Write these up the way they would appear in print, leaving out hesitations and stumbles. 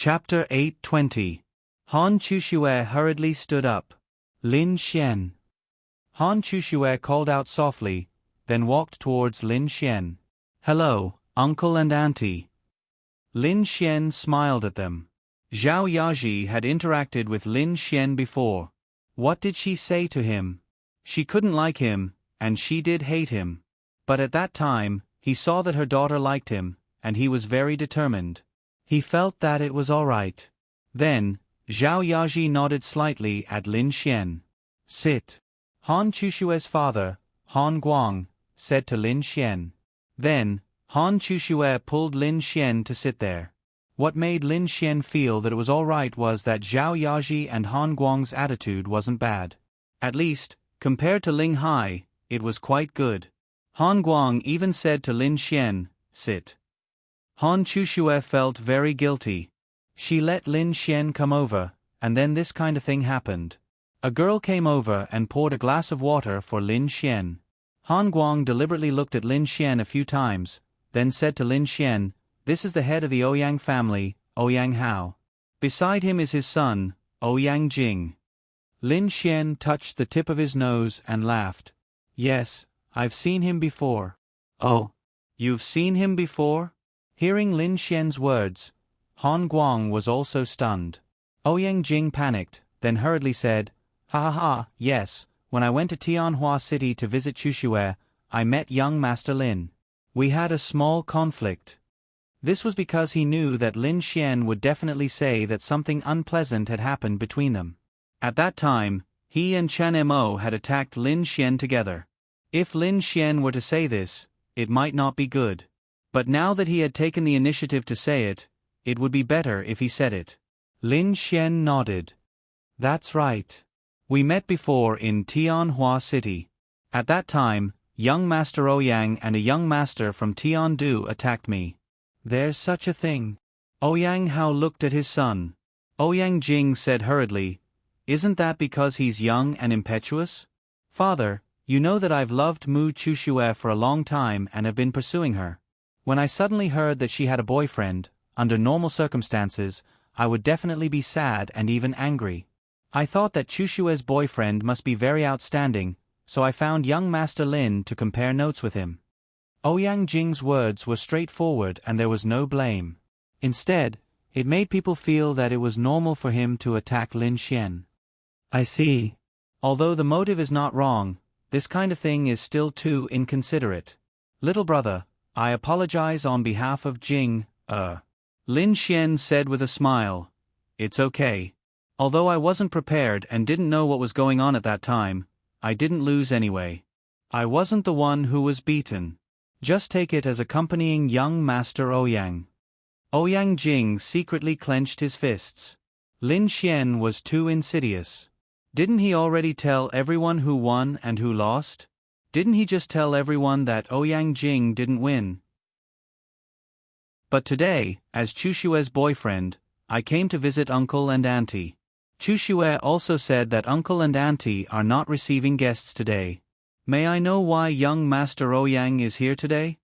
Chapter 8:20. Han Chushue hurriedly stood up. Lin Xian. Han Chushue called out softly, then walked towards Lin Xian. "Hello, uncle and auntie." Lin Xian smiled at them. Zhao Yaji had interacted with Lin Xian before. What did she say to him? She couldn't like him, and she did hate him. But at that time, he saw that her daughter liked him, and he was very determined. He felt that it was all right. Then, Zhao Yaji nodded slightly at Lin Xian. "Sit." Han Chushue's father, Han Guang, said to Lin Xian. Then, Han Chushue pulled Lin Xian to sit there. What made Lin Xian feel that it was all right was that Zhao Yaji and Han Guang's attitude wasn't bad. At least, compared to Ling Hai, it was quite good. Han Guang even said to Lin Xian, "Sit." Han Chushue felt very guilty. She let Lin Xian come over, and then this kind of thing happened. A girl came over and poured a glass of water for Lin Xian. Han Guang deliberately looked at Lin Xian a few times, then said to Lin Xian, "This is the head of the Ouyang family, Ouyang Hao. Beside him is his son, Ouyang Jing." Lin Xian touched the tip of his nose and laughed. "Yes, I've seen him before." "Oh, you've seen him before?" Hearing Lin Xian's words, Han Guang was also stunned. Ouyang Jing panicked, then hurriedly said, "Ha ha ha, yes, when I went to Tianhua City to visit Chushue, I met young Master Lin. We had a small conflict." This was because he knew that Lin Xian would definitely say that something unpleasant had happened between them. At that time, he and Chen Mo had attacked Lin Xian together. If Lin Xian were to say this, it might not be good. But now that he had taken the initiative to say it, it would be better if he said it. Lin Xian nodded. "That's right. We met before in Tianhua City. At that time, young Master Ouyang and a young master from Tiandu attacked me." "There's such a thing." Ouyang Hao looked at his son. Ouyang Jing said hurriedly, "Isn't that because he's young and impetuous? Father, you know that I've loved Mu Chushue for a long time and have been pursuing her. When I suddenly heard that she had a boyfriend, under normal circumstances, I would definitely be sad and even angry. I thought that Chushue's boyfriend must be very outstanding, so I found young Master Lin to compare notes with him." Ouyang Jing's words were straightforward and there was no blame. Instead, it made people feel that it was normal for him to attack Lin Xian. "I see. Although the motive is not wrong, this kind of thing is still too inconsiderate. Little brother, I apologize on behalf of Jing, Lin Xian said with a smile. "It's okay. Although I wasn't prepared and didn't know what was going on at that time, I didn't lose anyway. I wasn't the one who was beaten. Just take it as accompanying young Master Ouyang." Ouyang Jing secretly clenched his fists. Lin Xian was too insidious. Didn't he already tell everyone who won and who lost? Didn't he just tell everyone that Ouyang Jing didn't win? "But today, as Chushue's boyfriend, I came to visit uncle and auntie. Chushue also said that uncle and auntie are not receiving guests today. May I know why young Master Ouyang is here today?"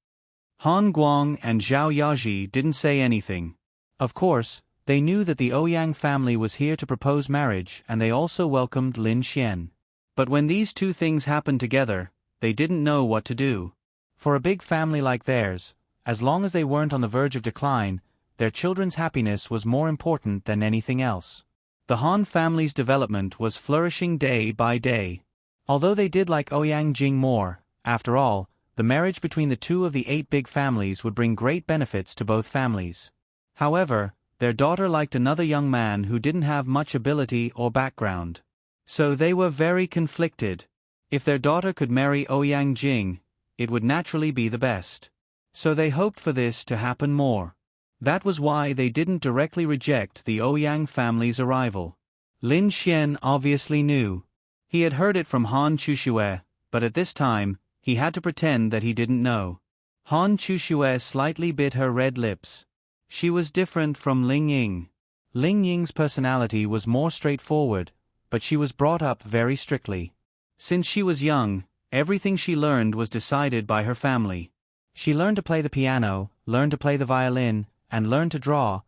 Han Guang and Zhao Yaji didn't say anything. Of course, they knew that the Ouyang family was here to propose marriage and they also welcomed Lin Xian. But when these two things happened together, they didn't know what to do. For a big family like theirs, as long as they weren't on the verge of decline, their children's happiness was more important than anything else. The Han family's development was flourishing day by day. Although they did like Ouyang Jing more, after all, the marriage between the two of the 8 big families would bring great benefits to both families. However, their daughter liked another young man who didn't have much ability or background. So they were very conflicted. If their daughter could marry Ouyang Jing, it would naturally be the best. So they hoped for this to happen more. That was why they didn't directly reject the Ouyang family's arrival. Lin Xian obviously knew. He had heard it from Han Chushue, but at this time, he had to pretend that he didn't know. Han Chushue slightly bit her red lips. She was different from Ling Ying. Ling Ying's personality was more straightforward, but she was brought up very strictly. Since she was young, everything she learned was decided by her family. She learned to play the piano, learned to play the violin, and learned to draw,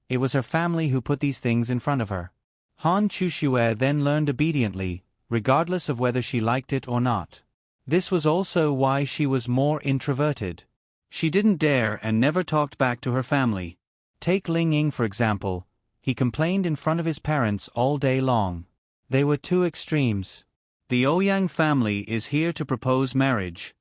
it was her family who put these things in front of her. Han Chushue then learned obediently, regardless of whether she liked it or not. This was also why she was more introverted. She didn't dare and never talked back to her family. Take Ling Ying for example. He complained in front of his parents all day long. They were two extremes. The Ouyang family is here to propose marriage.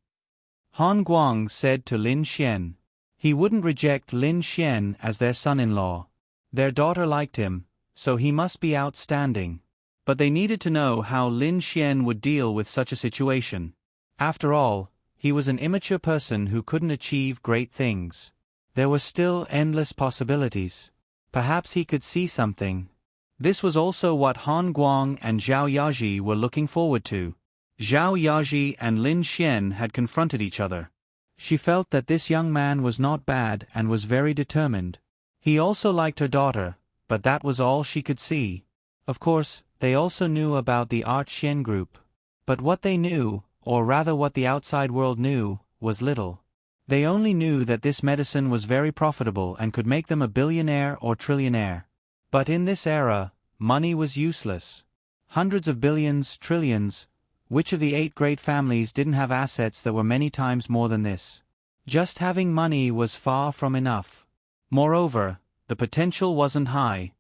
Han Guang said to Lin Xian. He wouldn't reject Lin Xian as their son-in-law. Their daughter liked him, so he must be outstanding. But they needed to know how Lin Xian would deal with such a situation. After all, he was an immature person who couldn't achieve great things. There were still endless possibilities. Perhaps he could see something. This was also what Han Guang and Zhao Yaji were looking forward to. Zhao Yaji and Lin Xian had confronted each other. She felt that this young man was not bad and was very determined. He also liked her daughter, but that was all she could see. Of course, they also knew about the Art Xian group. But what they knew, or rather what the outside world knew, was little. They only knew that this medicine was very profitable and could make them a billionaire or trillionaire. But in this era, money was useless. Hundreds of billions, trillions. Which of the 8 great families didn't have assets that were many times more than this? Just having money was far from enough. Moreover, the potential wasn't high.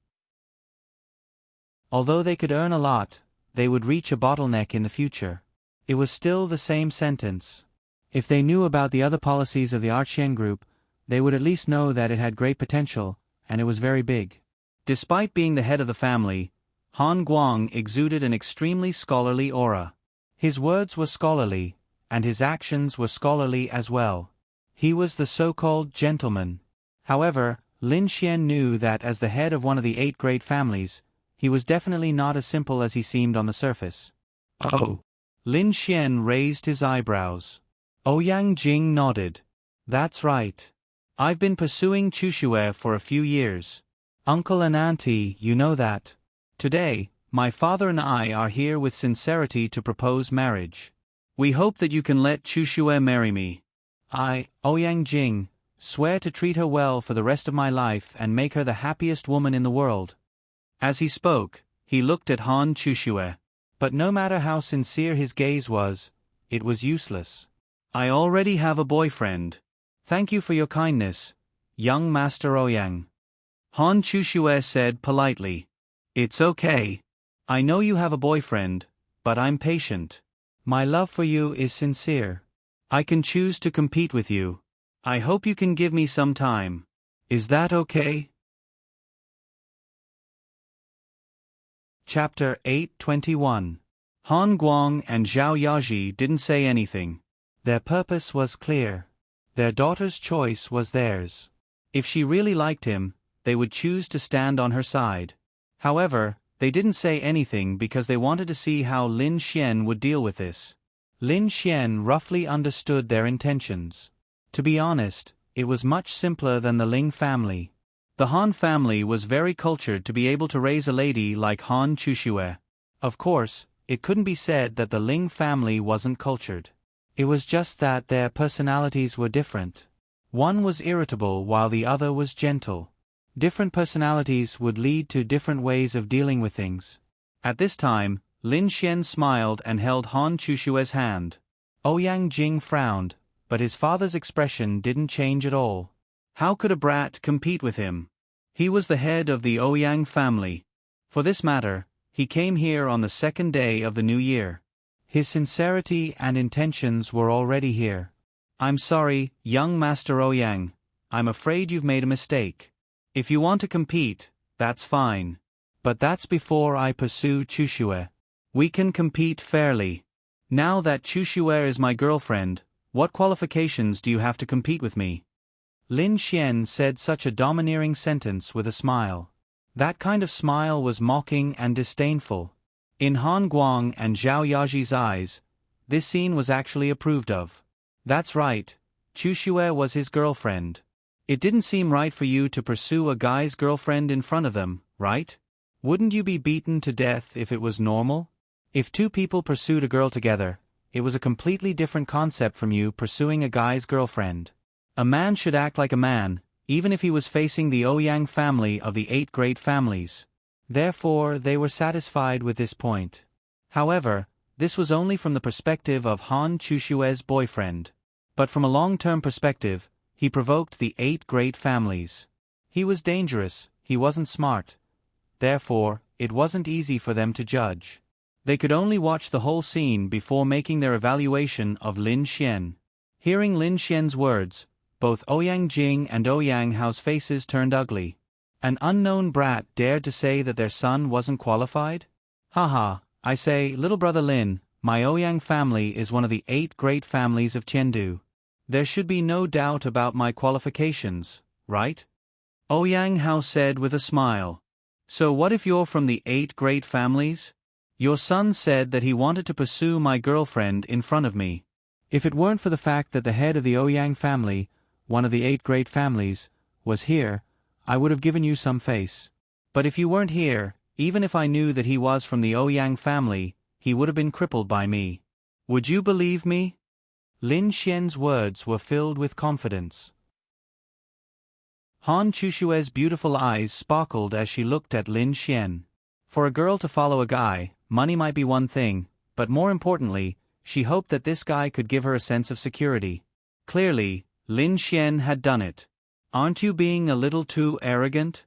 Although they could earn a lot, they would reach a bottleneck in the future. It was still the same sentence. If they knew about the other policies of the Art Xian group, they would at least know that it had great potential, and it was very big. Despite being the head of the family, Han Guang exuded an extremely scholarly aura. His words were scholarly, and his actions were scholarly as well. He was the so-called gentleman. However, Lin Xian knew that as the head of one of the 8 great families, he was definitely not as simple as he seemed on the surface. Oh! Lin Xian raised his eyebrows. Ouyang Jing nodded. That's right. I've been pursuing Chushue for a few years. Uncle and auntie, you know that. Today, my father and I are here with sincerity to propose marriage. We hope that you can let Chushue marry me. I, Ouyang Jing, swear to treat her well for the rest of my life and make her the happiest woman in the world. As he spoke, he looked at Han Chushue. But no matter how sincere his gaze was, it was useless. I already have a boyfriend. Thank you for your kindness, young Master Ouyang. Han Chushue said politely. It's okay. I know you have a boyfriend, but I'm patient. My love for you is sincere. I can choose to compete with you. I hope you can give me some time. Is that okay? Chapter 8:21. Han Guang and Zhao Yaji didn't say anything. Their purpose was clear. Their daughter's choice was theirs. If she really liked him, they would choose to stand on her side. However, they didn't say anything because they wanted to see how Lin Xian would deal with this. Lin Xian roughly understood their intentions. To be honest, it was much simpler than the Ling family. The Han family was very cultured to be able to raise a lady like Han Chushue. Of course, it couldn't be said that the Ling family wasn't cultured. It was just that their personalities were different. One was irritable while the other was gentle. Different personalities would lead to different ways of dealing with things. At this time, Lin Xian smiled and held Han Chushue's hand. Ouyang Jing frowned, but his father's expression didn't change at all. How could a brat compete with him? He was the head of the Ouyang family. For this matter, he came here on the 2nd day of the new year. His sincerity and intentions were already here. I'm sorry, young Master Ouyang. I'm afraid you've made a mistake. If you want to compete, that's fine. But that's before I pursue Chushue. We can compete fairly. Now that Chushue is my girlfriend, what qualifications do you have to compete with me? Lin Xian said such a domineering sentence with a smile. That kind of smile was mocking and disdainful. In Han Guang and Zhao Yaji's eyes, this scene was actually approved of. That's right, Chushue was his girlfriend. It didn't seem right for you to pursue a guy's girlfriend in front of them, right? Wouldn't you be beaten to death if it was normal? If 2 people pursued a girl together, it was a completely different concept from you pursuing a guy's girlfriend. A man should act like a man, even if he was facing the Ouyang family of the 8 great families. Therefore, they were satisfied with this point. However, this was only from the perspective of Han Chushue's boyfriend. But from a long-term perspective, he provoked the 8 great families. He was dangerous, he wasn't smart. Therefore, it wasn't easy for them to judge. They could only watch the whole scene before making their evaluation of Lin Xian. Hearing Lin Xian's words, both Ouyang Jing and Ouyang Hao's faces turned ugly. An unknown brat dared to say that their son wasn't qualified? Haha, I say, little brother Lin, my Ouyang family is one of the 8 great families of Chengdu. There should be no doubt about my qualifications, right? Ouyang Hao said with a smile. So what if you're from the 8 great families? Your son said that he wanted to pursue my girlfriend in front of me. If it weren't for the fact that the head of the Ouyang family, one of the 8 great families, was here, I would have given you some face. But if you weren't here, even if I knew that he was from the Ouyang family, he would have been crippled by me. Would you believe me? Lin Xian's words were filled with confidence. Han Chushue's beautiful eyes sparkled as she looked at Lin Xian. For a girl to follow a guy, money might be one thing, but more importantly, she hoped that this guy could give her a sense of security. Clearly, Lin Xian had done it. Aren't you being a little too arrogant?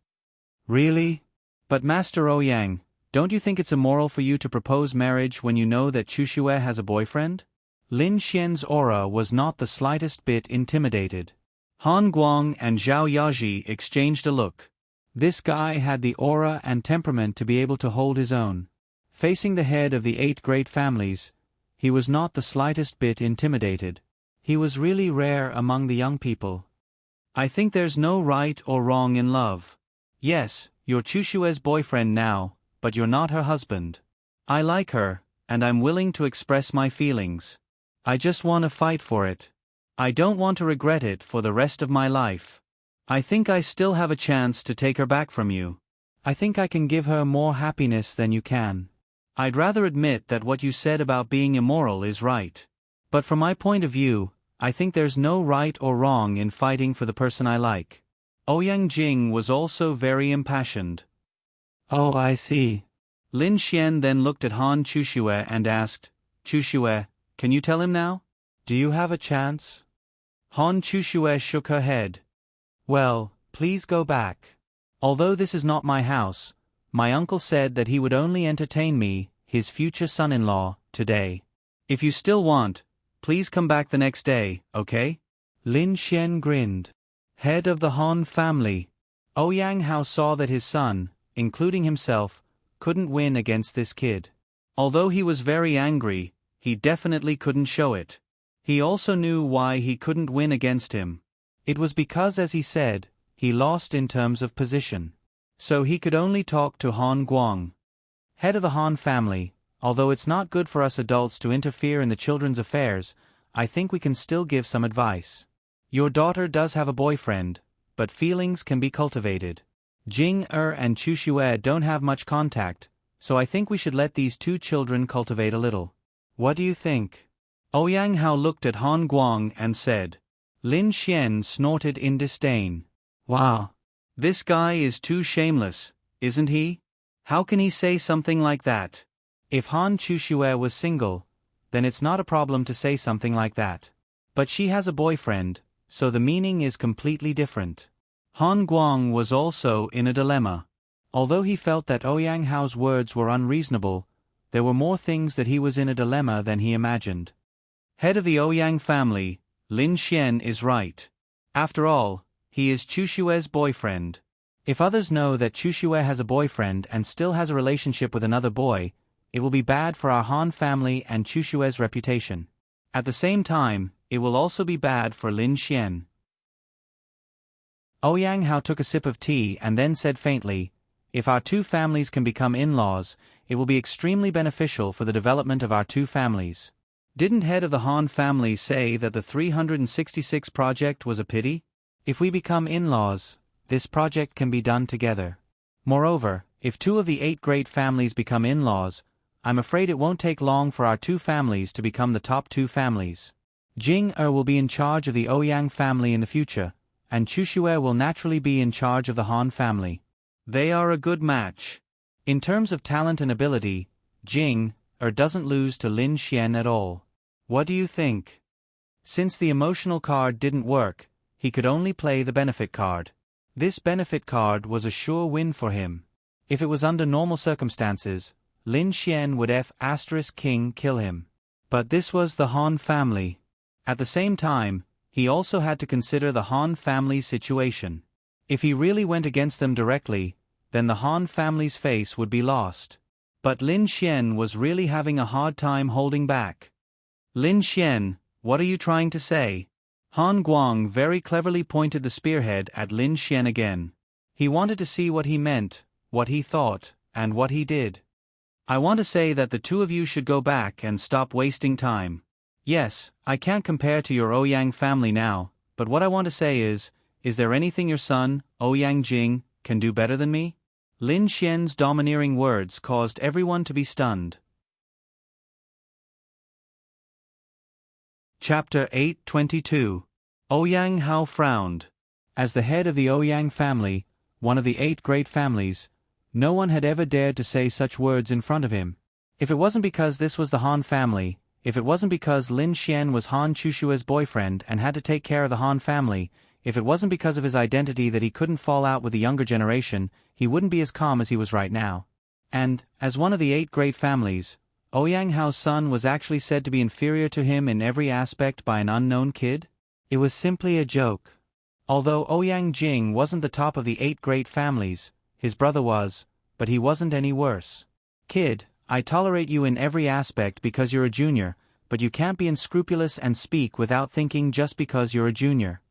Really? But Master Ouyang, don't you think it's immoral for you to propose marriage when you know that Chushue has a boyfriend? Lin Xian's aura was not the slightest bit intimidated. Han Guang and Zhao Yaji exchanged a look. This guy had the aura and temperament to be able to hold his own. Facing the head of the 8 great families, he was not the slightest bit intimidated. He was really rare among the young people. I think there's no right or wrong in love. Yes, you're Chushue's boyfriend now, but you're not her husband. I like her, and I'm willing to express my feelings. I just want to fight for it. I don't want to regret it for the rest of my life. I think I still have a chance to take her back from you. I think I can give her more happiness than you can. I'd rather admit that what you said about being immoral is right. But from my point of view, I think there's no right or wrong in fighting for the person I like. Ouyang Jing was also very impassioned. Oh, I see. Lin Xian then looked at Han Chushue and asked, Chushue, can you tell him now? Do you have a chance? Han Chushue shook her head. Well, please go back. Although this is not my house, my uncle said that he would only entertain me, his future son-in-law, today. If you still want, please come back the next day, okay? Lin Xian grinned. Head of the Han family. Ouyang Hao saw that his son, including himself, couldn't win against this kid. Although he was very angry, he definitely couldn't show it. He also knew why he couldn't win against him. It was because, as he said, he lost in terms of position. So he could only talk to Han Guang. Head of the Han family, although it's not good for us adults to interfere in the children's affairs, I think we can still give some advice. Your daughter does have a boyfriend, but feelings can be cultivated. Jing and Chushue don't have much contact, so I think we should let these 2 children cultivate a little. What do you think? Ouyang Hao looked at Han Guang and said. Lin Xian snorted in disdain. Wow. This guy is too shameless, isn't he? How can he say something like that? If Han Chushue was single, then it's not a problem to say something like that. But she has a boyfriend, so the meaning is completely different. Han Guang was also in a dilemma. Although he felt that Ouyang Hao's words were unreasonable, there were more things that he was in a dilemma than he imagined. Head of the Ouyang family, Lin Xian is right. After all, he is Chushue's boyfriend. If others know that Chushue has a boyfriend and still has a relationship with another boy, it will be bad for our Han family and Chushue's reputation. At the same time, it will also be bad for Lin Xian. Ouyang Hao took a sip of tea and then said faintly, if our 2 families can become in-laws, it will be extremely beneficial for the development of our 2 families. Didn't head of the Han family say that the 366 project was a pity? If we become in-laws, this project can be done together. Moreover, if 2 of the 8 great families become in-laws, I'm afraid it won't take long for our 2 families to become the top 2 families. Jing will be in charge of the Ouyang family in the future, and Chushue will naturally be in charge of the Han family. They are a good match. In terms of talent and ability, Jing doesn't lose to Lin Xian at all. What do you think? Since the emotional card didn't work, he could only play the benefit card. This benefit card was a sure win for him. If it was under normal circumstances, Lin Xian would King kill him. But this was the Han family. At the same time, he also had to consider the Han family's situation. If he really went against them directly, then the Han family's face would be lost. But Lin Xian was really having a hard time holding back. Lin Xian, what are you trying to say? Han Guang very cleverly pointed the spearhead at Lin Xian again. He wanted to see what he meant, what he thought, and what he did. I want to say that the two of you should go back and stop wasting time. Yes, I can't compare to your Ouyang family now, but what I want to say is there anything your son, Ouyang Jing, can do better than me? Lin Xian's domineering words caused everyone to be stunned. Chapter 8:22. Ouyang Hao frowned. As the head of the Ouyang family, one of the 8 great families, no one had ever dared to say such words in front of him. If it wasn't because this was the Han family, if it wasn't because Lin Xian was Han Chushue's boyfriend and had to take care of the Han family, if it wasn't because of his identity that he couldn't fall out with the younger generation, he wouldn't be as calm as he was right now. And, as one of the 8 great families, Ouyang Hao's son was actually said to be inferior to him in every aspect by an unknown kid? It was simply a joke. Although Ouyang Jing wasn't the top of the 8 great families, his brother was, but he wasn't any worse. Kid, I tolerate you in every aspect because you're a junior, but you can't be unscrupulous and speak without thinking just because you're a junior.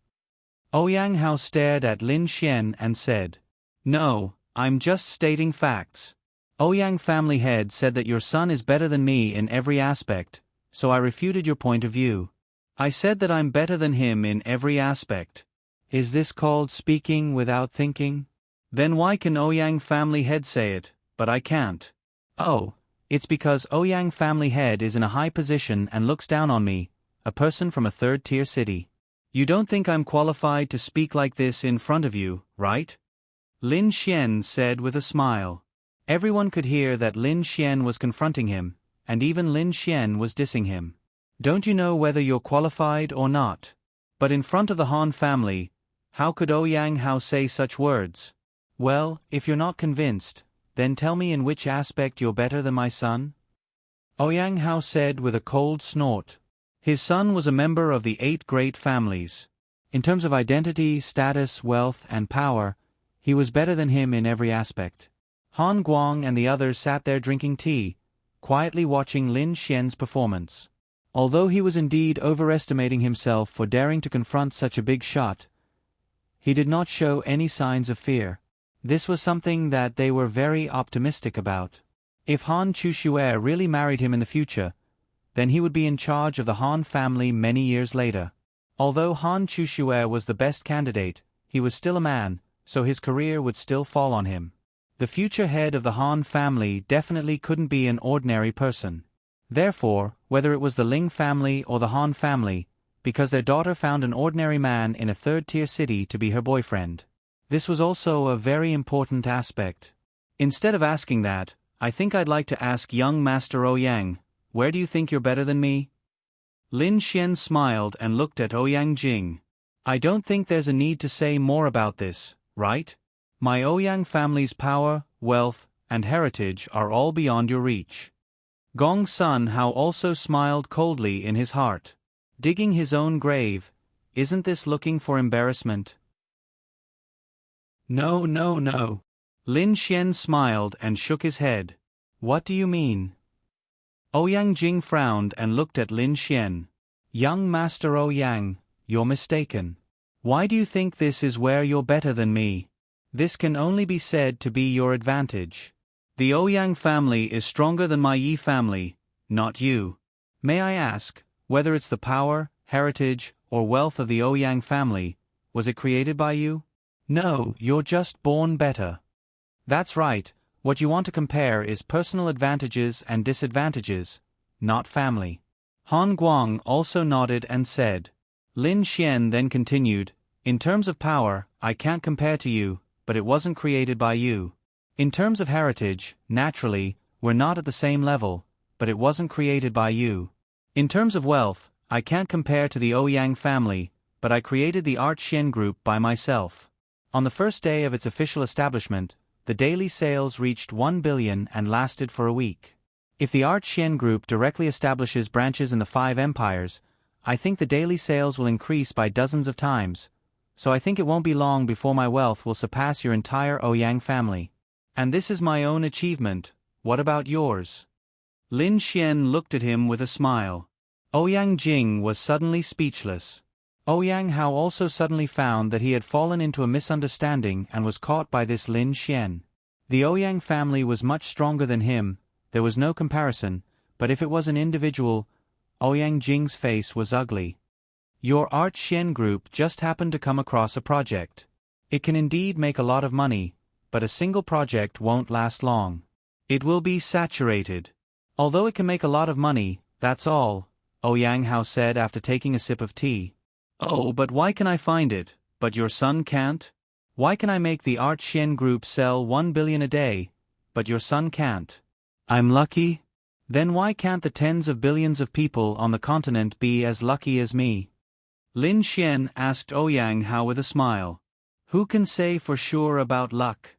Ouyang Hao stared at Lin Xian and said, No, I'm just stating facts. Ouyang family head said that your son is better than me in every aspect, so I refuted your point of view. I said that I'm better than him in every aspect. Is this called speaking without thinking? Then why can Ouyang family head say it, but I can't? Oh, it's because Ouyang family head is in a high position and looks down on me, a person from a 3rd-tier city. You don't think I'm qualified to speak like this in front of you, right? Lin Xian said with a smile. Everyone could hear that Lin Xian was confronting him, and even Lin Xian was dissing him. Don't you know whether you're qualified or not? But in front of the Han family, how could Ouyang Hao say such words? Well, if you're not convinced, then tell me in which aspect you're better than my son? Ouyang Hao said with a cold snort. His son was a member of the 8 great families. In terms of identity, status, wealth, and power, he was better than him in every aspect. Han Guang and the others sat there drinking tea, quietly watching Lin Xian's performance. Although he was indeed overestimating himself for daring to confront such a big shot, he did not show any signs of fear. This was something that they were very optimistic about. If Han Chushue really married him in the future, then he would be in charge of the Han family many years later. Although Han Chushue was the best candidate, he was still a man, so his career would still fall on him. The future head of the Han family definitely couldn't be an ordinary person. Therefore, whether it was the Ling family or the Han family, because their daughter found an ordinary man in a 3rd-tier city to be her boyfriend. This was also a very important aspect. Instead of asking that, I think I'd like to ask young Master Ouyang, where do you think you're better than me? Lin Xian smiled and looked at Ouyang Jing. I don't think there's a need to say more about this, right? My Ouyang family's power, wealth, and heritage are all beyond your reach. Gong Sun Hao also smiled coldly in his heart. Digging his own grave, isn't this looking for embarrassment? No. Lin Xian smiled and shook his head. What do you mean? Ouyang Jing frowned and looked at Lin Xian. Young Master Ouyang, you're mistaken. Why do you think this is where you're better than me? This can only be said to be your advantage. The Ouyang family is stronger than my Yi family, not you. May I ask, whether it's the power, heritage, or wealth of the Ouyang family, was it created by you? No, you're just born better. That's right, what you want to compare is personal advantages and disadvantages, not family. Han Guang also nodded and said. Lin Xian then continued, In terms of power, I can't compare to you, but it wasn't created by you. In terms of heritage, naturally, we're not at the same level, but it wasn't created by you. In terms of wealth, I can't compare to the Ouyang family, but I created the Art Shen Group by myself. On the first day of its official establishment, the daily sales reached 1 billion and lasted for a week. If the Art Shen Group directly establishes branches in the 5 empires, I think the daily sales will increase by dozens of times, so I think it won't be long before my wealth will surpass your entire Ouyang family. And this is my own achievement, what about yours? Lin Xian looked at him with a smile. Ouyang Jing was suddenly speechless. Ouyang Hao also suddenly found that he had fallen into a misunderstanding and was caught by this Lin Xian. The Ouyang family was much stronger than him, there was no comparison, but if it was an individual, Ouyang Jing's face was ugly. Your Art Shen Group just happened to come across a project. It can indeed make a lot of money, but a single project won't last long. It will be saturated. Although it can make a lot of money, that's all, Ouyang Hao said after taking a sip of tea. Oh, but why can I find it, but your son can't? Why can I make the Art Shen Group sell 1 billion a day, but your son can't? I'm lucky? Then why can't the tens of billions of people on the continent be as lucky as me? Lin Xian asked Ouyang Hao with a smile. Who can say for sure about luck?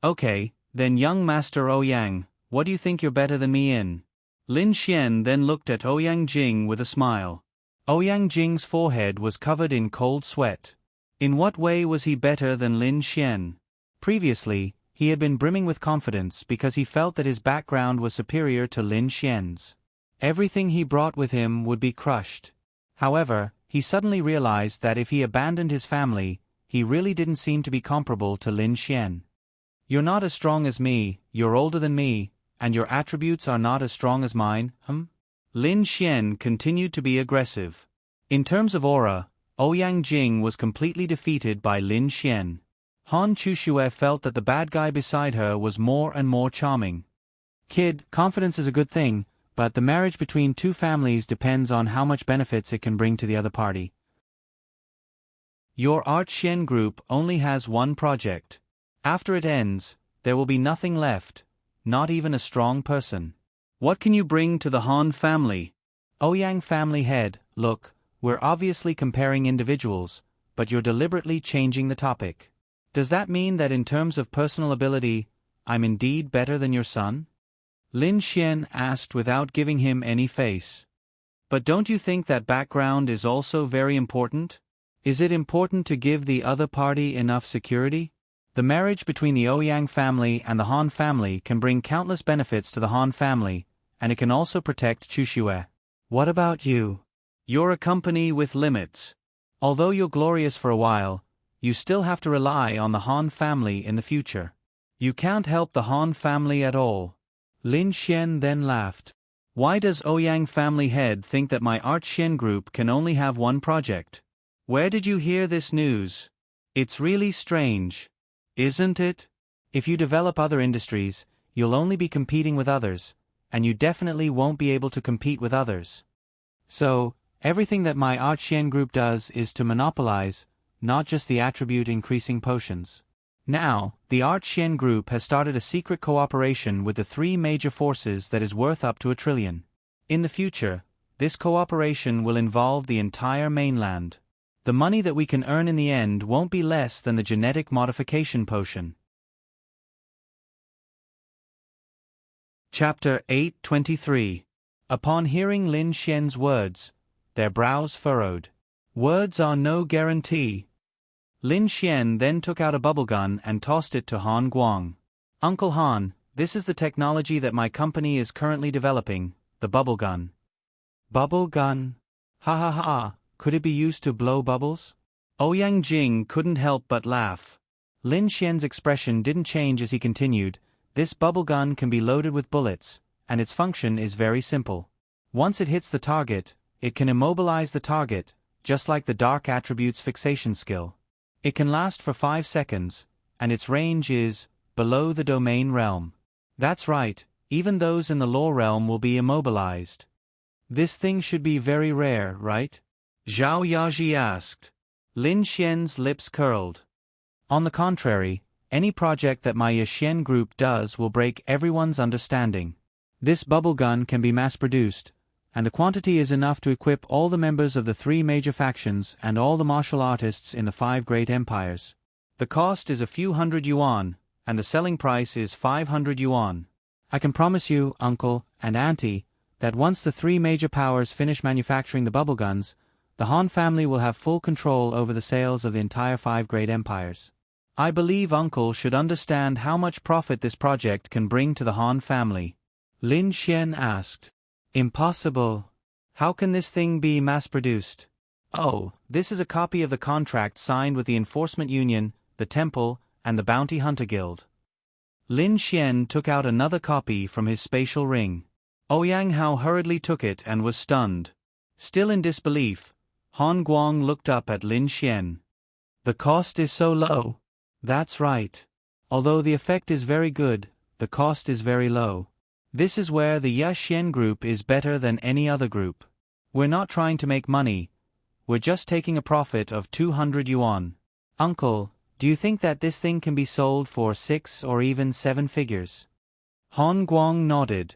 Okay, then young Master Ouyang, what do you think you're better than me in? Lin Xian then looked at Ouyang Jing with a smile. Ouyang Jing's forehead was covered in cold sweat. In what way was he better than Lin Xian? Previously, he had been brimming with confidence because he felt that his background was superior to Lin Xian's. Everything he brought with him would be crushed. However, he suddenly realized that if he abandoned his family, he really didn't seem to be comparable to Lin Xian. You're not as strong as me, you're older than me, and your attributes are not as strong as mine, Lin Xian continued to be aggressive. In terms of aura, Ouyang Jing was completely defeated by Lin Xian. Han Chuxue felt that the bad guy beside her was more and more charming. Kid, confidence is a good thing, but the marriage between two families depends on how much benefits it can bring to the other party. Your Art Shen Group only has one project. After it ends, there will be nothing left, not even a strong person. What can you bring to the Han family? Ouyang family head, look, we're obviously comparing individuals, but you're deliberately changing the topic. Does that mean that in terms of personal ability, I'm indeed better than your son? Lin Xian asked without giving him any face. But don't you think that background is also very important? Is it important to give the other party enough security? The marriage between the Ouyang family and the Han family can bring countless benefits to the Han family, and it can also protect Chuxue. What about you? You're a company with limits. Although you're glorious for a while, you still have to rely on the Han family in the future. You can't help the Han family at all. Lin Xian then laughed. Why does Ouyang family head think that my Art Shen Group can only have one project? Where did you hear this news? It's really strange. Isn't it? If you develop other industries, you'll only be competing with others, and you definitely won't be able to compete with others. So, everything that my Art Shen Group does is to monopolize, not just the attribute-increasing potions. Now, the Art Shen Group has started a secret cooperation with the 3 major forces that is worth up to 1 trillion. In the future, this cooperation will involve the entire mainland. The money that we can earn in the end won't be less than the genetic modification potion. Chapter 823. Upon hearing Lin Xian's words, their brows furrowed. Words are no guarantee. Lin Xian then took out a bubble gun and tossed it to Han Guang. Uncle Han, this is the technology that my company is currently developing, the bubble gun. Bubble gun? Ha ha ha, could it be used to blow bubbles? Ouyang Jing couldn't help but laugh. Lin Xian's expression didn't change as he continued, this bubble gun can be loaded with bullets, and its function is very simple. Once it hits the target, it can immobilize the target, just like the Dark Attributes fixation skill. It can last for 5 seconds, and its range is below the domain realm. That's right, even those in the law realm will be immobilized. This thing should be very rare, right? Zhao Yaji asked. Lin Xian's lips curled. On the contrary, any project that my Xian group does will break everyone's understanding. This bubble gun can be mass-produced, and the quantity is enough to equip all the members of the 3 major factions and all the martial artists in the 5 great empires. The cost is a few hundred yuan, and the selling price is 500 yuan. I can promise you, uncle and auntie, that once the 3 major powers finish manufacturing the bubble guns, the Han family will have full control over the sales of the entire 5 great empires. I believe uncle should understand how much profit this project can bring to the Han family. Lin Xian asked. Impossible. How can this thing be mass-produced? Oh, this is a copy of the contract signed with the Enforcement Union, the Temple, and the Bounty Hunter Guild. Lin Xian took out another copy from his spatial ring. Ouyang Hao hurriedly took it and was stunned. Still in disbelief, Han Guang looked up at Lin Xian. The cost is so low. That's right. Although the effect is very good, the cost is very low. This is where the Xian group is better than any other group. We're not trying to make money. We're just taking a profit of 200 yuan. Uncle, do you think that this thing can be sold for 6 or even 7 figures? Han Guang nodded.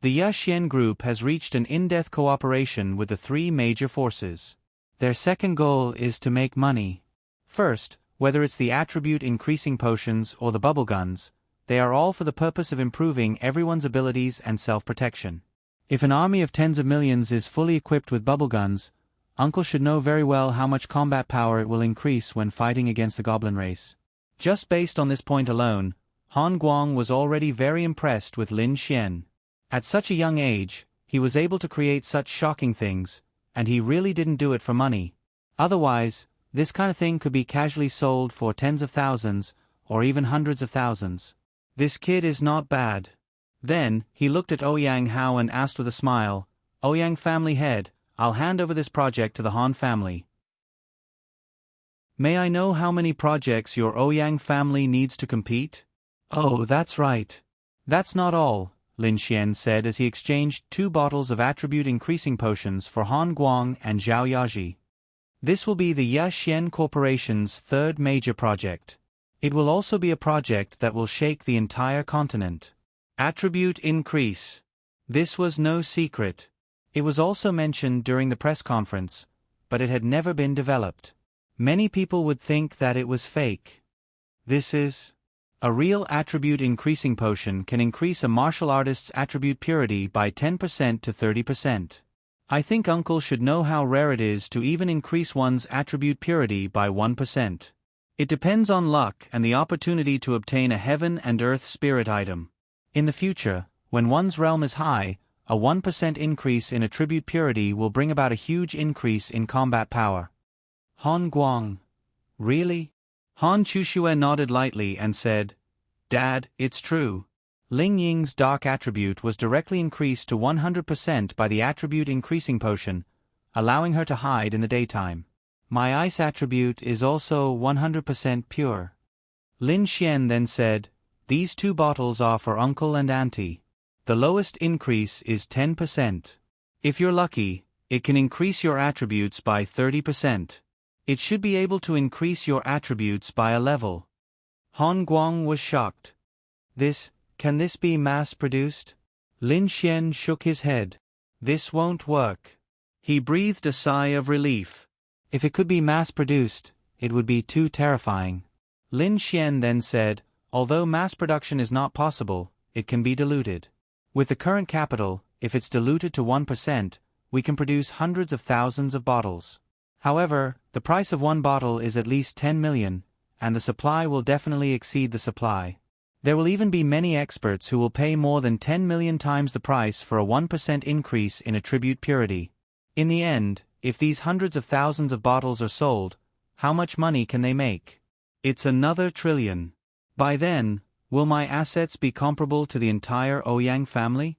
The Xian group has reached an in-depth cooperation with the 3 major forces. Their second goal is to make money. First, whether it's the attribute increasing potions or the bubble guns, they are all for the purpose of improving everyone's abilities and self-protection. If an army of tens of millions is fully equipped with bubble guns, Uncle should know very well how much combat power it will increase when fighting against the goblin race. Just based on this point alone, Han Guang was already very impressed with Lin Xian. At such a young age, he was able to create such shocking things, and he really didn't do it for money. Otherwise, this kind of thing could be casually sold for tens of thousands, or even hundreds of thousands. This kid is not bad. Then, he looked at Ouyang Hao and asked with a smile, Ouyang family head, I'll hand over this project to the Han family. May I know how many projects your Ouyang family needs to compete? Oh, that's right. That's not all, Lin Xian said as he exchanged 2 bottles of attribute-increasing potions for Han Guang and Zhao Yaji. This will be the Xian Corporation's 3rd major project. It will also be a project that will shake the entire continent. Attribute increase. This was no secret. It was also mentioned during the press conference, but it had never been developed. Many people would think that it was fake. This is a real attribute increasing potion can increase a martial artist's attribute purity by 10% to 30%. I think Uncle should know how rare it is to even increase one's attribute purity by 1%. It depends on luck and the opportunity to obtain a heaven and earth spirit item. In the future, when one's realm is high, a 1% increase in attribute purity will bring about a huge increase in combat power. Han Guang. Really? Han Chuxue nodded lightly and said, Dad, it's true. Ling Ying's dark attribute was directly increased to 100% by the attribute increasing potion, allowing her to hide in the daytime. My ice attribute is also 100% pure. Lin Xian then said, These 2 bottles are for Uncle and Auntie. The lowest increase is 10%. If you're lucky, it can increase your attributes by 30%. It should be able to increase your attributes by a level. Han Guang was shocked. Can this be mass-produced? Lin Xian shook his head. This won't work. He breathed a sigh of relief. If it could be mass-produced, it would be too terrifying. Lin Xian then said, although mass production is not possible, it can be diluted. With the current capital, if it's diluted to 1%, we can produce hundreds of thousands of bottles. However, the price of 1 bottle is at least 10 million, and the supply will definitely exceed the supply. There will even be many experts who will pay more than 10 million times the price for a 1% increase in attribute purity. In the end, if these hundreds of thousands of bottles are sold, how much money can they make? It's another trillion. By then, will my assets be comparable to the entire Ouyang family?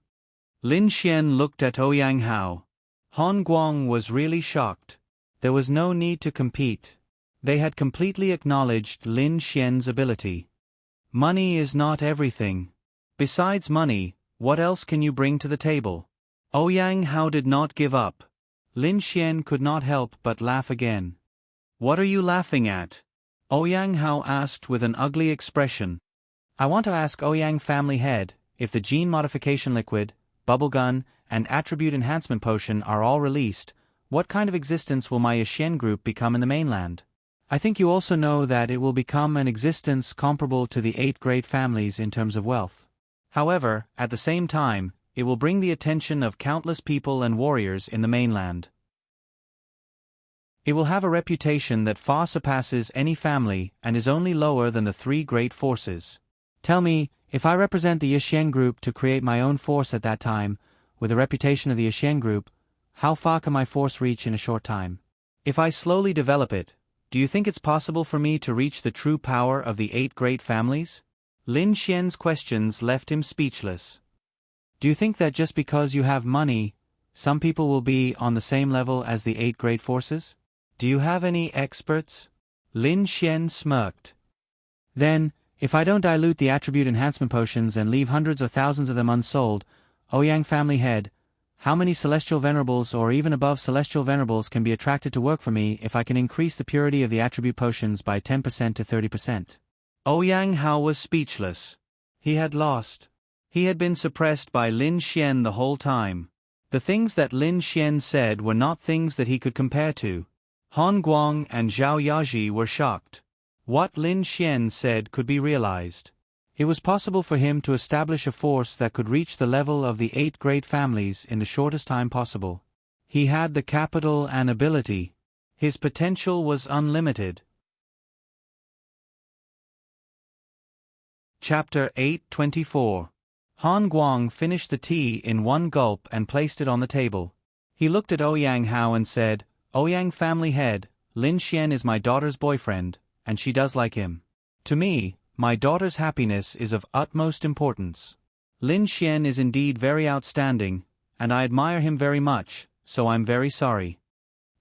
Lin Xian looked at Ouyang Hao. Han Guang was really shocked. There was no need to compete. They had completely acknowledged Lin Xian's ability. Money is not everything. Besides money, what else can you bring to the table? Ouyang Hao did not give up. Lin Xian could not help but laugh again. What are you laughing at? Ouyang Hao asked with an ugly expression. I want to ask Ouyang family head, if the gene modification liquid, bubble gun, and attribute enhancement potion are all released, what kind of existence will my Yixian group become in the mainland? I think you also know that it will become an existence comparable to the 8 great families in terms of wealth. However, at the same time, it will bring the attention of countless people and warriors in the mainland. It will have a reputation that far surpasses any family and is only lower than the 3 great forces. Tell me, if I represent the Yixian group to create my own force at that time, with the reputation of the Yixian group, how far can my force reach in a short time? If I slowly develop it, do you think it's possible for me to reach the true power of the 8 great families? Lin Xian's questions left him speechless. Do you think that just because you have money, some people will be on the same level as the 8 great forces? Do you have any experts? Lin Xian smirked. Then, if I don't dilute the attribute enhancement potions and leave hundreds or thousands of them unsold, Ouyang family head, how many celestial venerables or even above celestial venerables can be attracted to work for me if I can increase the purity of the attribute potions by 10% to 30%? Ouyang Hao was speechless. He had lost. He had been suppressed by Lin Xian the whole time. The things that Lin Xian said were not things that he could compare to. Han Guang and Zhao Yaji were shocked. What Lin Xian said could be realized. It was possible for him to establish a force that could reach the level of the 8 great families in the shortest time possible. He had the capital and ability. His potential was unlimited. Chapter 8:24. Han Guang finished the tea in one gulp and placed it on the table. He looked at Ouyang Hao and said, Ouyang family head, Lin Xian is my daughter's boyfriend, and she does like him. To me, my daughter's happiness is of utmost importance. Lin Xian is indeed very outstanding, and I admire him very much, so I'm very sorry.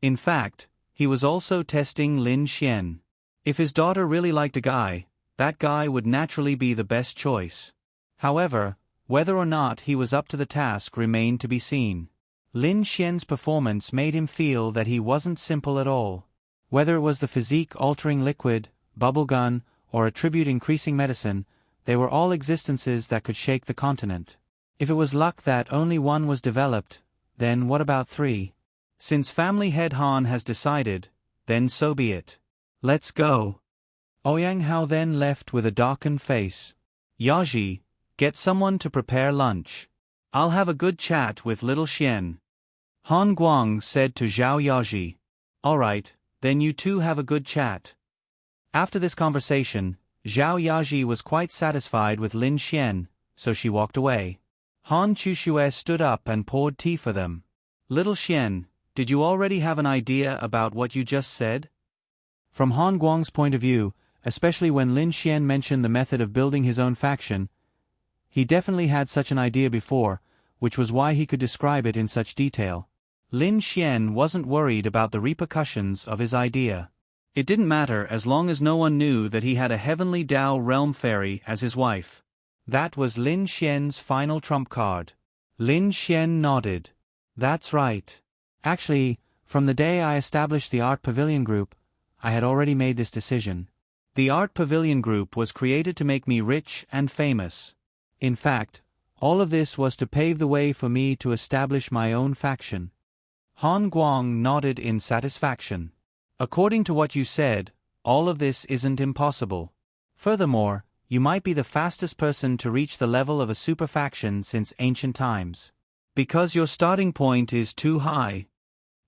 In fact, he was also testing Lin Xian. If his daughter really liked a guy, that guy would naturally be the best choice. However, whether or not he was up to the task remained to be seen. Lin Xian's performance made him feel that he wasn't simple at all. Whether it was the physique-altering liquid, bubble gun, or attribute-increasing medicine, they were all existences that could shake the continent. If it was luck that only one was developed, then what about 3? Since family head Han has decided, then so be it. Let's go. Ouyang Hao then left with a darkened face. Yaji, get someone to prepare lunch. I'll have a good chat with little Xian. Han Guang said to Zhao Yaji. All right, then you two have a good chat. After this conversation, Zhao Yaji was quite satisfied with Lin Xian, so she walked away. Han Chuxue stood up and poured tea for them. Little Xian, did you already have an idea about what you just said? From Han Guang's point of view, especially when Lin Xian mentioned the method of building his own faction, he definitely had such an idea before, which was why he could describe it in such detail. Lin Xian wasn't worried about the repercussions of his idea. It didn't matter as long as no one knew that he had a heavenly Dao realm fairy as his wife. That was Lin Xian's final trump card. Lin Xian nodded. That's right. Actually, from the day I established the Art Pavilion Group, I had already made this decision. The Art Pavilion Group was created to make me rich and famous. In fact, all of this was to pave the way for me to establish my own faction. Han Guang nodded in satisfaction. According to what you said, all of this isn't impossible. Furthermore, you might be the fastest person to reach the level of a super faction since ancient times. Because your starting point is too high.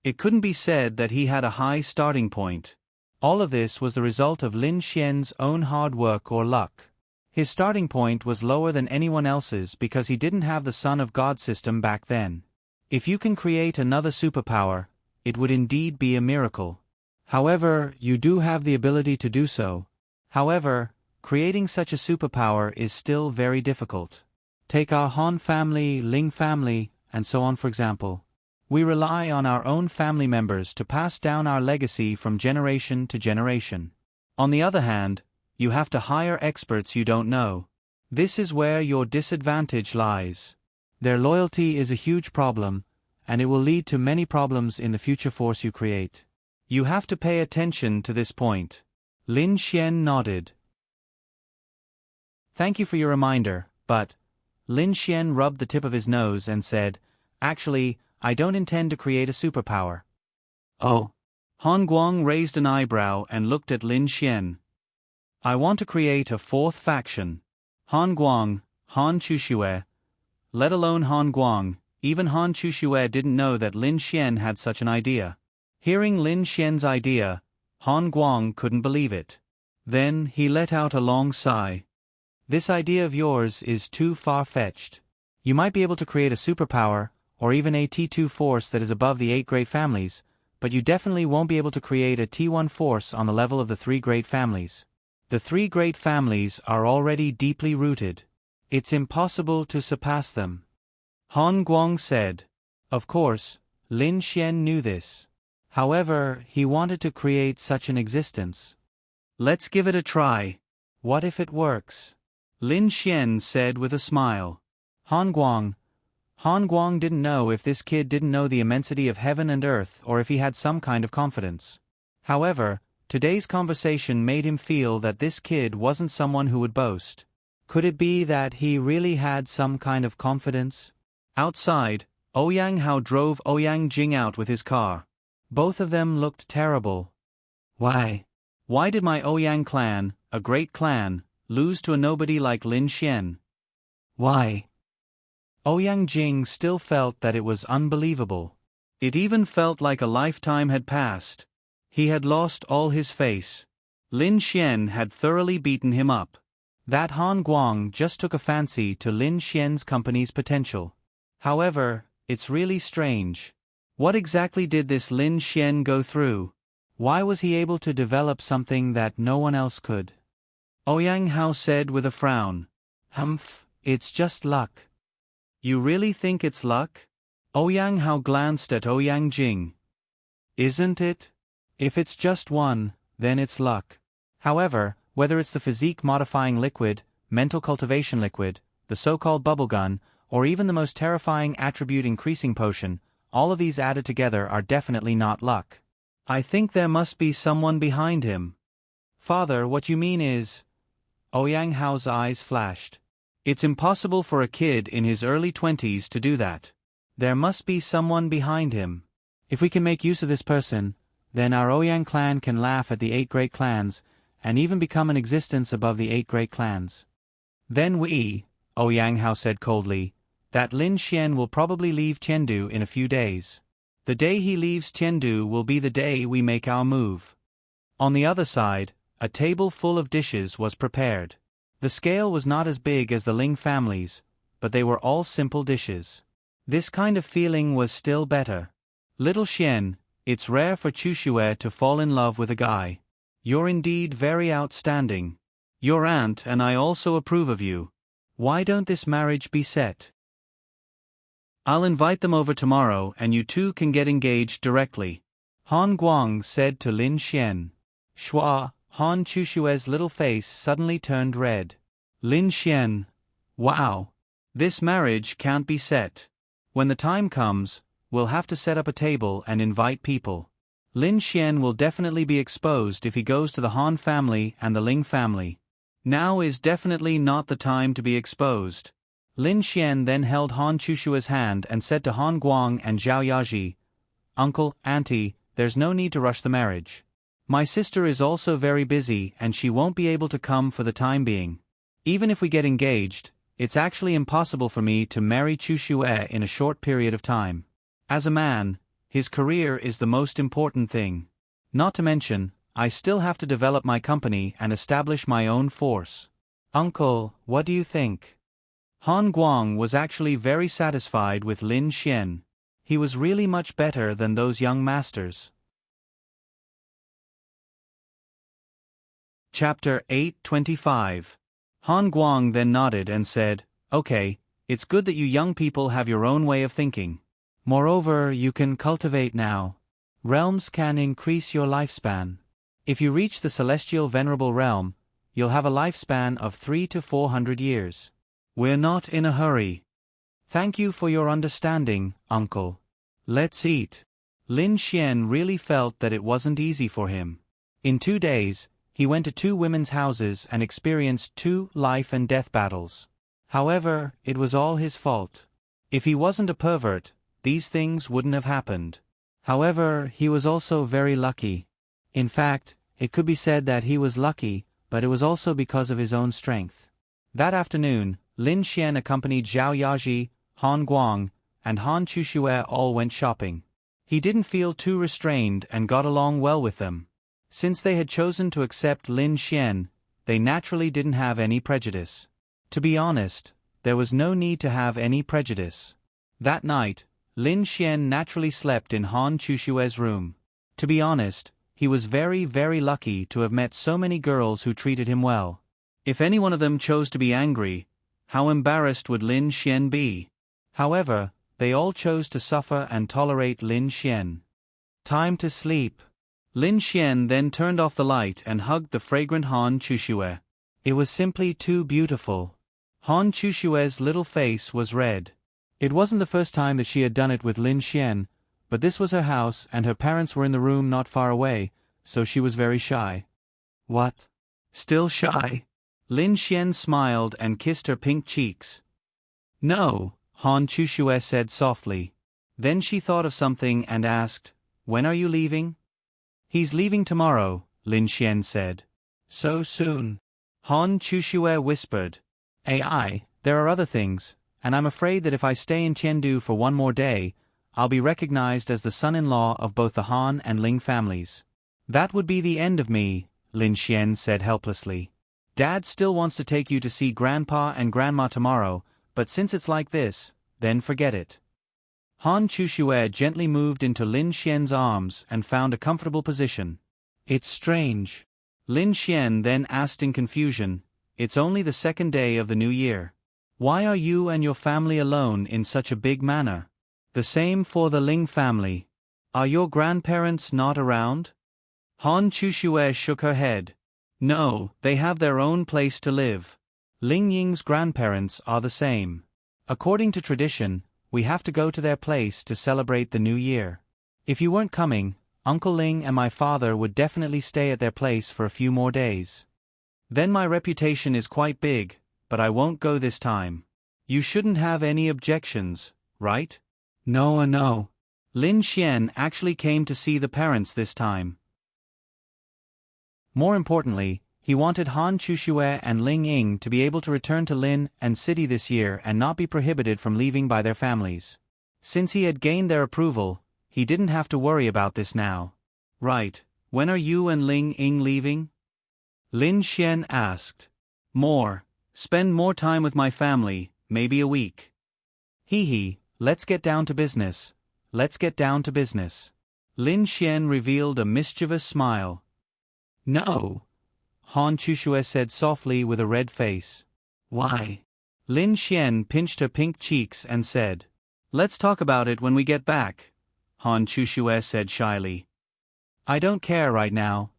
It couldn't be said that he had a high starting point. All of this was the result of Lin Xian's own hard work or luck. His starting point was lower than anyone else's because he didn't have the Son of God system back then. If you can create another superpower, it would indeed be a miracle. However, you do have the ability to do so. However, creating such a superpower is still very difficult. Take our Han family, Ling family, and so on for example. We rely on our own family members to pass down our legacy from generation to generation. On the other hand, you have to hire experts you don't know. This is where your disadvantage lies. Their loyalty is a huge problem, and it will lead to many problems in the future force you create. You have to pay attention to this point. Lin Xian nodded. Thank you for your reminder, but Lin Xian rubbed the tip of his nose and said, actually, I don't intend to create a superpower. Oh. Han Guang raised an eyebrow and looked at Lin Xian. I want to create a fourth faction. Han Guang, Han Chuxue. Let alone Han Guang, even Han Chuxue didn't know that Lin Xian had such an idea. Hearing Lin Xian's idea, Han Guang couldn't believe it. Then he let out a long sigh. This idea of yours is too far-fetched. You might be able to create a superpower, or even a T2 force that is above the 8 great families, but you definitely won't be able to create a T1 force on the level of the 3 great families. The 3 great families are already deeply rooted. It's impossible to surpass them. Han Guang said. Of course, Lin Xian knew this. However, he wanted to create such an existence. Let's give it a try. What if it works? Lin Xian said with a smile. Han Guang didn't know if this kid didn't know the immensity of heaven and earth or if he had some kind of confidence. However, today's conversation made him feel that this kid wasn't someone who would boast. Could it be that he really had some kind of confidence? Outside, Ouyang Hao drove Ouyang Jing out with his car. Both of them looked terrible. Why did my Ouyang clan, a great clan, lose to a nobody like Lin Xian? Why? Ouyang Jing still felt that it was unbelievable. It even felt like a lifetime had passed. He had lost all his face. Lin Xian had thoroughly beaten him up. That Han Guang just took a fancy to Lin Xian's company's potential. However, it's really strange. What exactly did this Lin Xian go through? Why was he able to develop something that no one else could? Ouyang Hao said with a frown. Humph, it's just luck. You really think it's luck? Ouyang Hao glanced at Ouyang Jing. Isn't it? If it's just one, then it's luck. However, whether it's the physique-modifying liquid, mental cultivation liquid, the so-called bubble gun, or even the most terrifying attribute-increasing potion, all of these added together are definitely not luck. I think there must be someone behind him. Father, what you mean is… Ouyang Hao's eyes flashed. It's impossible for a kid in his early 20s to do that. There must be someone behind him. If we can make use of this person, then our Ouyang clan can laugh at the 8 great clans, and even become an existence above the 8 great clans. Then Ouyang Hao said coldly, that Lin Xian will probably leave Chengdu in a few days. The day he leaves Chengdu will be the day we make our move. On the other side, a table full of dishes was prepared. The scale was not as big as the Ling families, but they were all simple dishes. This kind of feeling was still better. Little Xian, it's rare for Chuxue to fall in love with a guy. You're indeed very outstanding. Your aunt and I also approve of you. Why don't this marriage be set? I'll invite them over tomorrow and you two can get engaged directly. Han Guang said to Lin Xian. Shua, Han Chushue's little face suddenly turned red. Lin Xian. Wow. This marriage can't be set. When the time comes, we'll have to set up a table and invite people. Lin Xian will definitely be exposed if he goes to the Han family and the Ling family. Now is definitely not the time to be exposed. Lin Xian then held Han Chushue's hand and said to Han Guang and Zhao Yaji, Uncle, Auntie, there's no need to rush the marriage. My sister is also very busy and she won't be able to come for the time being. Even if we get engaged, it's actually impossible for me to marry Chuxue in a short period of time. As a man, his career is the most important thing. Not to mention, I still have to develop my company and establish my own force. Uncle, what do you think? Han Guang was actually very satisfied with Lin Xian. He was really much better than those young masters. Chapter 8:25. Han Guang then nodded and said, Okay, it's good that you young people have your own way of thinking. Moreover, you can cultivate now. Realms can increase your lifespan. If you reach the celestial venerable realm, you'll have a lifespan of 300 to 400 years. We're not in a hurry. Thank you for your understanding, Uncle. Let's eat. Lin Xian really felt that it wasn't easy for him. In 2 days, he went to 2 women's houses and experienced 2 life and death battles. However, it was all his fault. If he wasn't a pervert, these things wouldn't have happened. However, he was also very lucky. In fact, it could be said that he was lucky, but it was also because of his own strength. That afternoon, Lin Xian accompanied Zhao Yaji, Han Guang, and Han Chuxue all went shopping. He didn't feel too restrained and got along well with them. Since they had chosen to accept Lin Xian, they naturally didn't have any prejudice. To be honest, there was no need to have any prejudice. That night, Lin Xian naturally slept in Han Chushue's room. To be honest, he was very, very lucky to have met so many girls who treated him well. If any one of them chose to be angry, how embarrassed would Lin Xian be? However, they all chose to suffer and tolerate Lin Xian. Time to sleep. Lin Xian then turned off the light and hugged the fragrant Han Chuxue. It was simply too beautiful. Han Chushue's little face was red. It wasn't the first time that she had done it with Lin Xian, but this was her house and her parents were in the room not far away, so she was very shy. What? Still shy? Lin Xian smiled and kissed her pink cheeks. No, Han Chuxue said softly. Then she thought of something and asked, "When are you leaving?" "He's leaving tomorrow," Lin Xian said. "So soon?" Han Chuxue whispered. "AI, there are other things, and I'm afraid that if I stay in Chengdu for 1 more day, I'll be recognized as the son-in-law of both the Han and Ling families. That would be the end of me," Lin Xian said helplessly. "Dad still wants to take you to see Grandpa and Grandma tomorrow, but since it's like this, then forget it." Han Chuxue gently moved into Lin Xian's arms and found a comfortable position. "It's strange." Lin Xian then asked in confusion, "It's only the 2nd day of the new year. Why are you and your family alone in such a big manner? The same for the Ling family. Are your grandparents not around?" Han Chuxue shook her head. "No, they have their own place to live. Ling Ying's grandparents are the same. According to tradition, we have to go to their place to celebrate the new year. If you weren't coming, Uncle Ling and my father would definitely stay at their place for a few more days. Then my reputation is quite big, but I won't go this time. You shouldn't have any objections, right?" No. Lin Xian actually came to see the parents this time. More importantly, he wanted Han Chuxue and Ling Ying to be able to return to Lin and City this year and not be prohibited from leaving by their families. Since he had gained their approval, he didn't have to worry about this now. "Right, when are you and Ling Ying leaving?" Lin Xian asked. Spend more time with my family, maybe a week." Hee, let's get down to business. Lin Xian revealed a mischievous smile. "No," Han Chuxue said softly with a red face. "Why?" Lin Xian pinched her pink cheeks and said. "Let's talk about it when we get back," Han Chuxue said shyly. "I don't care right now."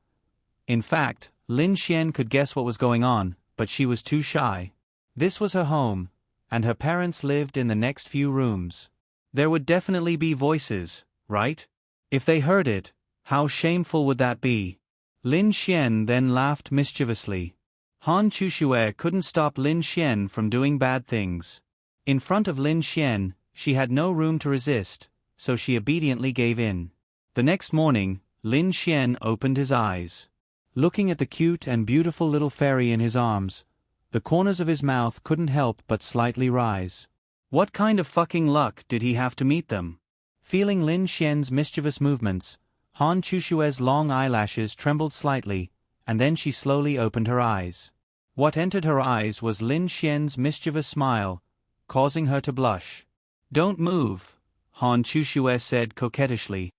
In fact, Lin Xian could guess what was going on, but she was too shy. This was her home, and her parents lived in the next few rooms. There would definitely be voices, right? If they heard it, how shameful would that be? Lin Xian then laughed mischievously. Han Chuxue couldn't stop Lin Xian from doing bad things. In front of Lin Xian, she had no room to resist, so she obediently gave in. The next morning, Lin Xian opened his eyes. Looking at the cute and beautiful little fairy in his arms, the corners of his mouth couldn't help but slightly rise. What kind of fucking luck did he have to meet them? Feeling Lin Xian's mischievous movements, Han Chushue's long eyelashes trembled slightly, and then she slowly opened her eyes. What entered her eyes was Lin Xian's mischievous smile, causing her to blush. "Don't move," Han Chuxue said coquettishly.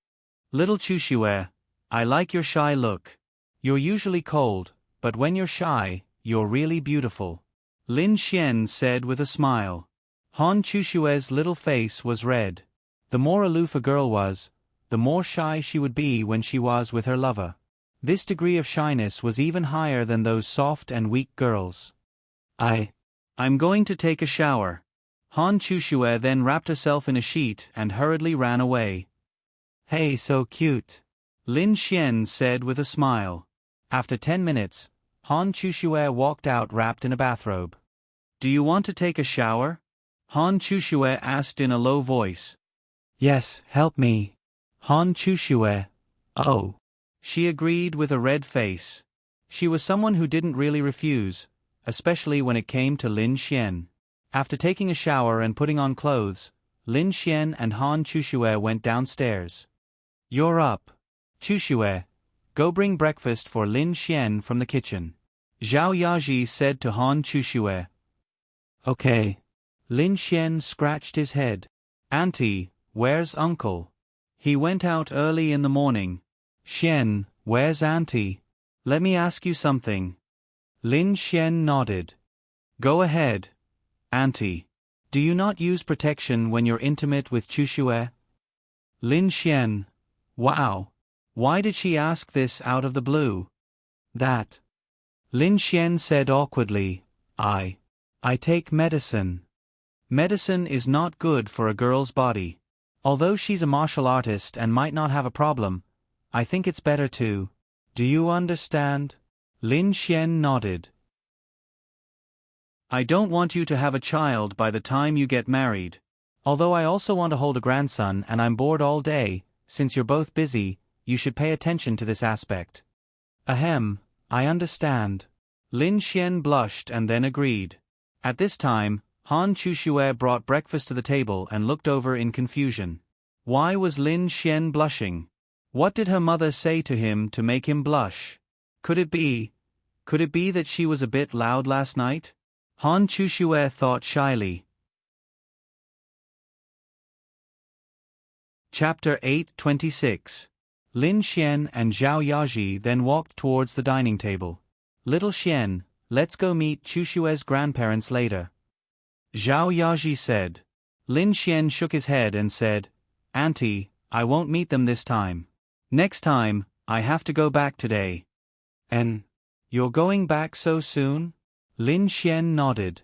"Little Chuxue, I like your shy look. You're usually cold, but when you're shy, you're really beautiful," Lin Xian said with a smile. Han Chushue's little face was red. The more aloof a girl was, the more shy she would be when she was with her lover. This degree of shyness was even higher than those soft and weak girls. I'm going to take a shower." Han Chuxue then wrapped herself in a sheet and hurriedly ran away. Hey, so cute. Lin Xian said with a smile. After 10 minutes, Han Chushue walked out wrapped in a bathrobe. Do you want to take a shower? Han Chushue asked in a low voice. Yes, help me. Han Chushue. Oh. She agreed with a red face. She was someone who didn't really refuse, especially when it came to Lin Xian. After taking a shower and putting on clothes, Lin Xian and Han Chushue went downstairs. You're up. Chushue, go bring breakfast for Lin Xian from the kitchen. Zhao Yaji said to Han Chushue. Okay. Lin Xian scratched his head. Auntie, where's uncle? He went out early in the morning. Xian, where's auntie? Let me ask you something. Lin Xian nodded. Go ahead. Auntie. Do you not use protection when you're intimate with Chushue? Lin Xian. Wow. Why did she ask this out of the blue? That. Lin Xian said awkwardly, I take medicine. Medicine is not good for a girl's body. Although she's a martial artist and might not have a problem, I think it's better to. Do you understand? Lin Xian nodded. I don't want you to have a child by the time you get married. Although I also want to hold a grandson and I'm bored all day, since you're both busy, you should pay attention to this aspect. Ahem, I understand. Lin Xian blushed and then agreed. At this time, Han Chushue brought breakfast to the table and looked over in confusion. Why was Lin Xian blushing? What did her mother say to him to make him blush? Could it be that she was a bit loud last night? Han Chushue thought shyly. Chapter 8:26. Lin Xian and Zhao Yaji then walked towards the dining table. Little Xian, let's go meet Chushue's grandparents later. Zhao Yaji said. Lin Xian shook his head and said, Auntie, I won't meet them this time. Next time, I have to go back today. And you're going back so soon? Lin Xian nodded.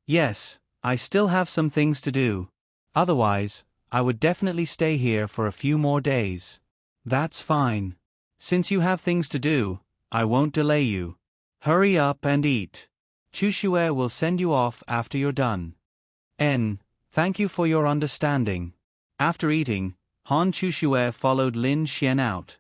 Yes, I still have some things to do. Otherwise, I would definitely stay here for a few more days. That's fine. Since you have things to do, I won't delay you. Hurry up and eat. Chushue will send you off after you're done. Thank you for your understanding. After eating, Han Chushue followed Lin Xian out.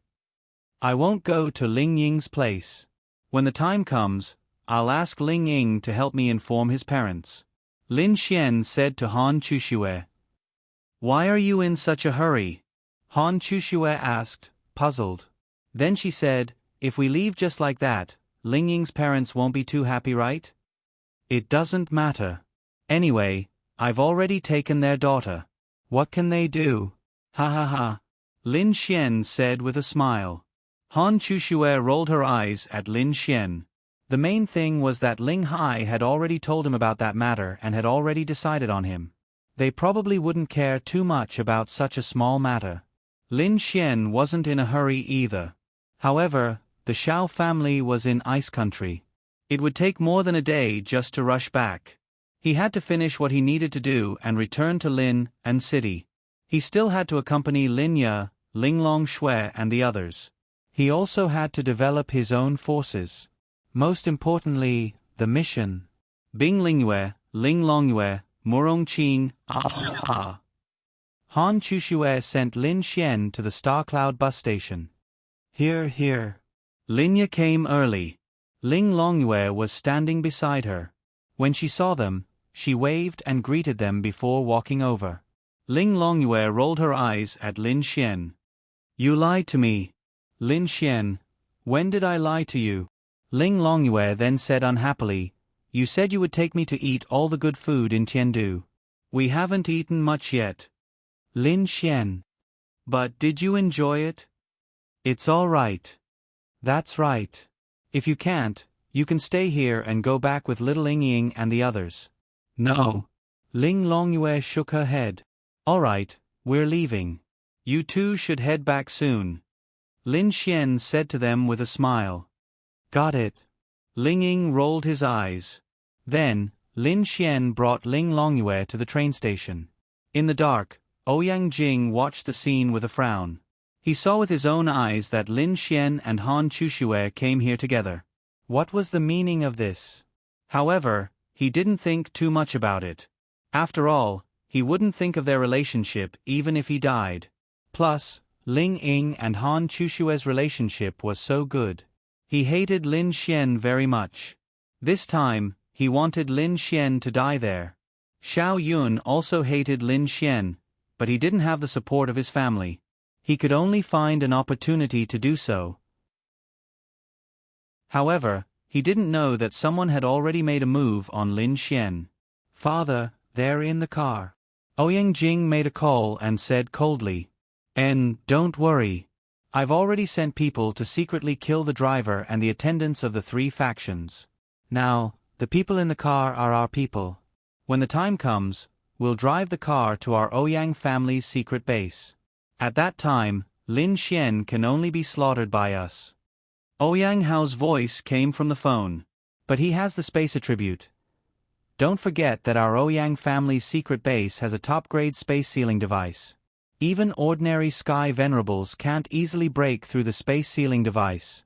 I won't go to Ling Ying's place. When the time comes, I'll ask Ling Ying to help me inform his parents. Lin Xian said to Han Chushue. Why are you in such a hurry? Han Chushue asked, puzzled. Then she said, if we leave just like that, Ling Ying's parents won't be too happy, right? It doesn't matter. Anyway, I've already taken their daughter. What can they do? Ha ha ha. Lin Xian said with a smile. Han Chushue rolled her eyes at Lin Xian. The main thing was that Ling Hai had already told him about that matter and had already decided on him. They probably wouldn't care too much about such a small matter. Lin Xian wasn't in a hurry either. However, the Xiao family was in ice country. It would take more than a day just to rush back. He had to finish what he needed to do and return to Lin and city. He still had to accompany Lin Ye, Ling Longshui and the others. He also had to develop his own forces. Most importantly, the mission. Bing Lingyue, Ling Longyue, Murong Qing, Han Chushue sent Lin Xian to the Star Cloud bus station. Here. Lin Ye came early. Ling Longyue was standing beside her. When she saw them, she waved and greeted them before walking over. Ling Longyue rolled her eyes at Lin Xian. You lied to me. Lin Xian, when did I lie to you? Ling Longyue then said unhappily, you said you would take me to eat all the good food in Tiandu. We haven't eaten much yet. Lin Xian. But did you enjoy it? It's all right. That's right. If you can't, you can stay here and go back with little Ling Ying and the others. No. Ling Longyue shook her head. All right, we're leaving. You two should head back soon. Lin Xian said to them with a smile. Got it. Ling Ying rolled his eyes. Then, Lin Xian brought Ling Longyue to the train station. In the dark, Ouyang Jing watched the scene with a frown. He saw with his own eyes that Lin Xian and Han Chushue came here together. What was the meaning of this? However, he didn't think too much about it. After all, he wouldn't think of their relationship even if he died. Plus, Ling Ying and Han Chushue's relationship was so good. He hated Lin Xian very much. This time, he wanted Lin Xian to die there. Xiao Yun also hated Lin Xian, but he didn't have the support of his family. He could only find an opportunity to do so. However, he didn't know that someone had already made a move on Lin Xian. Father, they're in the car. Ouyang Jing made a call and said coldly, Don't worry. I've already sent people to secretly kill the driver and the attendants of the 3 factions. Now, the people in the car are our people. When the time comes, we'll drive the car to our Ouyang family's secret base. At that time, Lin Xian can only be slaughtered by us. Ouyang Hao's voice came from the phone. But he has the space attribute. Don't forget that our Ouyang family's secret base has a top-grade space sealing device. Even ordinary sky venerables can't easily break through the space sealing device.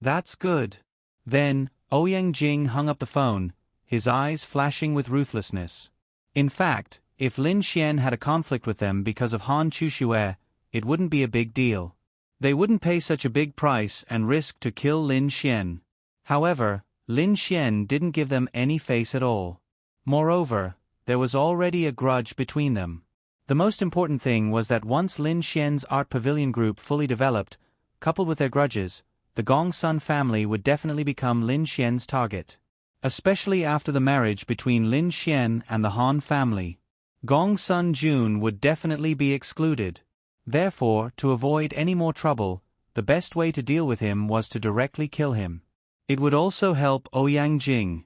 That's good. Then, Ouyang Jing hung up the phone, his eyes flashing with ruthlessness. In fact, if Lin Xian had a conflict with them because of Han Chushue, it wouldn't be a big deal. They wouldn't pay such a big price and risk to kill Lin Xian. However, Lin Xian didn't give them any face at all. Moreover, there was already a grudge between them. The most important thing was that once Lin Xian's art pavilion group fully developed, coupled with their grudges, the Gongsun family would definitely become Lin Xian's target. Especially after the marriage between Lin Xian and the Han family. Gongsun Jun would definitely be excluded. Therefore, to avoid any more trouble, the best way to deal with him was to directly kill him. It would also help Ouyang Jing.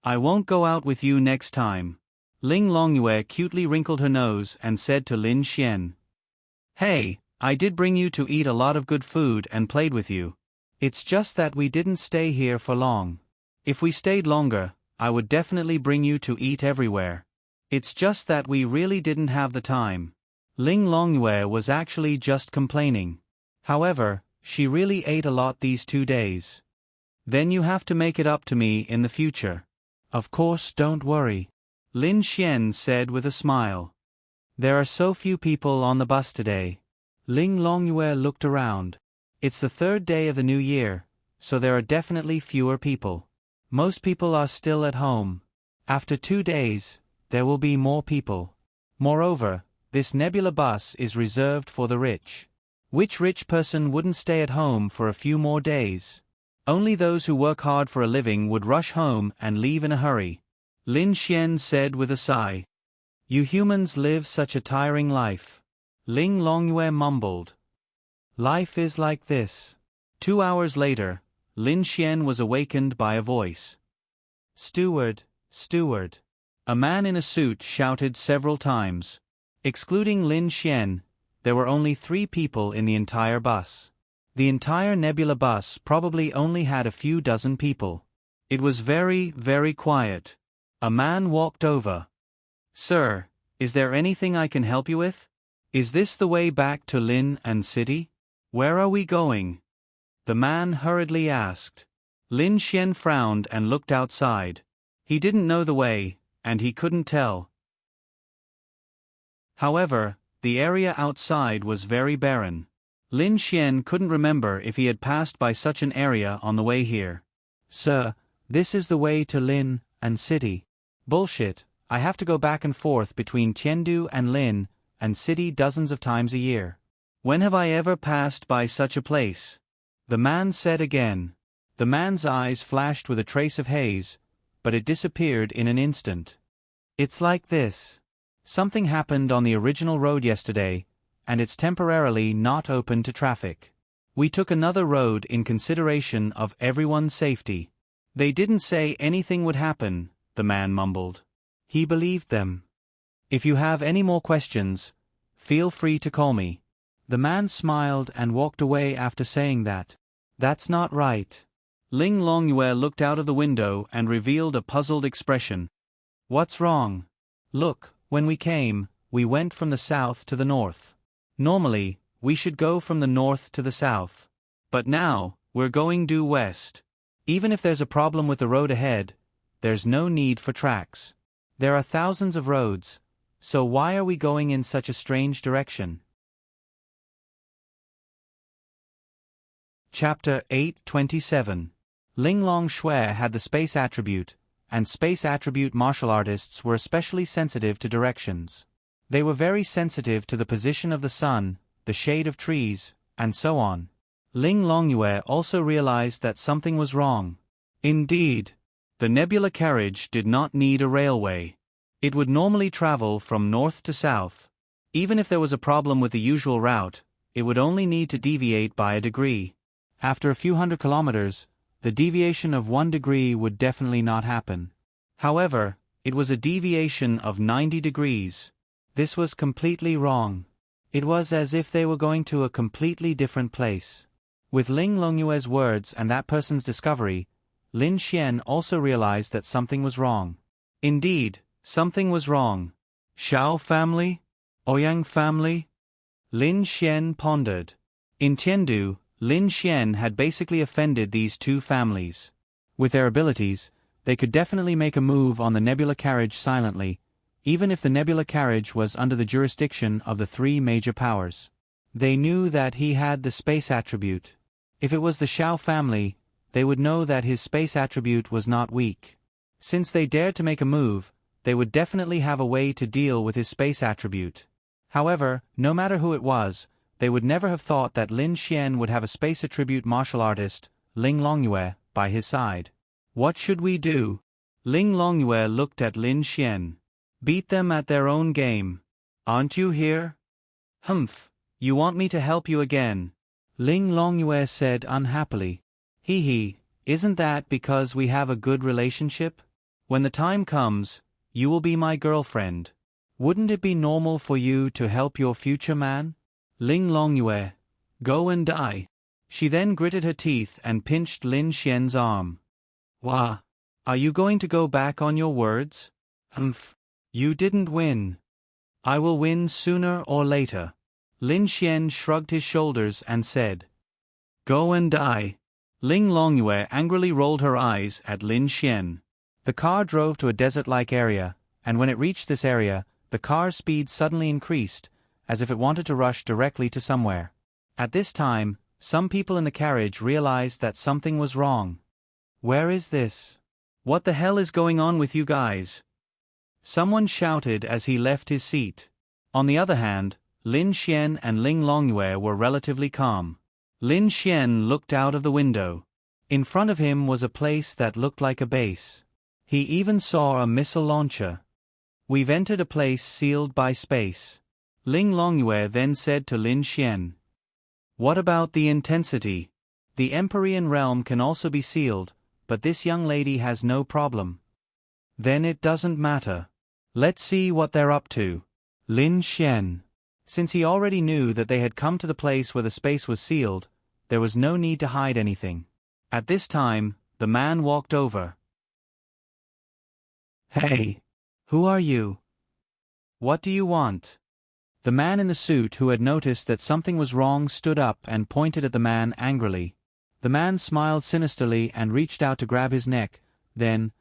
I won't go out with you next time. Ling Longyue cutely wrinkled her nose and said to Lin Xian. Hey, I did bring you to eat a lot of good food and played with you. It's just that we didn't stay here for long. If we stayed longer, I would definitely bring you to eat everywhere. It's just that we really didn't have the time. Ling Longyue was actually just complaining. However, she really ate a lot these 2 days. Then you have to make it up to me in the future. Of course, don't worry. Lin Xian said with a smile. There are so few people on the bus today. Ling Longyue looked around. It's the 3rd day of the new year, so there are definitely fewer people. Most people are still at home. After 2 days, there will be more people. Moreover, this Nebula bus is reserved for the rich. Which rich person wouldn't stay at home for a few more days? Only those who work hard for a living would rush home and leave in a hurry. Lin Xian said with a sigh. You humans live such a tiring life. Ling Longyue mumbled. Life is like this. 2 hours later, Lin Xian was awakened by a voice. Steward, steward. A man in a suit shouted several times. Excluding Lin Xian, there were only 3 people in the entire bus. The entire Nebula bus probably only had a few dozen people. It was very, very quiet. A man walked over. Sir, is there anything I can help you with? Is this the way back to Lin and City? Where are we going? The man hurriedly asked. Lin Xian frowned and looked outside. He didn't know the way, and he couldn't tell. However, the area outside was very barren. Lin Xian couldn't remember if he had passed by such an area on the way here. Sir, this is the way to Lin and City. Bullshit, I have to go back and forth between Chengdu and Lin and City dozens of times a year. When have I ever passed by such a place? The man said again. The man's eyes flashed with a trace of haze, but it disappeared in an instant. It's like this. Something happened on the original road yesterday, and it's temporarily not open to traffic. We took another road in consideration of everyone's safety. They didn't say anything would happen, the man mumbled. He believed them. If you have any more questions, feel free to call me. The man smiled and walked away after saying that. That's not right. Ling Longyue looked out of the window and revealed a puzzled expression. What's wrong? Look, when we came, we went from the south to the north. Normally, we should go from the north to the south. But now, we're going due west. Even if there's a problem with the road ahead, there's no need for tracks. There are thousands of roads, so why are we going in such a strange direction? Chapter 8:27. Linglong Shui had the space attribute, and space attribute martial artists were especially sensitive to directions. They were very sensitive to the position of the sun, the shade of trees, and so on. Ling Longyue also realized that something was wrong. Indeed, the nebula carriage did not need a railway. It would normally travel from north to south. Even if there was a problem with the usual route, it would only need to deviate by a degree. After a few hundred kilometers, the deviation of 1 degree would definitely not happen. However, it was a deviation of 90 degrees. This was completely wrong. It was as if they were going to a completely different place. With Ling Longyue's words and that person's discovery, Lin Xian also realized that something was wrong. Indeed, something was wrong. Shao family? Ouyang family? Lin Xian pondered. In Tiandu, Lin Xian had basically offended these two families. With their abilities, they could definitely make a move on the nebula carriage silently, even if the nebula carriage was under the jurisdiction of the three major powers. They knew that he had the space attribute. If it was the Shao family, they would know that his space attribute was not weak. Since they dared to make a move, they would definitely have a way to deal with his space attribute. However, no matter who it was, they would never have thought that Lin Xian would have a space attribute martial artist, Ling Longyue, by his side. What should we do? Ling Longyue looked at Lin Xian. Beat them at their own game. Aren't you here? Humph, you want me to help you again? Ling Longyue said unhappily. Hee, isn't that because we have a good relationship? When the time comes, you will be my girlfriend. Wouldn't it be normal for you to help your future man? Ling Longyue, go and die. She then gritted her teeth and pinched Lin Xian's arm. Wah, are you going to go back on your words? Humph, you didn't win. I will win sooner or later. Lin Xian shrugged his shoulders and said, Go and die. Ling Longyue angrily rolled her eyes at Lin Xian. The car drove to a desert-like area, and when it reached this area, the car's speed suddenly increased, as if it wanted to rush directly to somewhere. At this time, some people in the carriage realized that something was wrong. Where is this? What the hell is going on with you guys? Someone shouted as he left his seat. On the other hand, Lin Xian and Ling Longyue were relatively calm. Lin Xian looked out of the window. In front of him was a place that looked like a base. He even saw a missile launcher. We've entered a place sealed by space. Ling Longyue then said to Lin Xian. What about the intensity? The Empyrean realm can also be sealed, but this young lady has no problem. Then it doesn't matter. Let's see what they're up to. Lin Xian. Since he already knew that they had come to the place where the space was sealed, there was no need to hide anything. At this time, the man walked over. Hey! Who are you? What do you want? The man in the suit who had noticed that something was wrong stood up and pointed at the man angrily. The man smiled sinisterly and reached out to grab his neck, then,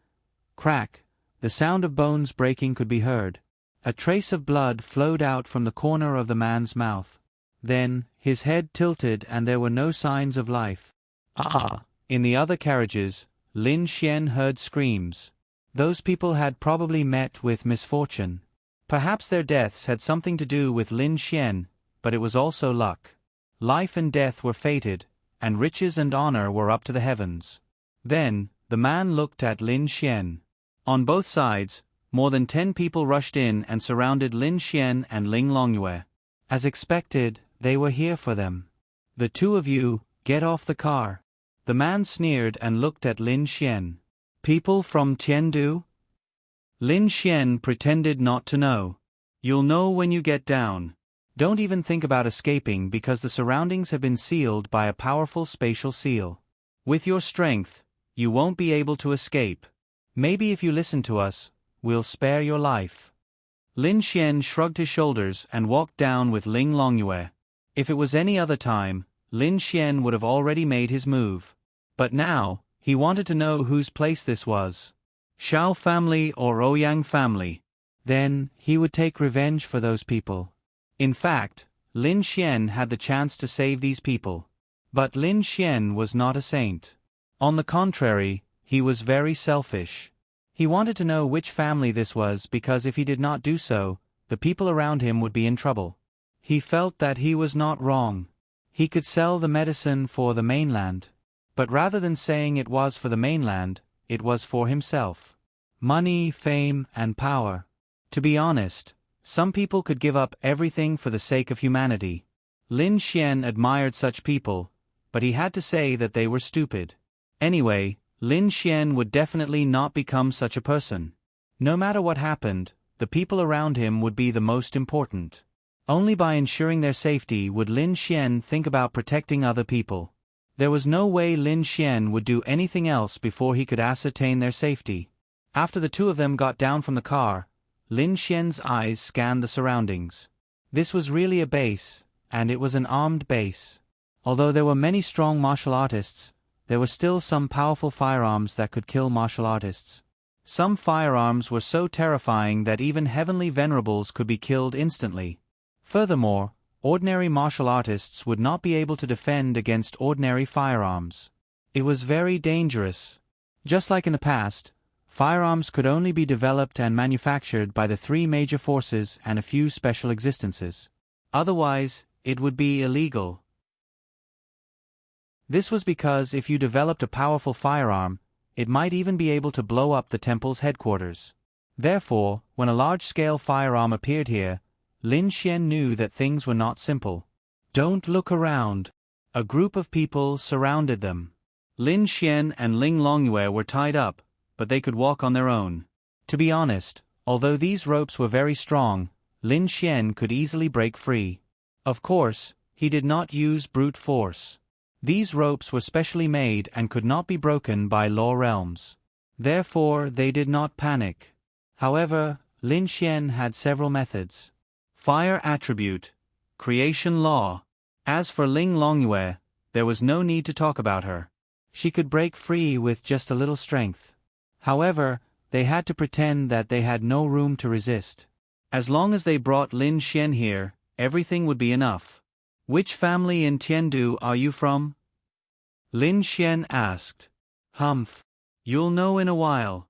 crack, the sound of bones breaking could be heard. A trace of blood flowed out from the corner of the man's mouth. Then, his head tilted and there were no signs of life. Ah! In the other carriages, Lin Xian heard screams. Those people had probably met with misfortune. Perhaps their deaths had something to do with Lin Xian, but it was also luck. Life and death were fated, and riches and honor were up to the heavens. Then, the man looked at Lin Xian. On both sides, more than 10 people rushed in and surrounded Lin Xian and Ling Longyue. As expected, they were here for them. The two of you, get off the car. The man sneered and looked at Lin Xian. People from Tiandu? Lin Xian pretended not to know. You'll know when you get down. Don't even think about escaping because the surroundings have been sealed by a powerful spatial seal. With your strength, you won't be able to escape. Maybe if you listen to us, we'll spare your life. Lin Xian shrugged his shoulders and walked down with Ling Longyue. If it was any other time, Lin Xian would have already made his move. But now, he wanted to know whose place this was. Xiao family or Ouyang family. Then, he would take revenge for those people. In fact, Lin Xian had the chance to save these people. But Lin Xian was not a saint. On the contrary, he was very selfish. He wanted to know which family this was because if he did not do so, the people around him would be in trouble. He felt that he was not wrong. He could sell the medicine for the mainland. But rather than saying it was for the mainland, it was for himself. Money, fame, and power. To be honest, some people could give up everything for the sake of humanity. Lin Xian admired such people, but he had to say that they were stupid. Anyway, Lin Xian would definitely not become such a person. No matter what happened, the people around him would be the most important. Only by ensuring their safety would Lin Xian think about protecting other people. There was no way Lin Xian would do anything else before he could ascertain their safety. After the two of them got down from the car, Lin Xian's eyes scanned the surroundings. This was really a base, and it was an armed base. Although there were many strong martial artists, there were still some powerful firearms that could kill martial artists. Some firearms were so terrifying that even heavenly venerables could be killed instantly. Furthermore, ordinary martial artists would not be able to defend against ordinary firearms. It was very dangerous. Just like in the past, firearms could only be developed and manufactured by the three major forces and a few special existences. Otherwise, it would be illegal. This was because if you developed a powerful firearm, it might even be able to blow up the temple's headquarters. Therefore, when a large-scale firearm appeared here, Lin Xian knew that things were not simple. Don't look around. A group of people surrounded them. Lin Xian and Ling Longyue were tied up, but they could walk on their own. To be honest, although these ropes were very strong, Lin Xian could easily break free. Of course, he did not use brute force. These ropes were specially made and could not be broken by law realms. Therefore, they did not panic. However, Lin Xian had several methods. Fire attribute. Creation law. As for Ling Longyue, there was no need to talk about her. She could break free with just a little strength. However, they had to pretend that they had no room to resist. As long as they brought Lin Xian here, everything would be enough. Which family in Tiandu are you from? Lin Xian asked. Humph. You'll know in a while.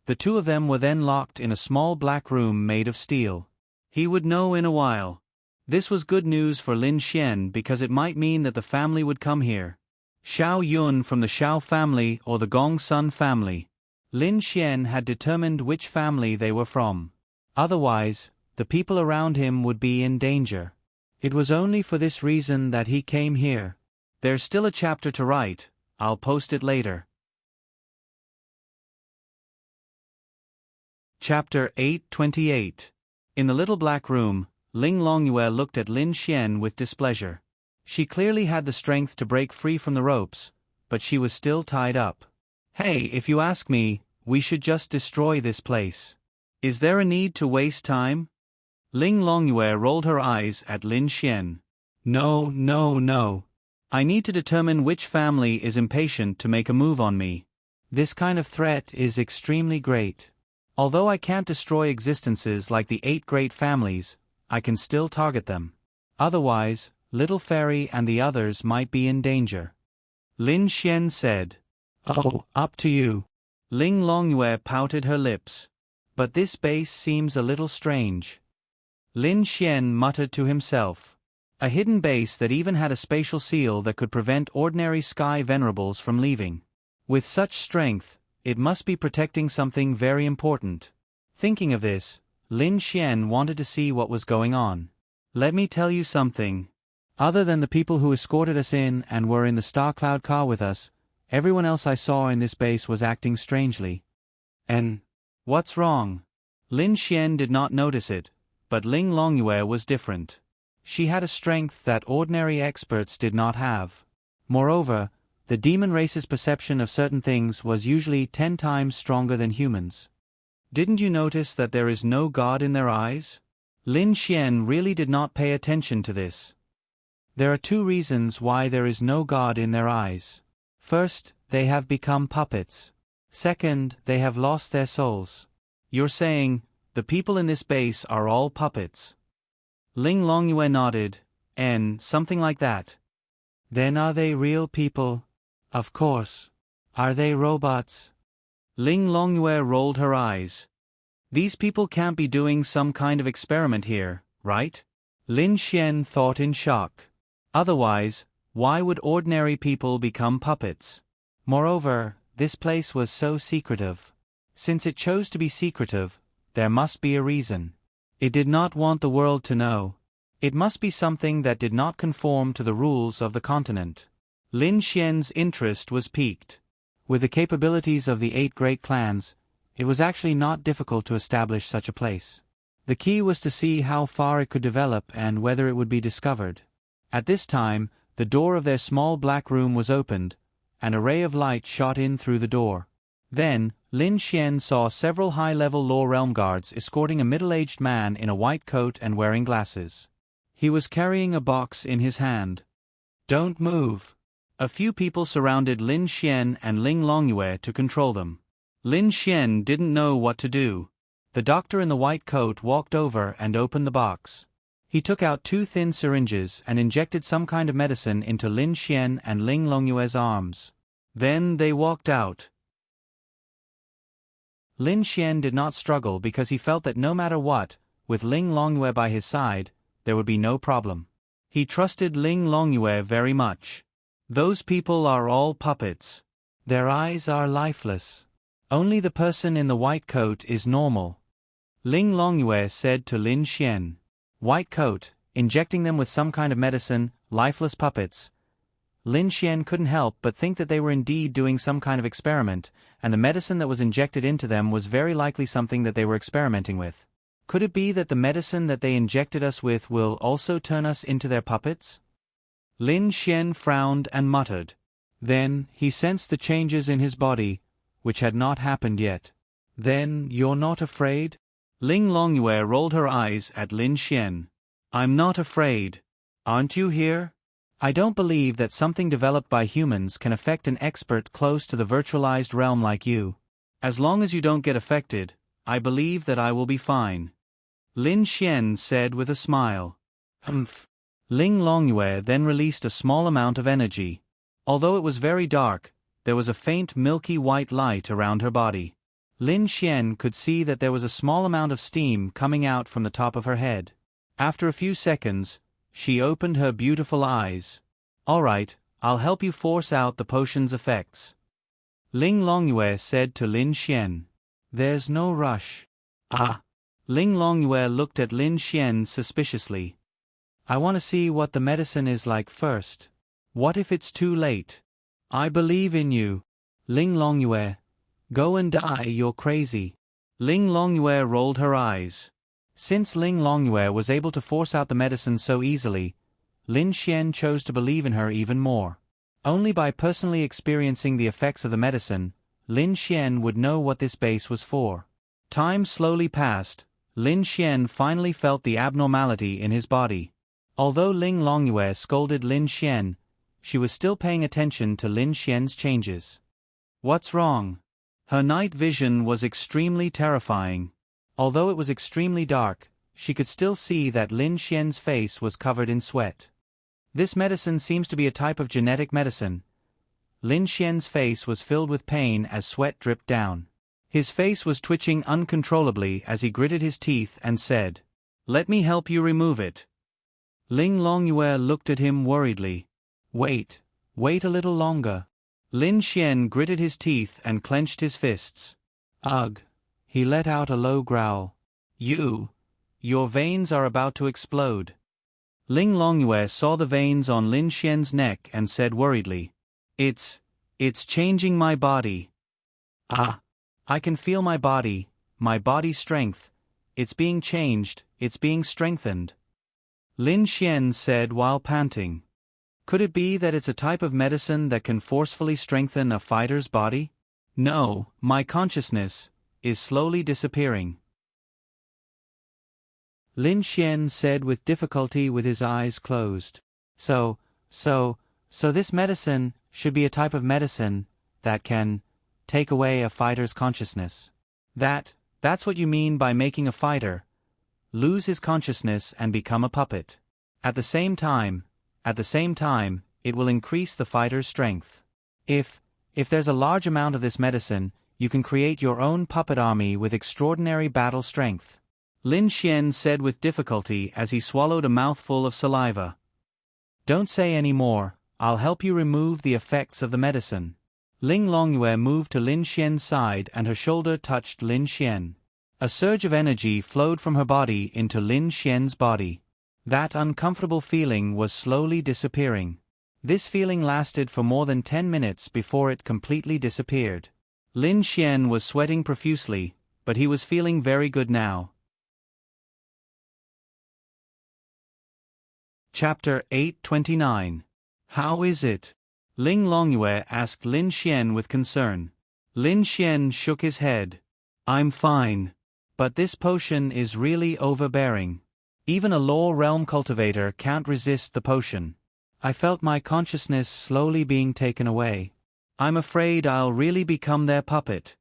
The two of them were then locked in a small black room made of steel. He would know in a while. This was good news for Lin Xian because it might mean that the family would come here. Xiao Yun from the Xiao family or the Gong Sun family. Lin Xian had determined which family they were from. Otherwise, the people around him would be in danger. It was only for this reason that he came here. There's still a chapter to write. I'll post it later. Chapter 828. In the little black room, Ling Longyue looked at Lin Xian with displeasure. She clearly had the strength to break free from the ropes, but she was still tied up. Hey, if you ask me, we should just destroy this place. Is there a need to waste time? Ling Longyue rolled her eyes at Lin Xian. No. I need to determine which family is impatient to make a move on me. This kind of threat is extremely great. Although I can't destroy existences like the 8 great families, I can still target them. Otherwise, Little Fairy and the others might be in danger. Lin Xian said. Oh, up to you. Ling Longyue pouted her lips. But this base seems a little strange. Lin Xian muttered to himself. A hidden base that even had a spatial seal that could prevent ordinary sky venerables from leaving. With such strength, it must be protecting something very important. Thinking of this, Lin Xian wanted to see what was going on. Let me tell you something. Other than the people who escorted us in and were in the Star Cloud car with us, everyone else I saw in this base was acting strangely. And what's wrong? Lin Xian did not notice it, but Ling Longyue was different. She had a strength that ordinary experts did not have. Moreover, the demon race's perception of certain things was usually 10 times stronger than humans. Didn't you notice that there is no God in their eyes? Lin Xian really did not pay attention to this. There are two reasons why there is no God in their eyes. First, they have become puppets. Second, they have lost their souls. You're saying, the people in this base are all puppets. Ling Longyue nodded, something like that. Then are they real people? Of course. Are they robots? Ling Longyue rolled her eyes. These people can't be doing some kind of experiment here, right? Lin Xian thought in shock. Otherwise, why would ordinary people become puppets? Moreover, this place was so secretive. Since it chose to be secretive, there must be a reason. It did not want the world to know. It must be something that did not conform to the rules of the continent. Lin Xian's interest was piqued. With the capabilities of the 8 great clans, it was actually not difficult to establish such a place. The key was to see how far it could develop and whether it would be discovered. At this time, the door of their small black room was opened, and a ray of light shot in through the door. Then, Lin Xian saw several high-level Law Realm guards escorting a middle-aged man in a white coat and wearing glasses. He was carrying a box in his hand. Don't move. A few people surrounded Lin Xian and Ling Longyue to control them. Lin Xian didn't know what to do. The doctor in the white coat walked over and opened the box. He took out 2 thin syringes and injected some kind of medicine into Lin Xian and Ling Longyue's arms. Then they walked out. Lin Xian did not struggle because he felt that no matter what, with Ling Longyue by his side, there would be no problem. He trusted Ling Longyue very much. Those people are all puppets. Their eyes are lifeless. Only the person in the white coat is normal. Ling Longyue said to Lin Xian. White coat, injecting them with some kind of medicine, lifeless puppets. Lin Xian couldn't help but think that they were indeed doing some kind of experiment, and the medicine that was injected into them was very likely something that they were experimenting with. Could it be that the medicine that they injected us with will also turn us into their puppets? Lin Xian frowned and muttered. Then, he sensed the changes in his body, which had not happened yet. Then, you're not afraid? Ling Longyue rolled her eyes at Lin Xian. I'm not afraid. Aren't you here? I don't believe that something developed by humans can affect an expert close to the virtualized realm like you. As long as you don't get affected, I believe that I will be fine. Lin Xian said with a smile. Humph. Ling Longyue then released a small amount of energy. Although it was very dark, there was a faint milky white light around her body. Lin Xian could see that there was a small amount of steam coming out from the top of her head. After a few seconds, she opened her beautiful eyes. All right, I'll help you force out the potion's effects. Ling Longyue said to Lin Xian. There's no rush. Ah. Ling Longyue looked at Lin Xian suspiciously. I want to see what the medicine is like first. What if it's too late? I believe in you. Ling Longyue. Go and die, you're crazy. Ling Longyue rolled her eyes. Since Ling Longyue was able to force out the medicine so easily, Lin Xian chose to believe in her even more. Only by personally experiencing the effects of the medicine, Lin Xian would know what this base was for. Time slowly passed. Lin Xian finally felt the abnormality in his body. Although Ling Longyue scolded Lin Xian, she was still paying attention to Lin Xian's changes. What's wrong? Her night vision was extremely terrifying. Although it was extremely dark, she could still see that Lin Xian's face was covered in sweat. This medicine seems to be a type of genetic medicine. Lin Xian's face was filled with pain as sweat dripped down. His face was twitching uncontrollably as he gritted his teeth and said, "Let me help you remove it." Ling Longyue looked at him worriedly. Wait a little longer." Lin Xian gritted his teeth and clenched his fists. Ugh. He let out a low growl. Your veins are about to explode." Ling Longyue saw the veins on Lin Xian's neck and said worriedly, It's changing my body. Ah. I can feel my body's strength. It's being changed, it's being strengthened." Lin Xian said while panting. Could it be that it's a type of medicine that can forcefully strengthen a fighter's body? No, my consciousness, is slowly disappearing. Lin Xian said with difficulty with his eyes closed. So this medicine should be a type of medicine that can take away a fighter's consciousness. That's what you mean by making a fighter lose his consciousness and become a puppet. At the same time, it will increase the fighter's strength. If there's a large amount of this medicine, you can create your own puppet army with extraordinary battle strength. Lin Xian said with difficulty as he swallowed a mouthful of saliva. Don't say any more, I'll help you remove the effects of the medicine. Ling Longyue moved to Lin Xian's side and her shoulder touched Lin Xian. A surge of energy flowed from her body into Lin Xian's body. That uncomfortable feeling was slowly disappearing. This feeling lasted for more than 10 minutes before it completely disappeared. Lin Xian was sweating profusely, but he was feeling very good now. Chapter 829. How is it? Ling Longyue asked Lin Xian with concern. Lin Xian shook his head. I'm fine. But this potion is really overbearing. Even a lower realm cultivator can't resist the potion. I felt my consciousness slowly being taken away. I'm afraid I'll really become their puppet.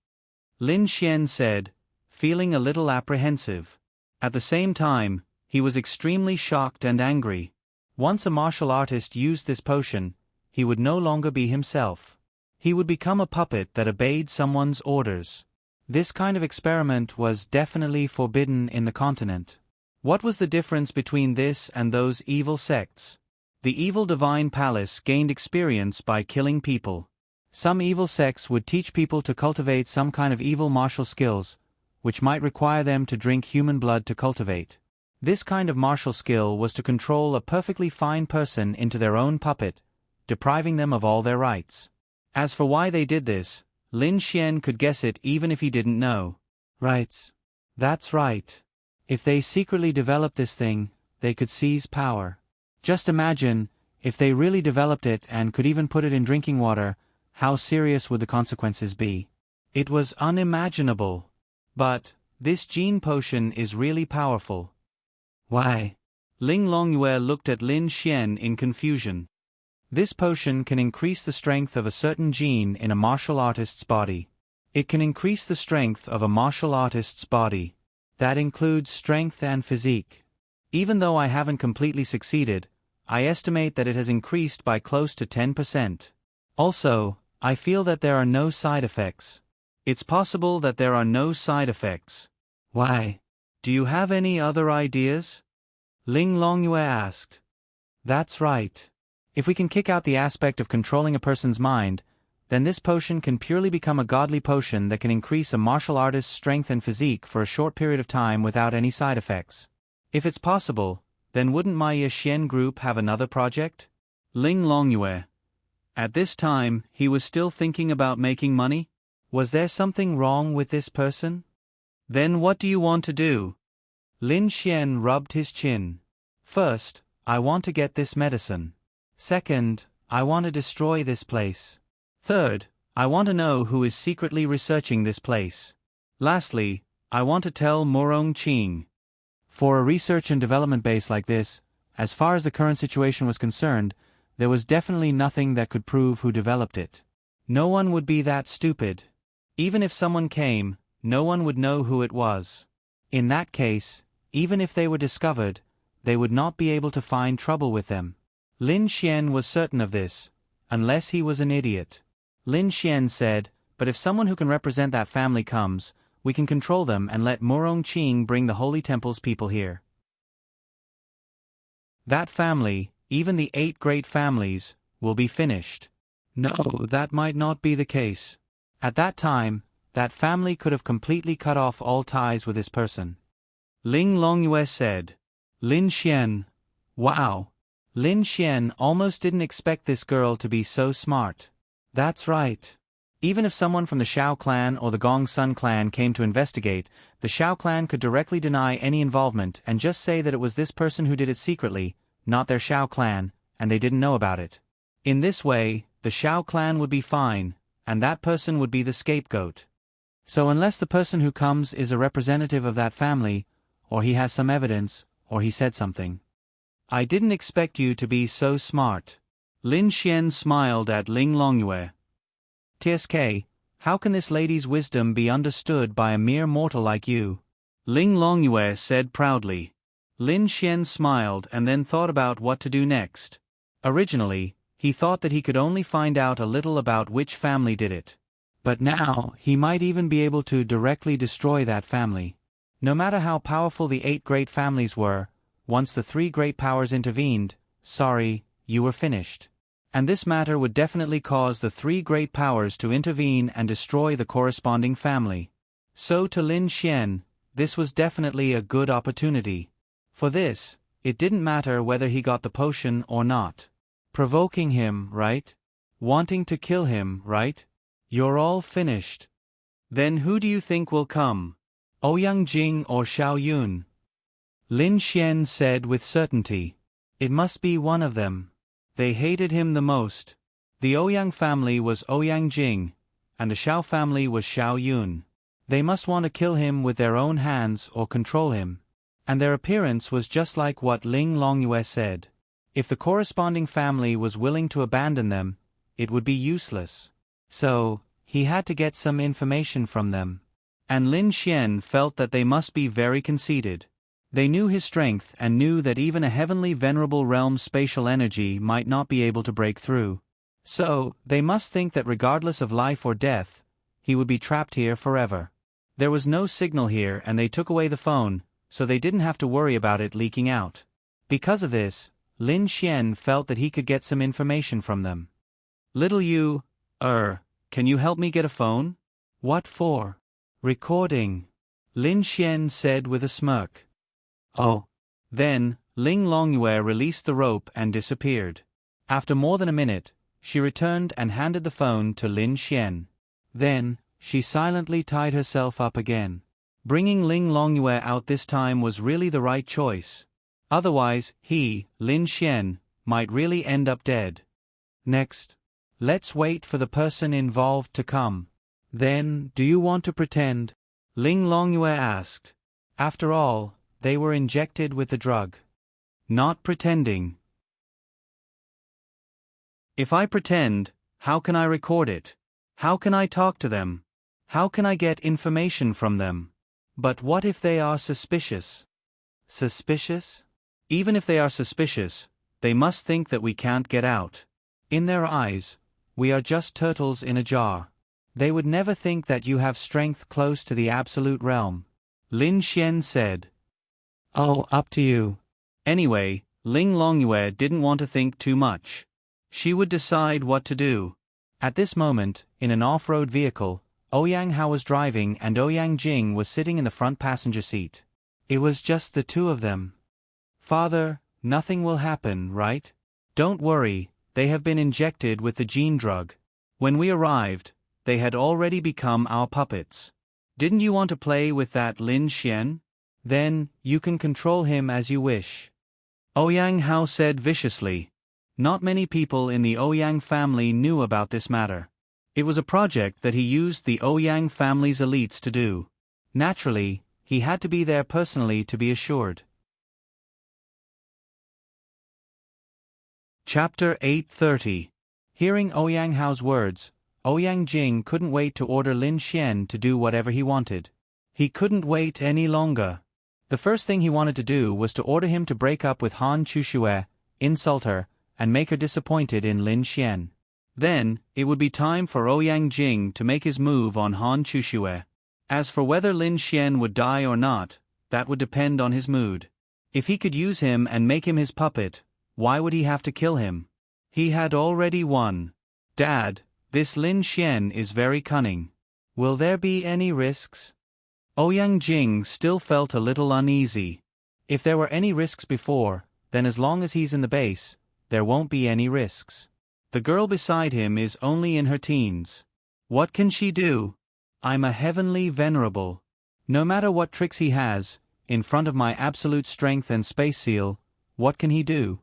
Lin Xian said, feeling a little apprehensive. At the same time, he was extremely shocked and angry. Once a martial artist used this potion, he would no longer be himself. He would become a puppet that obeyed someone's orders. This kind of experiment was definitely forbidden in the continent. What was the difference between this and those evil sects? The evil divine palace gained experience by killing people. Some evil sects would teach people to cultivate some kind of evil martial skills, which might require them to drink human blood to cultivate. This kind of martial skill was to control a perfectly fine person into their own puppet, depriving them of all their rights. As for why they did this, Lin Xian could guess it even if he didn't know. Rights. That's right. If they secretly developed this thing, they could seize power. Just imagine, if they really developed it and could even put it in drinking water, how serious would the consequences be? It was unimaginable. But this gene potion is really powerful. Why? Ling Longyue looked at Lin Xian in confusion. This potion can increase the strength of a certain gene in a martial artist's body. It can increase the strength of a martial artist's body. That includes strength and physique. Even though I haven't completely succeeded, I estimate that it has increased by close to 10%. Also, I feel that there are no side effects. It's possible that there are no side effects. Why? Do you have any other ideas? Ling Longyue asked. That's right. If we can kick out the aspect of controlling a person's mind, then this potion can purely become a godly potion that can increase a martial artist's strength and physique for a short period of time without any side effects. If it's possible, then wouldn't my Xian group have another project? Ling Longyue. At this time, he was still thinking about making money? Was there something wrong with this person? Then what do you want to do? Lin Xian rubbed his chin. First, I want to get this medicine. Second, I want to destroy this place. Third, I want to know who is secretly researching this place. Lastly, I want to tell Murong Qing. For a research and development base like this, as far as the current situation was concerned, there was definitely nothing that could prove who developed it. No one would be that stupid. Even if someone came, no one would know who it was. In that case, even if they were discovered, they would not be able to find trouble with them. Lin Xian was certain of this, unless he was an idiot. Lin Xian said, but if someone who can represent that family comes, we can control them and let Murong Qing bring the Holy Temple's people here. That family, even the 8 great families, will be finished. No, that might not be the case. At that time, that family could have completely cut off all ties with this person. Ling Longyue said. Lin Xian. Wow. Lin Xian almost didn't expect this girl to be so smart. That's right. Even if someone from the Shao clan or the Gong Sun clan came to investigate, the Shao clan could directly deny any involvement and just say that it was this person who did it secretly, not their Shao clan, and they didn't know about it. In this way, the Shao clan would be fine, and that person would be the scapegoat. So unless the person who comes is a representative of that family, or he has some evidence, or he said something. I didn't expect you to be so smart. Lin Xian smiled at Ling Longyue. TSK, how can this lady's wisdom be understood by a mere mortal like you? Ling Longyue said proudly. Lin Xian smiled and then thought about what to do next. Originally, he thought that he could only find out a little about which family did it. But now, he might even be able to directly destroy that family. No matter how powerful the 8 great families were, once the 3 great powers intervened, sorry, you were finished. And this matter would definitely cause the 3 great powers to intervene and destroy the corresponding family. So to Lin Xian, this was definitely a good opportunity. For this, it didn't matter whether he got the potion or not. Provoking him, right? Wanting to kill him, right? You're all finished. Then who do you think will come? Ouyang Jing or Xiao Yun? Lin Xian said with certainty. It must be one of them. They hated him the most. The Ouyang family was Ouyang Jing, and the Xiao family was Xiao Yun. They must want to kill him with their own hands or control him. And their appearance was just like what Ling Longyue said. If the corresponding family was willing to abandon them, it would be useless. So, he had to get some information from them. And Lin Xian felt that they must be very conceited. They knew his strength and knew that even a heavenly venerable realm's spatial energy might not be able to break through. So, they must think that regardless of life or death, he would be trapped here forever. There was no signal here and they took away the phone, so they didn't have to worry about it leaking out. Because of this, Lin Xian felt that he could get some information from them. Little you, can you help me get a phone? What for? Recording. Lin Xian said with a smirk. Oh. Then, Ling Longyue released the rope and disappeared. After more than a minute, she returned and handed the phone to Lin Xian. Then, she silently tied herself up again. Bringing Ling Longyue out this time was really the right choice. Otherwise, he, Lin Xian, might really end up dead. Next. Let's wait for the person involved to come. Then, do you want to pretend? Ling Longyue asked. After all, they were injected with the drug. Not pretending. If I pretend, how can I record it? How can I talk to them? How can I get information from them? But what if they are suspicious? Suspicious? Even if they are suspicious, they must think that we can't get out. In their eyes, we are just turtles in a jar. They would never think that you have strength close to the absolute realm. Lin Xian said. Oh, up to you. Anyway, Ling Longyue didn't want to think too much. She would decide what to do. At this moment, in an off-road vehicle, Ouyang Hao was driving and Ouyang Jing was sitting in the front passenger seat. It was just the two of them. Father, nothing will happen, right? Don't worry, they have been injected with the gene drug. When we arrived, they had already become our puppets. Didn't you want to play with that Lin Xian? Then, you can control him as you wish. Ouyang Hao said viciously. Not many people in the Ouyang family knew about this matter. It was a project that he used the Ouyang family's elites to do. Naturally, he had to be there personally to be assured. Chapter 830. Hearing Ouyang Hao's words, Ouyang Jing couldn't wait to order Lin Xian to do whatever he wanted. He couldn't wait any longer. The first thing he wanted to do was to order him to break up with Han Chuxue, insult her, and make her disappointed in Lin Xian. Then, it would be time for Ouyang Jing to make his move on Han Chuxue. As for whether Lin Xian would die or not, that would depend on his mood. If he could use him and make him his puppet, why would he have to kill him? He had already won. Dad, this Lin Xian is very cunning. Will there be any risks? Ouyang Jing still felt a little uneasy. If there were any risks before, then as long as he's in the base, there won't be any risks. The girl beside him is only in her teens. What can she do? I'm a heavenly venerable. No matter what tricks he has, in front of my absolute strength and space seal, what can he do?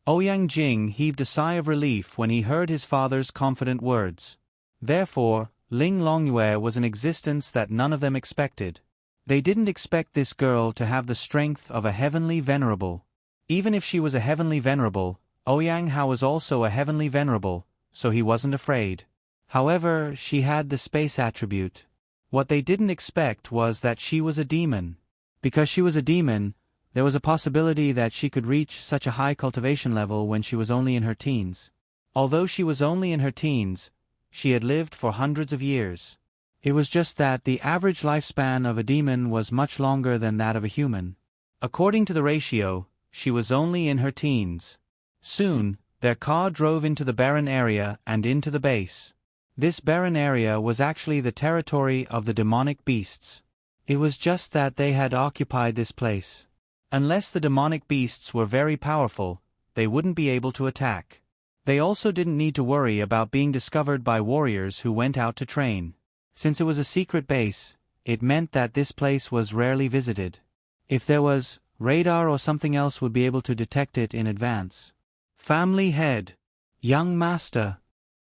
Ouyang Jing heaved a sigh of relief when he heard his father's confident words. Therefore, Ling Longyue was an existence that none of them expected. They didn't expect this girl to have the strength of a heavenly venerable. Even if she was a heavenly venerable, Ouyang Hao was also a heavenly venerable, so he wasn't afraid. However, she had the space attribute. What they didn't expect was that she was a demon. Because she was a demon, there was a possibility that she could reach such a high cultivation level when she was only in her teens. Although she was only in her teens, she had lived for hundreds of years. It was just that the average lifespan of a demon was much longer than that of a human. According to the ratio, she was only in her teens. Soon, their car drove into the barren area and into the base. This barren area was actually the territory of the demonic beasts. It was just that they had occupied this place. Unless the demonic beasts were very powerful, they wouldn't be able to attack. They also didn't need to worry about being discovered by warriors who went out to train. Since it was a secret base, it meant that this place was rarely visited. If there was, radar or something else would be able to detect it in advance. Family head. Young master.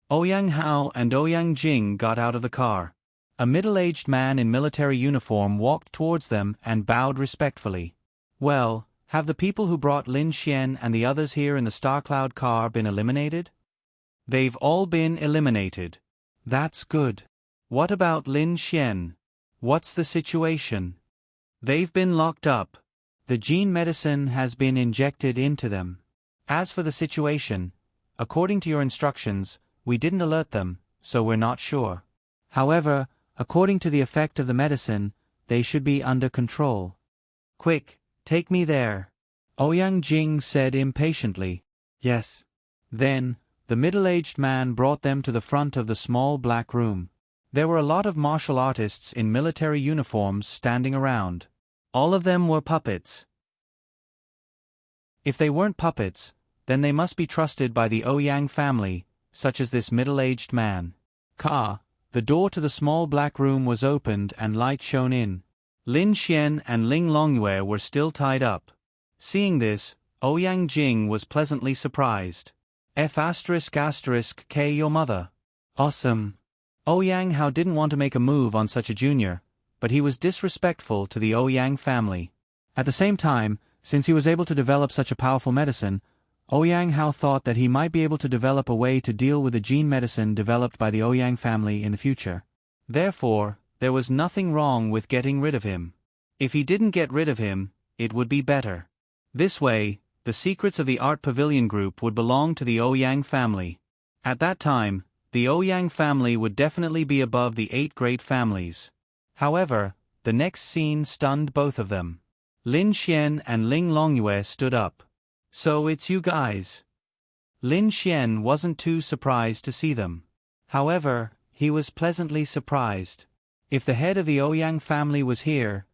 Ouyang Hao and Ouyang Jing got out of the car. A middle-aged man in military uniform walked towards them and bowed respectfully. Well, have the people who brought Lin Xian and the others here in the Star Cloud car been eliminated? They've all been eliminated. That's good. What about Lin Xian? What's the situation? They've been locked up. The gene medicine has been injected into them. As for the situation, according to your instructions, we didn't alert them, so we're not sure. However, according to the effect of the medicine, they should be under control. Quick, take me there. Ouyang Jing said impatiently. Yes. Then, the middle-aged man brought them to the front of the small black room. There were a lot of martial artists in military uniforms standing around. All of them were puppets. If they weren't puppets, then they must be trusted by the Ouyang family, such as this middle-aged man. The door to the small black room was opened and light shone in. Lin Xian and Ling Longyue were still tied up. Seeing this, Ouyang Jing was pleasantly surprised. F***K your mother. Awesome. Ouyang Hao didn't want to make a move on such a junior, but he was disrespectful to the Ouyang family. At the same time, since he was able to develop such a powerful medicine, Ouyang Hao thought that he might be able to develop a way to deal with the gene medicine developed by the Ouyang family in the future. Therefore, there was nothing wrong with getting rid of him. If he didn't get rid of him, it would be better. This way, the secrets of the Art Pavilion group would belong to the Ouyang family. At that time, the Ouyang family would definitely be above the 8 great families. However, the next scene stunned both of them. Lin Xian and Ling Longyue stood up. So it's you guys. Lin Xian wasn't too surprised to see them. However, he was pleasantly surprised. If the head of the Ouyang family was here,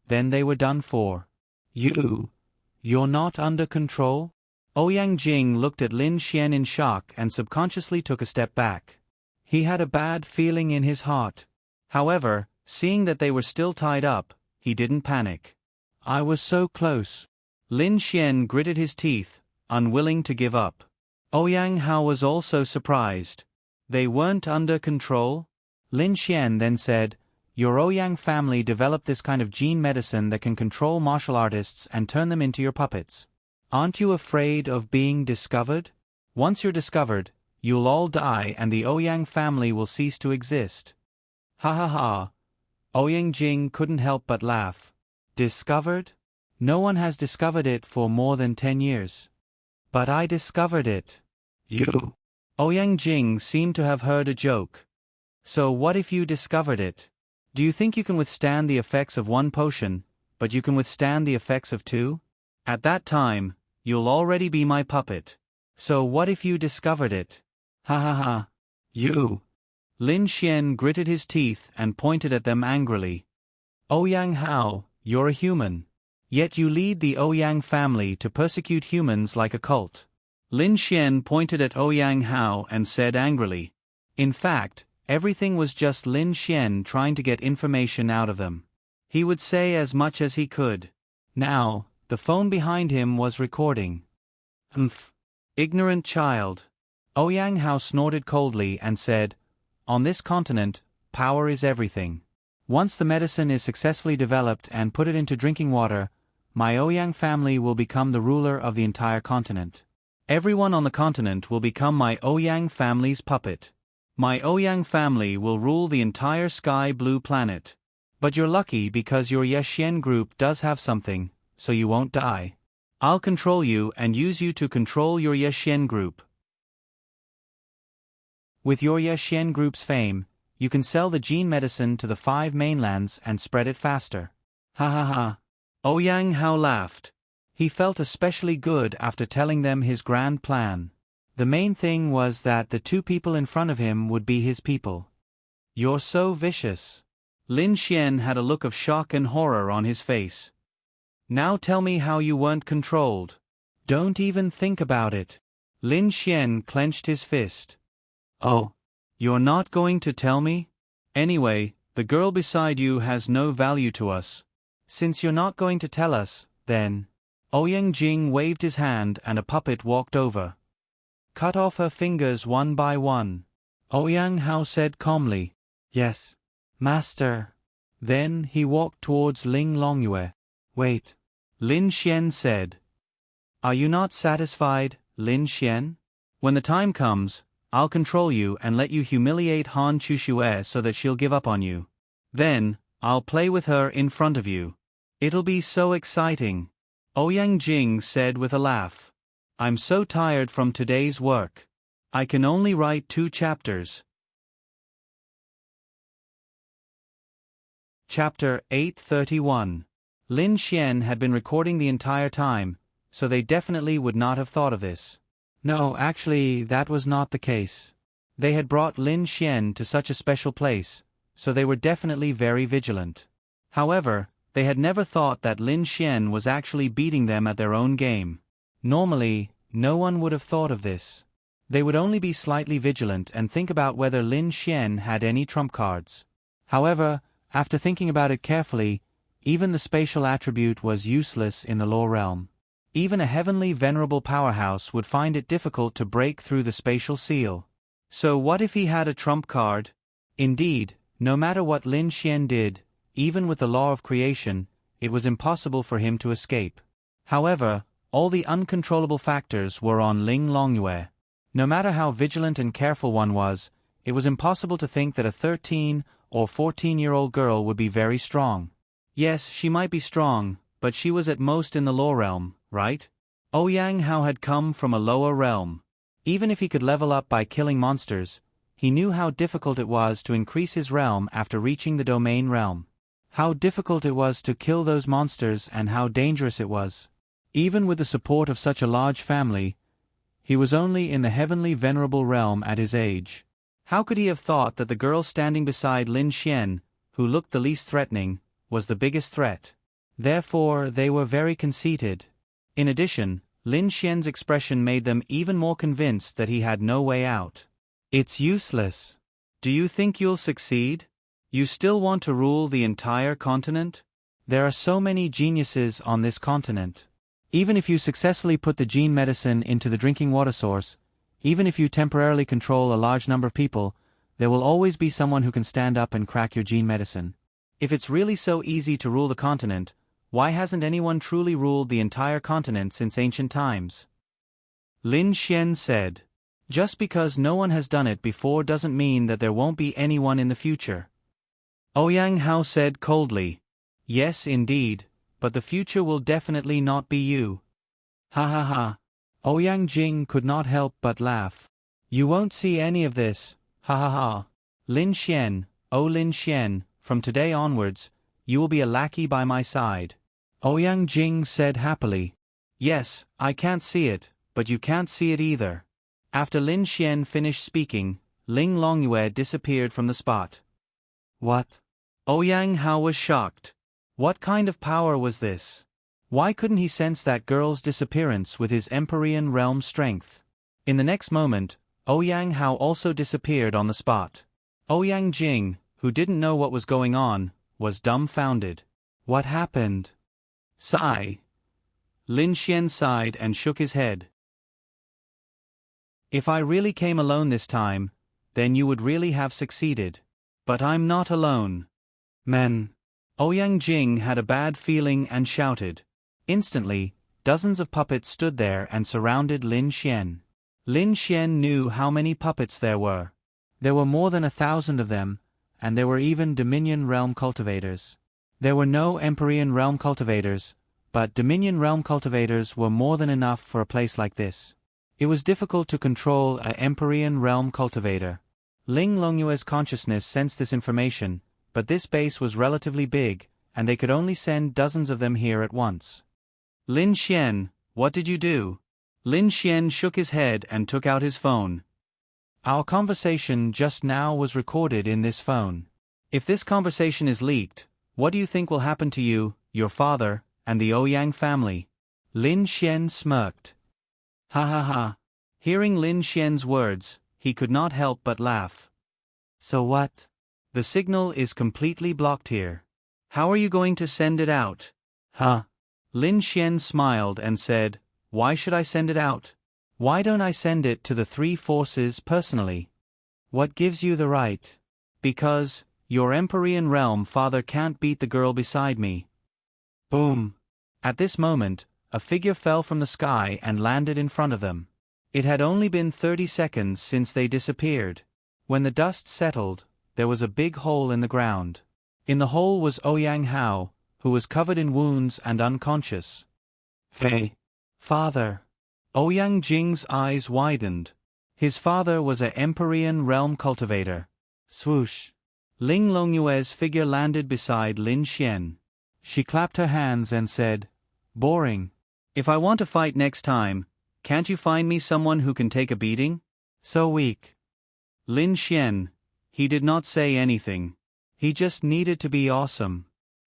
then they were done for. You're not under control? Ouyang Jing looked at Lin Xian in shock and subconsciously took a step back. He had a bad feeling in his heart. However, seeing that they were still tied up, he didn't panic. I was so close. Lin Xian gritted his teeth, unwilling to give up. Ouyang Hao was also surprised. They weren't under control? Lin Xian then said, Your Ouyang family developed this kind of gene medicine that can control martial artists and turn them into your puppets. Aren't you afraid of being discovered? Once you're discovered, you'll all die and the Ouyang family will cease to exist. Ha ha ha. Ouyang Jing couldn't help but laugh. Discovered? No one has discovered it for more than 10 years. But I discovered it. You? Ouyang Jing seemed to have heard a joke. So what if you discovered it? Do you think you can withstand the effects of 1 potion, but you can withstand the effects of 2? At that time, you'll already be my puppet. So what if you discovered it? Ha ha ha. You? Lin Xian gritted his teeth and pointed at them angrily. Ouyang Hao, you're a human. Yet you lead the Ouyang family to persecute humans like a cult. Lin Xian pointed at Ouyang Hao and said angrily. In fact, everything was just Lin Xian trying to get information out of them. He would say as much as he could. Now, the phone behind him was recording. Ignorant child. Ouyang Hao snorted coldly and said, On this continent, power is everything. Once the medicine is successfully developed and put it into drinking water, my Ouyang family will become the ruler of the entire continent. Everyone on the continent will become my Ouyang family's puppet. My Ouyang family will rule the entire sky blue planet. But you're lucky because your Yexian group does have something, so you won't die. I'll control you and use you to control your Yexian group. With your Yexian group's fame, you can sell the gene medicine to the 5 mainlands and spread it faster. Ha ha ha. Ouyang Hao laughed. He felt especially good after telling them his grand plan. The main thing was that the 2 people in front of him would be his people. You're so vicious. Lin Xian had a look of shock and horror on his face. Now tell me how you weren't controlled. Don't even think about it. Lin Xian clenched his fist. Oh. You're not going to tell me? Anyway, the girl beside you has no value to us. Since you're not going to tell us, then. Ouyang Jing waved his hand and a puppet walked over. Cut off her fingers one by one. Ouyang Hao said calmly. Yes, master. Then he walked towards Ling Longyue. Wait. Lin Xian said. Are you not satisfied, Lin Xian? When the time comes, I'll control you and let you humiliate Han Chushue so that she'll give up on you. Then, I'll play with her in front of you. It'll be so exciting. Ouyang Jing said with a laugh. I'm so tired from today's work. I can only write 2 chapters. Chapter 831. Lin Xian had been recording the entire time, so they definitely would not have thought of this. No, actually, that was not the case. They had brought Lin Xian to such a special place, so they were definitely very vigilant. However, they had never thought that Lin Xian was actually beating them at their own game. Normally, no one would have thought of this. They would only be slightly vigilant and think about whether Lin Xian had any trump cards. However, after thinking about it carefully, even the spatial attribute was useless in the law realm. Even a heavenly venerable powerhouse would find it difficult to break through the spatial seal. So what if he had a trump card? Indeed, no matter what Lin Xian did, even with the law of creation, it was impossible for him to escape. However, all the uncontrollable factors were on Ling Longyue. No matter how vigilant and careful one was, it was impossible to think that a 13 or 14-year-old girl would be very strong. Yes, she might be strong, but she was at most in the law realm, right? Ouyang Hao had come from a lower realm. Even if he could level up by killing monsters, he knew how difficult it was to increase his realm after reaching the domain realm. How difficult it was to kill those monsters and how dangerous it was. Even with the support of such a large family, he was only in the heavenly venerable realm at his age. How could he have thought that the girl standing beside Lin Xian, who looked the least threatening, was the biggest threat? Therefore, they were very conceited. In addition, Lin Xian's expression made them even more convinced that he had no way out. It's useless. Do you think you'll succeed? You still want to rule the entire continent? There are so many geniuses on this continent. Even if you successfully put the gene medicine into the drinking water source, even if you temporarily control a large number of people, there will always be someone who can stand up and crack your gene medicine. If it's really so easy to rule the continent, why hasn't anyone truly ruled the entire continent since ancient times? Lin Xian said. Just because no one has done it before doesn't mean that there won't be anyone in the future. Ouyang Hao said coldly. Yes, indeed, but the future will definitely not be you. Ha ha ha. Ouyang Jing could not help but laugh. You won't see any of this, ha ha ha. Lin Xian, oh Lin Xian, from today onwards, you will be a lackey by my side. Ouyang Jing said happily. Yes, I can't see it, but you can't see it either. After Lin Xian finished speaking, Ling Longyue disappeared from the spot. What? Ouyang Hao was shocked. What kind of power was this? Why couldn't he sense that girl's disappearance with his Empyrean realm strength? In the next moment, Ouyang Hao also disappeared on the spot. Ouyang Jing, who didn't know what was going on, was dumbfounded. What happened? Sigh. Lin Xian sighed and shook his head. If I really came alone this time, then you would really have succeeded. But I'm not alone. Men. Ouyang Jing had a bad feeling and shouted. Instantly, dozens of puppets stood there and surrounded Lin Xian. Lin Xian knew how many puppets there were. There were more than 1,000 of them, and there were even Dominion Realm cultivators. There were no Empyrean Realm cultivators, but Dominion Realm cultivators were more than enough for a place like this. It was difficult to control an Empyrean Realm cultivator. Ling Longyue's consciousness sensed this information, but this base was relatively big, and they could only send dozens of them here at once. Lin Xian, what did you do? Lin Xian shook his head and took out his phone. Our conversation just now was recorded in this phone. If this conversation is leaked, what do you think will happen to you, your father, and the Ouyang family? Lin Xian smirked. Ha ha ha. Hearing Lin Xian's words, he could not help but laugh. So what? The signal is completely blocked here. How are you going to send it out? Huh? Lin Xian smiled and said, why should I send it out? Why don't I send it to the three forces personally? What gives you the right? Because, your Empyrean Realm father can't beat the girl beside me. Boom. At this moment, a figure fell from the sky and landed in front of them. It had only been 30 seconds since they disappeared. When the dust settled, there was a big hole in the ground. In the hole was Ouyang Hao, who was covered in wounds and unconscious. Hey, father. Ouyang Jing's eyes widened. His father was an Empyrean Realm cultivator. Swoosh. Ling Longyue's figure landed beside Lin Xian. She clapped her hands and said, boring. If I want to fight next time, can't you find me someone who can take a beating? So weak. Lin Xian. He did not say anything. He just needed to be awesome.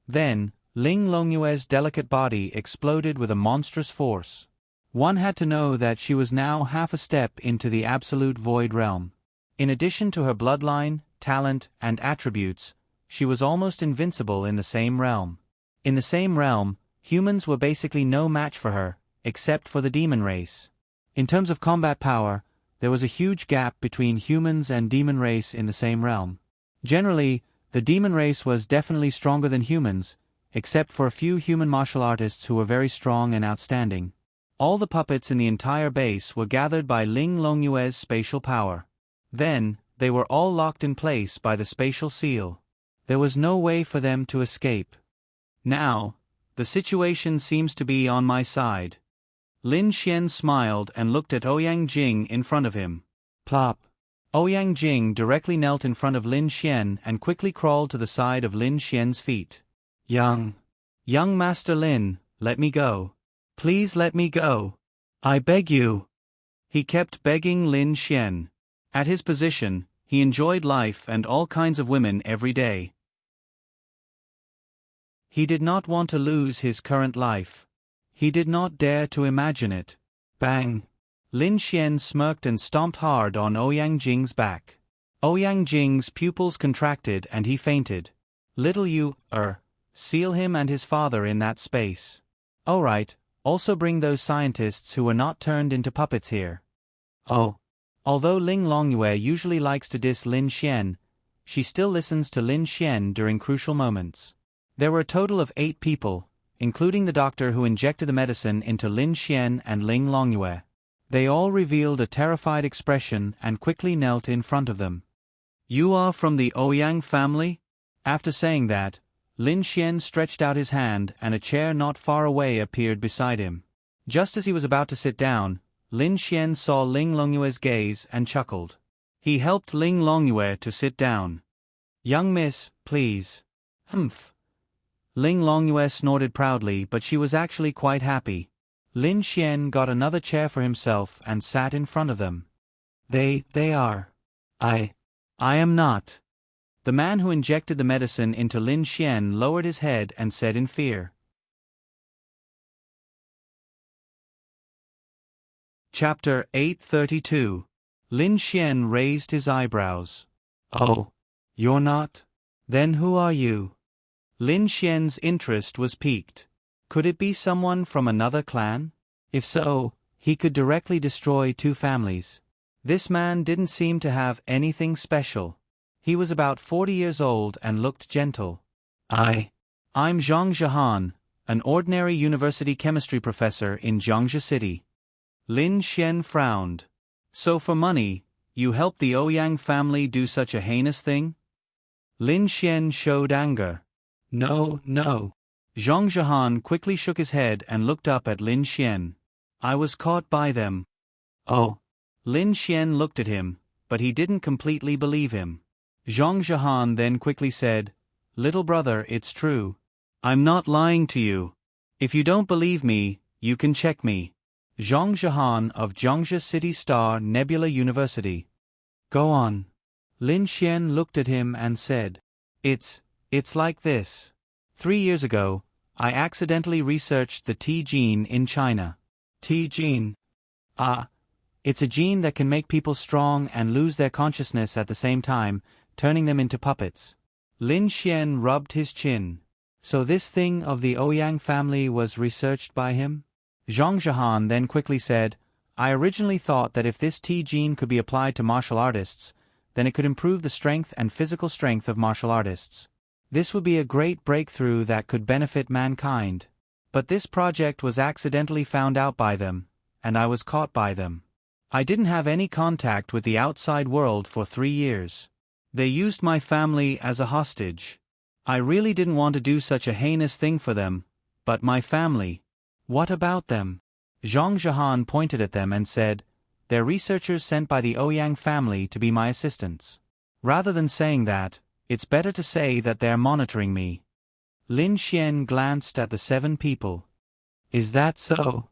Then, Ling Longyue's delicate body exploded with a monstrous force. One had to know that she was now half a step into the absolute void realm. In addition to her bloodline, talent, and attributes, she was almost invincible in the same realm. In the same realm, humans were basically no match for her, except for the demon race. In terms of combat power, there was a huge gap between humans and demon race in the same realm. Generally, the demon race was definitely stronger than humans, except for a few human martial artists who were very strong and outstanding. All the puppets in the entire base were gathered by Ling Longyue's spatial power. Then, they were all locked in place by the spatial seal. There was no way for them to escape. Now, the situation seems to be on my side. Lin Xian smiled and looked at Ouyang Jing in front of him. Plop. Ouyang Jing directly knelt in front of Lin Xian and quickly crawled to the side of Lin Xian's feet. Young Master Lin, let me go. Please let me go. I beg you. He kept begging Lin Xian. At his position, he enjoyed life and all kinds of women every day. He did not want to lose his current life. He did not dare to imagine it. Bang! Lin Xian smirked and stomped hard on Ouyang Jing's back. Ouyang Jing's pupils contracted and he fainted. Little you, seal him and his father in that space. Alright, also bring those scientists who were not turned into puppets here. Oh. Although Ling Longyue usually likes to diss Lin Xian, she still listens to Lin Xian during crucial moments. There were a total of 8 people, including the doctor who injected the medicine into Lin Xian and Ling Longyue. They all revealed a terrified expression and quickly knelt in front of them. You are from the Ouyang family? After saying that, Lin Xian stretched out his hand and a chair not far away appeared beside him. Just as he was about to sit down, Lin Xian saw Ling Longyue's gaze and chuckled. He helped Ling Longyue to sit down. Young miss, please. Humph. Ling Longyue snorted proudly, but she was actually quite happy. Lin Xian got another chair for himself and sat in front of them. They are. I am not. The man who injected the medicine into Lin Xian lowered his head and said in fear. Chapter 832. Lin Xian raised his eyebrows. Oh, you're not? Then who are you? Lin Xian's interest was piqued. Could it be someone from another clan? If so, he could directly destroy 2 families. This man didn't seem to have anything special. He was about 40 years old and looked gentle. I'm Zhang Zhehan, an ordinary university chemistry professor in Jiangxi City. Lin Xian frowned. So for money, you helped the Ouyang family do such a heinous thing? Lin Xian showed anger. No. Zhang Zhehan quickly shook his head and looked up at Lin Xian. I was caught by them. Oh. Lin Xian looked at him, but he didn't completely believe him. Zhang Zhehan then quickly said, Little brother, it's true. I'm not lying to you. If you don't believe me, you can check me. Zhang Zhehan of Jiangxi City Star Nebula University. Go on. Lin Xian looked at him and said, It's like this. 3 years ago, I accidentally researched the T gene in China. T gene? It's a gene that can make people strong and lose their consciousness at the same time, turning them into puppets. Lin Xian rubbed his chin. So this thing of the Ouyang family was researched by him? Zhang Zhehan then quickly said, I originally thought that if this T gene could be applied to martial artists, then it could improve the strength and physical strength of martial artists. This would be a great breakthrough that could benefit mankind. But this project was accidentally found out by them, and I was caught by them. I didn't have any contact with the outside world for 3 years. They used my family as a hostage. I really didn't want to do such a heinous thing for them, but my family. What about them? Zhang Zhehan pointed at them and said, They're researchers sent by the Ouyang family to be my assistants. Rather than saying that, it's better to say that they're monitoring me. Lin Xian glanced at the 7 people. Is that so?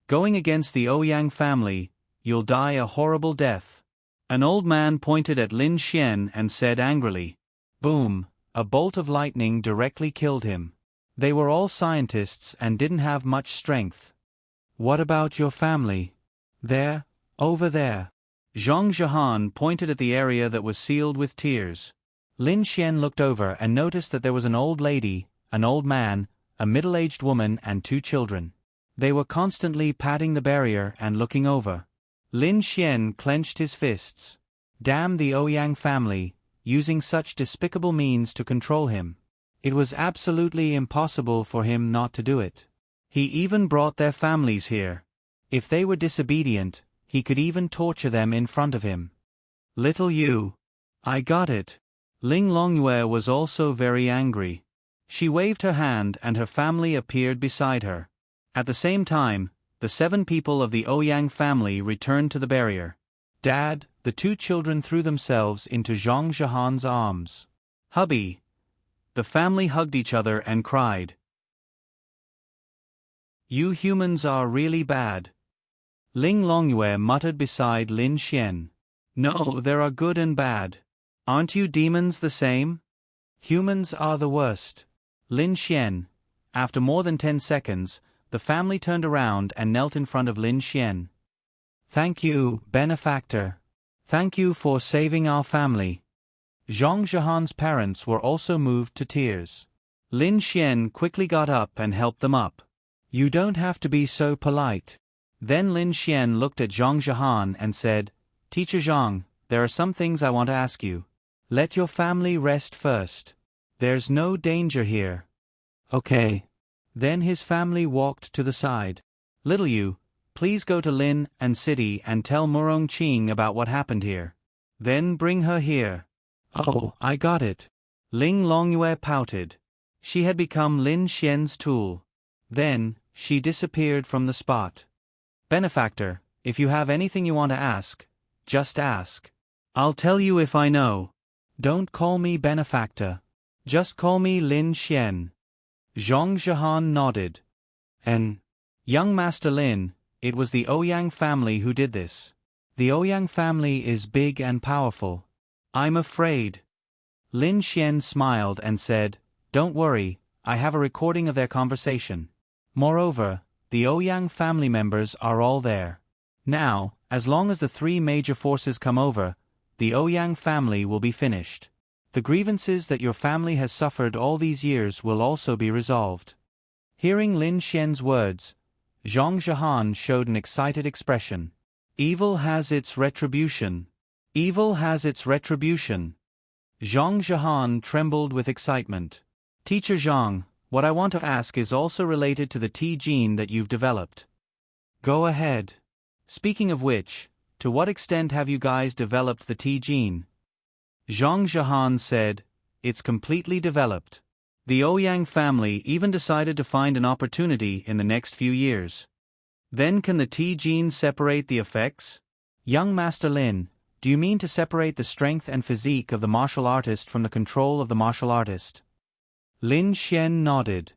Going against the Ouyang family, you'll die a horrible death. An old man pointed at Lin Xian and said angrily. Boom, a bolt of lightning directly killed him. They were all scientists and didn't have much strength. What about your family? There, over there. Zhang Zhehan pointed at the area that was sealed with tears. Lin Xian looked over and noticed that there was an old lady, an old man, a middle-aged woman and 2 children. They were constantly patting the barrier and looking over. Lin Xian clenched his fists. Damn the Ouyang family, using such despicable means to control him. It was absolutely impossible for him not to do it. He even brought their families here. If they were disobedient, he could even torture them in front of him. Little you. I got it. Ling Longyue was also very angry. She waved her hand and her family appeared beside her. At the same time, the 7 people of the Ouyang family returned to the barrier. Dad, the 2 children threw themselves into Zhang Zhehan's arms. Hubby. The family hugged each other and cried. You humans are really bad. Ling Longyue muttered beside Lin Xian. No, there are good and bad. Aren't you demons the same? Humans are the worst. Lin Xian. After more than 10 seconds, the family turned around and knelt in front of Lin Xian. Thank you, benefactor. Thank you for saving our family. Zhang Zhehan's parents were also moved to tears. Lin Xian quickly got up and helped them up. You don't have to be so polite. Then Lin Xian looked at Zhang Zhehan and said, Teacher Zhang, there are some things I want to ask you. Let your family rest first. There's no danger here. Okay. Then his family walked to the side. Little you, please go to Lin and City and tell Murong Qing about what happened here. Then bring her here. Oh, I got it. Ling Longyue pouted. She had become Lin Xian's tool. Then, she disappeared from the spot. Benefactor, if you have anything you want to ask, just ask. I'll tell you if I know. Don't call me benefactor. Just call me Lin Xian. Zhang Zhehan nodded. Young Master Lin, it was the Ouyang family who did this. The Ouyang family is big and powerful. I'm afraid. Lin Xian smiled and said, Don't worry, I have a recording of their conversation. Moreover, the Ouyang family members are all there. Now, as long as the 3 major forces come over, the Ouyang family will be finished. The grievances that your family has suffered all these years will also be resolved. Hearing Lin Xian's words, Zhang Zhehan showed an excited expression. Evil has its retribution. Evil has its retribution. Zhang Zhihan trembled with excitement. Teacher Zhang, what I want to ask is also related to the T gene that you've developed. Go ahead. Speaking of which, to what extent have you guys developed the T gene? Zhang Zhihan said, it's completely developed. The Ouyang family even decided to find an opportunity in the next few years. Then can the T gene separate the effects? Young Master Lin, do you mean to separate the strength and physique of the martial artist from the control of the martial artist? Lin Xian nodded.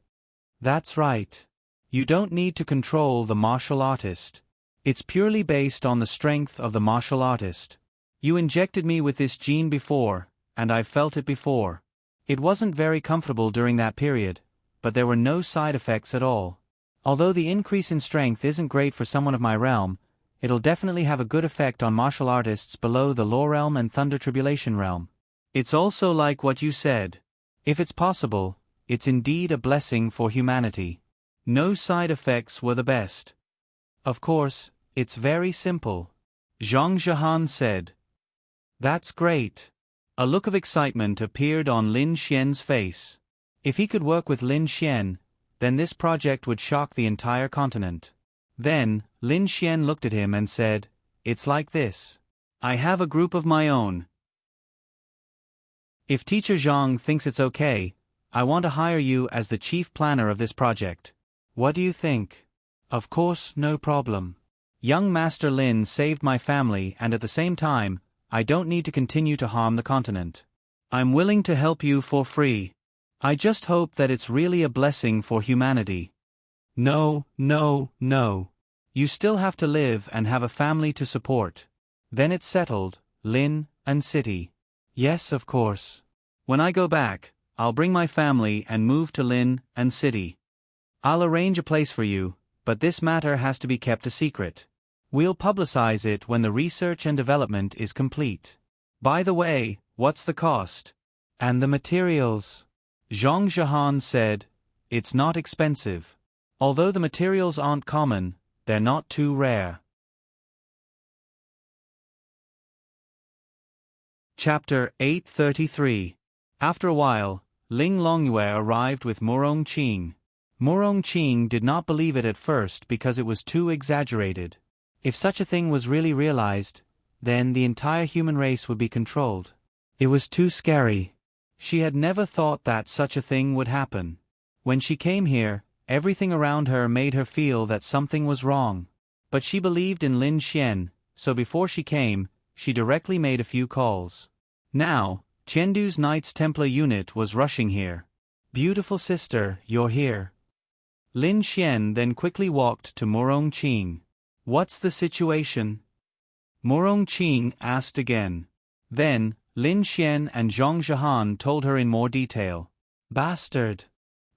That's right. You don't need to control the martial artist. It's purely based on the strength of the martial artist. You injected me with this gene before, and I've felt it before. It wasn't very comfortable during that period, but there were no side effects at all. Although the increase in strength isn't great for someone of my realm, it'll definitely have a good effect on martial artists below the Law realm and Thunder Tribulation realm. It's also like what you said. If it's possible, it's indeed a blessing for humanity. No side effects were the best. Of course, it's very simple. Zhang Zhihan said. That's great. A look of excitement appeared on Lin Xian's face. If he could work with Lin Xian, then this project would shock the entire continent. Then, Lin Xian looked at him and said, it's like this. I have a group of my own. If Teacher Zhang thinks it's okay, I want to hire you as the chief planner of this project. What do you think? Of course, no problem. Young Master Lin saved my family, and at the same time, I don't need to continue to harm the continent. I'm willing to help you for free. I just hope that it's really a blessing for humanity. No, no, no. You still have to live and have a family to support. Then it's settled, Lin and City. Yes, of course. When I go back, I'll bring my family and move to Lin and City. I'll arrange a place for you, but this matter has to be kept a secret. We'll publicize it when the research and development is complete. By the way, what's the cost? And the materials? Zhang Zhihan said, it's not expensive. Although the materials aren't common, they're not too rare. Chapter 833. After a while, Ling Longyue arrived with Murong Qing. Murong Qing did not believe it at first because it was too exaggerated. If such a thing was really realized, then the entire human race would be controlled. It was too scary. She had never thought that such a thing would happen. When she came here, everything around her made her feel that something was wrong. But she believed in Lin Xian, so before she came, she directly made a few calls. Now, Chengdu's Knights Templar unit was rushing here. Beautiful sister, you're here. Lin Xian then quickly walked to Murong Qing. What's the situation? Murong Qing asked again. Then, Lin Xian and Zhang Zhihan told her in more detail. Bastard!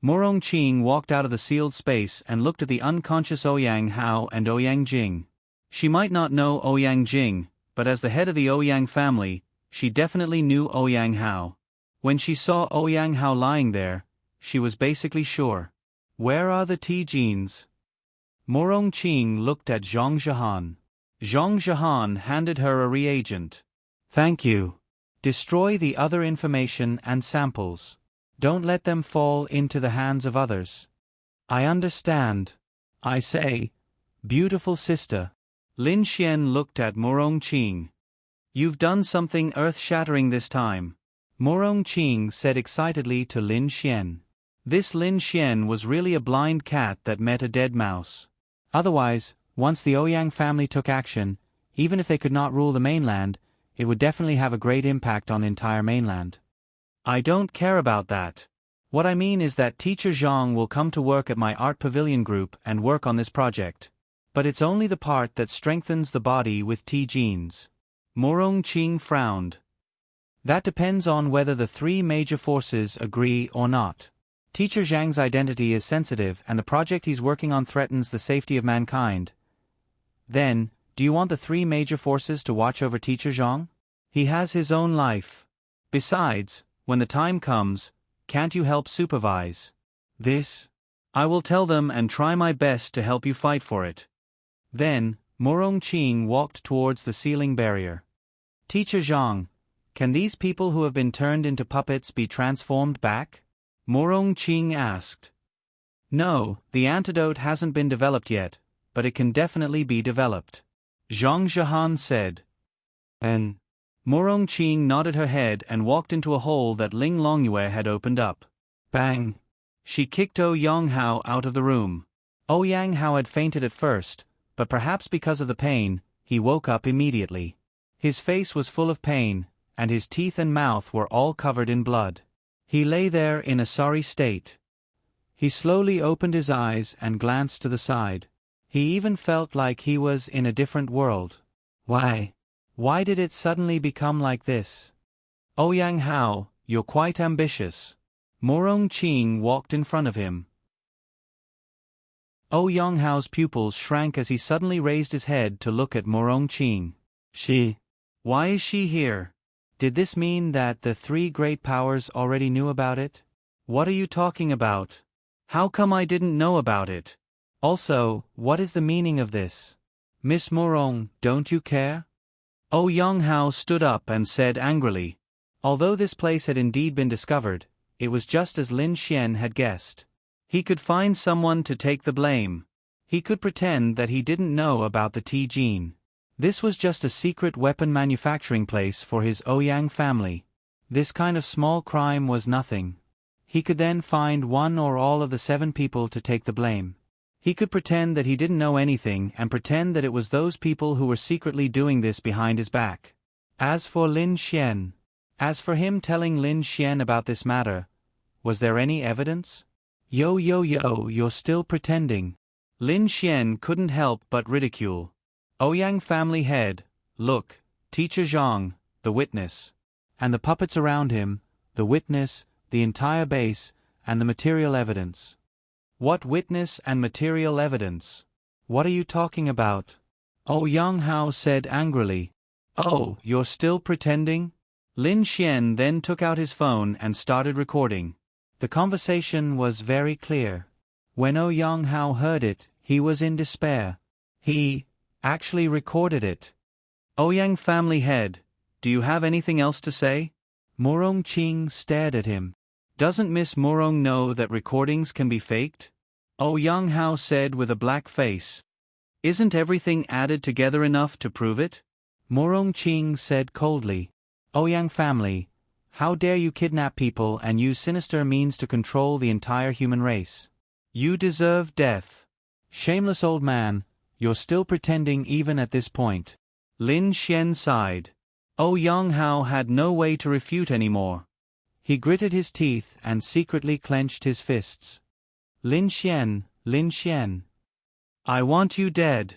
Murong Qing walked out of the sealed space and looked at the unconscious Ouyang Hao and Ouyang Jing. She might not know Ouyang Jing, but as the head of the Ouyang family, she definitely knew Ouyang Hao. When she saw Ouyang Hao lying there, she was basically sure. Where are the T genes? Murong Qing looked at Zhang Zhihan. Zhang Zhihan handed her a reagent. Thank you. Destroy the other information and samples. Don't let them fall into the hands of others. I understand. I say, beautiful sister. Lin Xian looked at Murong Qing. You've done something earth-shattering this time. Murong Qing said excitedly to Lin Xian. This Lin Xian was really a blind cat that met a dead mouse. Otherwise, once the Ouyang family took action, even if they could not rule the mainland, it would definitely have a great impact on the entire mainland. I don't care about that. What I mean is that Teacher Zhang will come to work at my art pavilion group and work on this project. But it's only the part that strengthens the body with T genes. Murong Qing frowned. That depends on whether the three major forces agree or not. Teacher Zhang's identity is sensitive and the project he's working on threatens the safety of mankind. Then, do you want the three major forces to watch over Teacher Zhang? He has his own life. Besides, when the time comes, can't you help supervise this? I will tell them and try my best to help you fight for it. Then, Murong Qing walked towards the ceiling barrier. Teacher Zhang, Can these people who have been turned into puppets be transformed back? Morong Ching asked. No, the antidote hasn't been developed yet, but it can definitely be developed. Zhang Zhihan said. And Morong Ching nodded her head and walked into a hole that Ling Longyue had opened up. Bang! She kicked Ouyang Hao out of the room. Ouyang Hao had fainted at first, but perhaps because of the pain, he woke up immediately. His face was full of pain, and his teeth and mouth were all covered in blood. He lay there in a sorry state. He slowly opened his eyes and glanced to the side. He even felt like he was in a different world. Why did it suddenly become like this? Ouyang Hao, you're quite ambitious. Morong Ching walked in front of him. Ouyang Hao's pupils shrank as he suddenly raised his head to look at Morong Ching. Why is she here? Did this mean that the three great powers already knew about it? What are you talking about? How come I didn't know about it? Also, what is the meaning of this? Miss Morong, don't you care? Ouyang Hao stood up and said angrily. Although this place had indeed been discovered, it was just as Lin Xian had guessed. He could find someone to take the blame. He could pretend that he didn't know about the T gene. This was just a secret weapon manufacturing place for his Ouyang family. This kind of small crime was nothing. He could then find one or all of the 7 people to take the blame. He could pretend that he didn't know anything and pretend that it was those people who were secretly doing this behind his back. As for Lin Xian, as for him telling Lin Xian about this matter, was there any evidence? Yo, you're still pretending. Lin Xian couldn't help but ridicule. Ouyang family head, look, Teacher Zhang, the witness. And the puppets around him, the witness, the entire base, and the material evidence. What witness and material evidence? What are you talking about? Ouyang Hao said angrily. Oh, you're still pretending? Lin Xian then took out his phone and started recording. The conversation was very clear. When Ouyang Hao heard it, he was in despair. He actually recorded it. Ouyang family head, do you have anything else to say? Morong Ching stared at him. Doesn't Miss Morong know that recordings can be faked? Ouyang Hao said with a black face. Isn't everything added together enough to prove it? Morong Ching said coldly. Ouyang family, how dare you kidnap people and use sinister means to control the entire human race? You deserve death. Shameless old man, you're still pretending even at this point. Lin Xian sighed. Ouyang Hao had no way to refute anymore. He gritted his teeth and secretly clenched his fists. Lin Xian. I want you dead.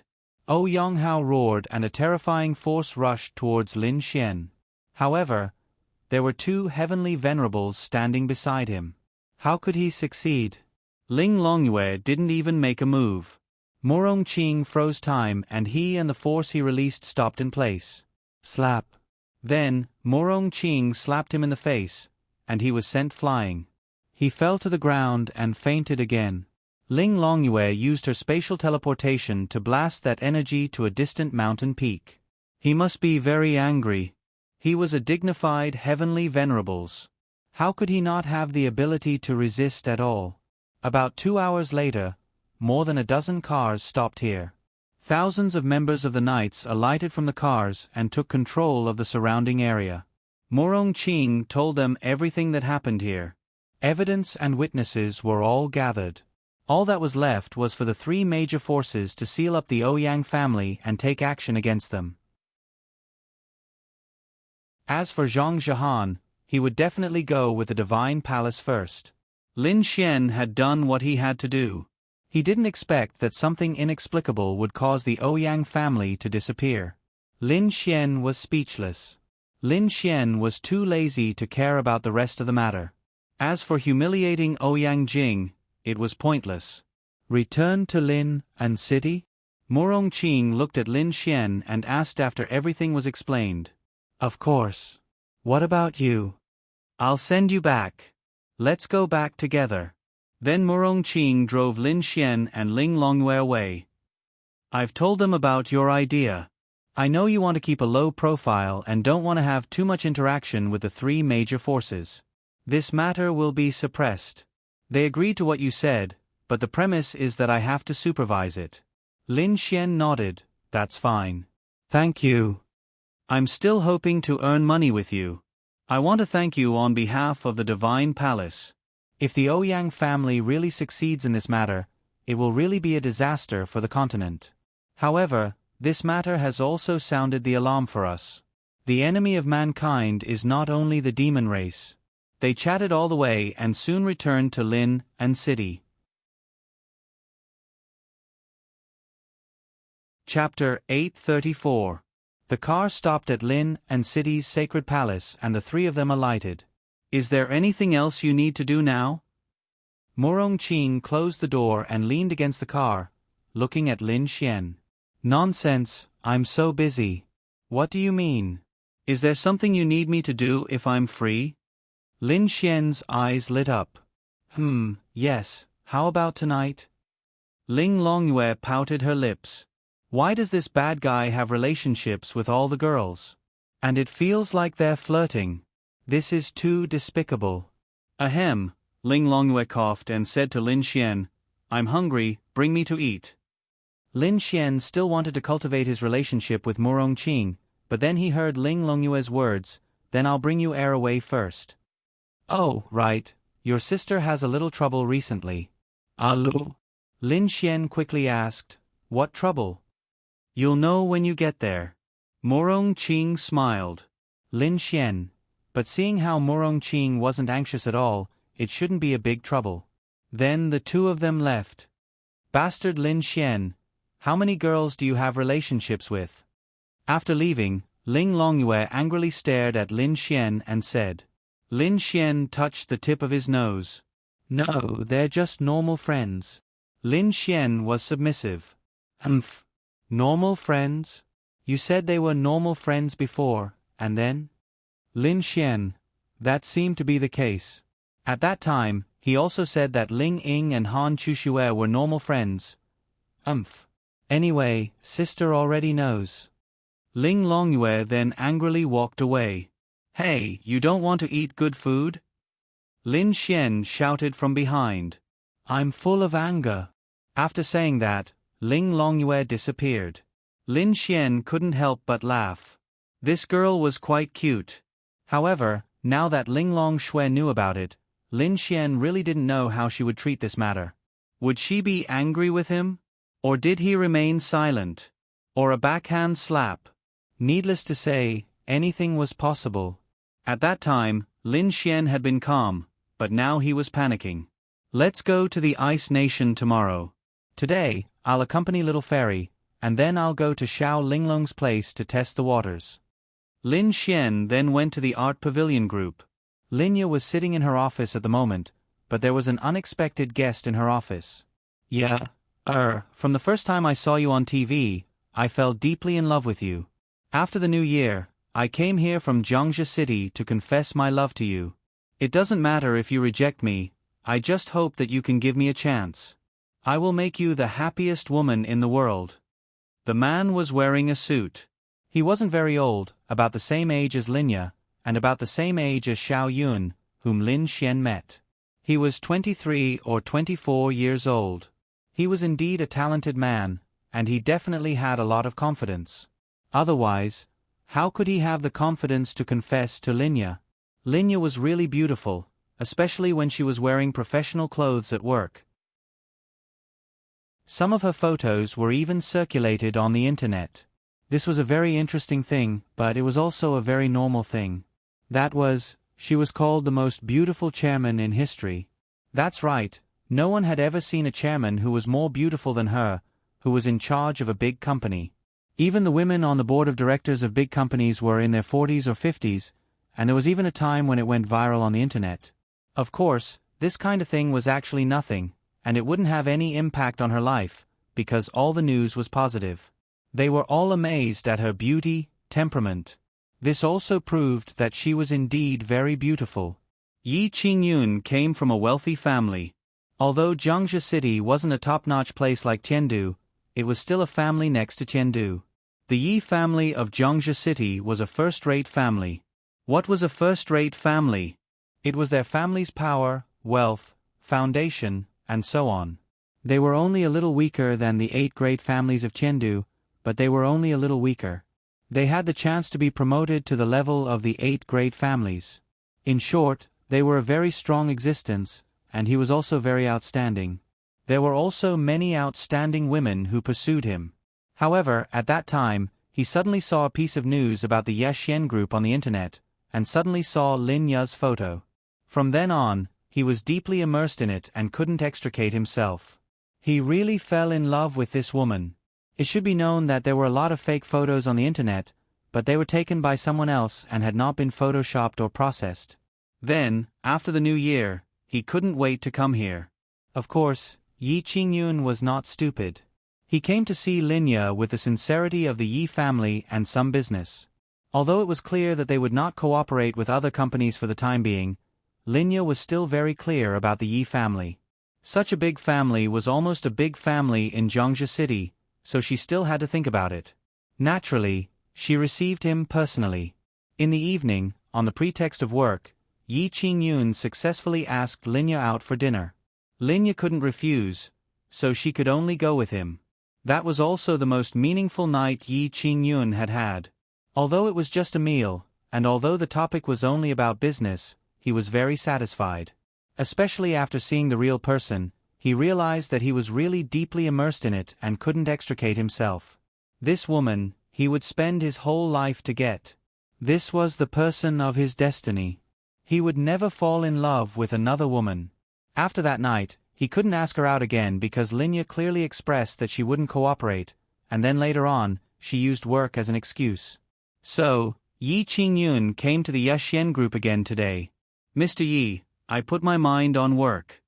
Ouyang Hao roared and a terrifying force rushed towards Lin Xian. However, there were 2 heavenly venerables standing beside him. How could he succeed? Ling Longyue didn't even make a move. Morong Ching froze time and he and the force he released stopped in place. Slap. Then, Morong Ching slapped him in the face, and he was sent flying. He fell to the ground and fainted again. Ling Longyue used her spatial teleportation to blast that energy to a distant mountain peak. He must be very angry. He was a dignified heavenly venerables. How could he not have the ability to resist at all? About 2 hours later, more than a dozen cars stopped here. Thousands of members of the Knights alighted from the cars and took control of the surrounding area. Morong Ching told them everything that happened here. Evidence and witnesses were all gathered. All that was left was for the 3 major forces to seal up the Ouyang family and take action against them. As for Zhang Zhihan, he would definitely go with the Divine Palace first. Lin Xian had done what he had to do. He didn't expect that something inexplicable would cause the Ouyang family to disappear. Lin Xian was speechless. Lin Xian was too lazy to care about the rest of the matter. As for humiliating Ouyang Jing, it was pointless. Return to Lin and city? Morong Ching looked at Lin Xian and asked after everything was explained. Of course. What about you? I'll send you back. Let's go back together. Then Morong Ching drove Lin Xian and Ling Longyue away. I've told them about your idea. I know you want to keep a low profile and don't want to have too much interaction with the three major forces. This matter will be suppressed. They agreed to what you said, but the premise is that I have to supervise it. Lin Xian nodded. That's fine. Thank you. I'm still hoping to earn money with you. I want to thank you on behalf of the Divine Palace. If the Ouyang family really succeeds in this matter, it will really be a disaster for the continent. However, this matter has also sounded the alarm for us. The enemy of mankind is not only the demon race. They chatted all the way and soon returned to Lin and City. Chapter 834. The car stopped at Lin and City's sacred palace and the three of them alighted. Is there anything else you need to do now? Murong Qing closed the door and leaned against the car, looking at Lin Xian. Nonsense, I'm so busy. What do you mean? Is there something you need me to do if I'm free? Lin Xian's eyes lit up. Yes, how about tonight? Ling Longyue pouted her lips. Why does this bad guy have relationships with all the girls? And it feels like they're flirting. This is too despicable. Ahem, Ling Longyue coughed and said to Lin Xian, I'm hungry, bring me to eat. Lin Xian still wanted to cultivate his relationship with Murong Qing, but then he heard Ling Longyue's words, then I'll bring you air away first. Oh, right, your sister has a little trouble recently. Alu? Lin Xian quickly asked, what trouble? You'll know when you get there. Murong Qing smiled. Lin Xian. But seeing how Murong Qing wasn't anxious at all, it shouldn't be a big trouble. Then the two of them left. Bastard Lin Xian. How many girls do you have relationships with? After leaving, Ling Longyue angrily stared at Lin Xian and said. Lin Xian touched the tip of his nose. No, they're just normal friends. Lin Xian was submissive. Humph. Normal friends? You said they were normal friends before, and then? Lin Xian. That seemed to be the case. At that time, he also said that Ling Ying and Han Chushue were normal friends. Anyway, sister already knows. Ling Longyue then angrily walked away. Hey, you don't want to eat good food? Lin Xian shouted from behind. I'm full of anger. After saying that, Ling Longyue disappeared. Lin Xian couldn't help but laugh. This girl was quite cute. However, now that Ling Longyue knew about it, Lin Xian really didn't know how she would treat this matter. Would she be angry with him? Or did he remain silent? Or a backhand slap? Needless to say, anything was possible. At that time, Lin Xian had been calm, but now he was panicking. Let's go to the Ice Nation tomorrow. Today, I'll accompany Little Fairy, and then I'll go to Xiao Linglong's place to test the waters. Lin Xian then went to the art pavilion group. Linya was sitting in her office at the moment, but there was an unexpected guest in her office. Yeah, from the first time I saw you on TV, I fell deeply in love with you. After the new year, I came here from Jiangxia City to confess my love to you. It doesn't matter if you reject me, I just hope that you can give me a chance. I will make you the happiest woman in the world. The man was wearing a suit. He wasn't very old, about the same age as Linya, and about the same age as Xiao Yun, whom Lin Xian met. He was 23 or 24 years old. He was indeed a talented man, and he definitely had a lot of confidence. Otherwise, how could he have the confidence to confess to Linya? Linya was really beautiful, especially when she was wearing professional clothes at work. Some of her photos were even circulated on the internet. This was a very interesting thing, but it was also a very normal thing. That was, she was called the most beautiful chairman in history. That's right, no one had ever seen a chairman who was more beautiful than her, who was in charge of a big company. Even the women on the board of directors of big companies were in their 40s or 50s, and there was even a time when it went viral on the internet. Of course, this kind of thing was actually nothing, and it wouldn't have any impact on her life, because all the news was positive. They were all amazed at her beauty, temperament. This also proved that she was indeed very beautiful. Yi Qingyun came from a wealthy family. Although Jiangxia City wasn't a top-notch place like Chengdu, it was still a family next to Chengdu. The Yi family of Zhangzhou City was a first-rate family. What was a first-rate family? It was their family's power, wealth, foundation, and so on. They were only a little weaker than the 8 great families of Chengdu, but they were only a little weaker. They had the chance to be promoted to the level of the 8 great families. In short, they were a very strong existence, and he was also very outstanding. There were also many outstanding women who pursued him. However, at that time, he suddenly saw a piece of news about the Yexian group on the internet, and suddenly saw Lin Ya's photo. From then on, he was deeply immersed in it and couldn't extricate himself. He really fell in love with this woman. It should be known that there were a lot of fake photos on the internet, but they were taken by someone else and had not been photoshopped or processed. Then, after the new year, he couldn't wait to come here. Of course, Yi Qingyun was not stupid. He came to see Lin Ya with the sincerity of the Yi family and some business. Although it was clear that they would not cooperate with other companies for the time being, Lin Ya was still very clear about the Yi family. Such a big family was almost a big family in Zhangzhou City, so she still had to think about it. Naturally, she received him personally. In the evening, on the pretext of work, Yi Qingyun successfully asked Lin Ya out for dinner. Lin Ya couldn't refuse, so she could only go with him. That was also the most meaningful night Yi Qingyun had had. Although it was just a meal, and although the topic was only about business, he was very satisfied. Especially after seeing the real person, he realized that he was really deeply immersed in it and couldn't extricate himself. This woman, he would spend his whole life to get. This was the person of his destiny. He would never fall in love with another woman. After that night, he couldn't ask her out again because Lin Ya clearly expressed that she wouldn't cooperate, and then later on, she used work as an excuse. So, Yi Qingyun came to the Yexian group again today. Mr. Yi, I put my mind on work.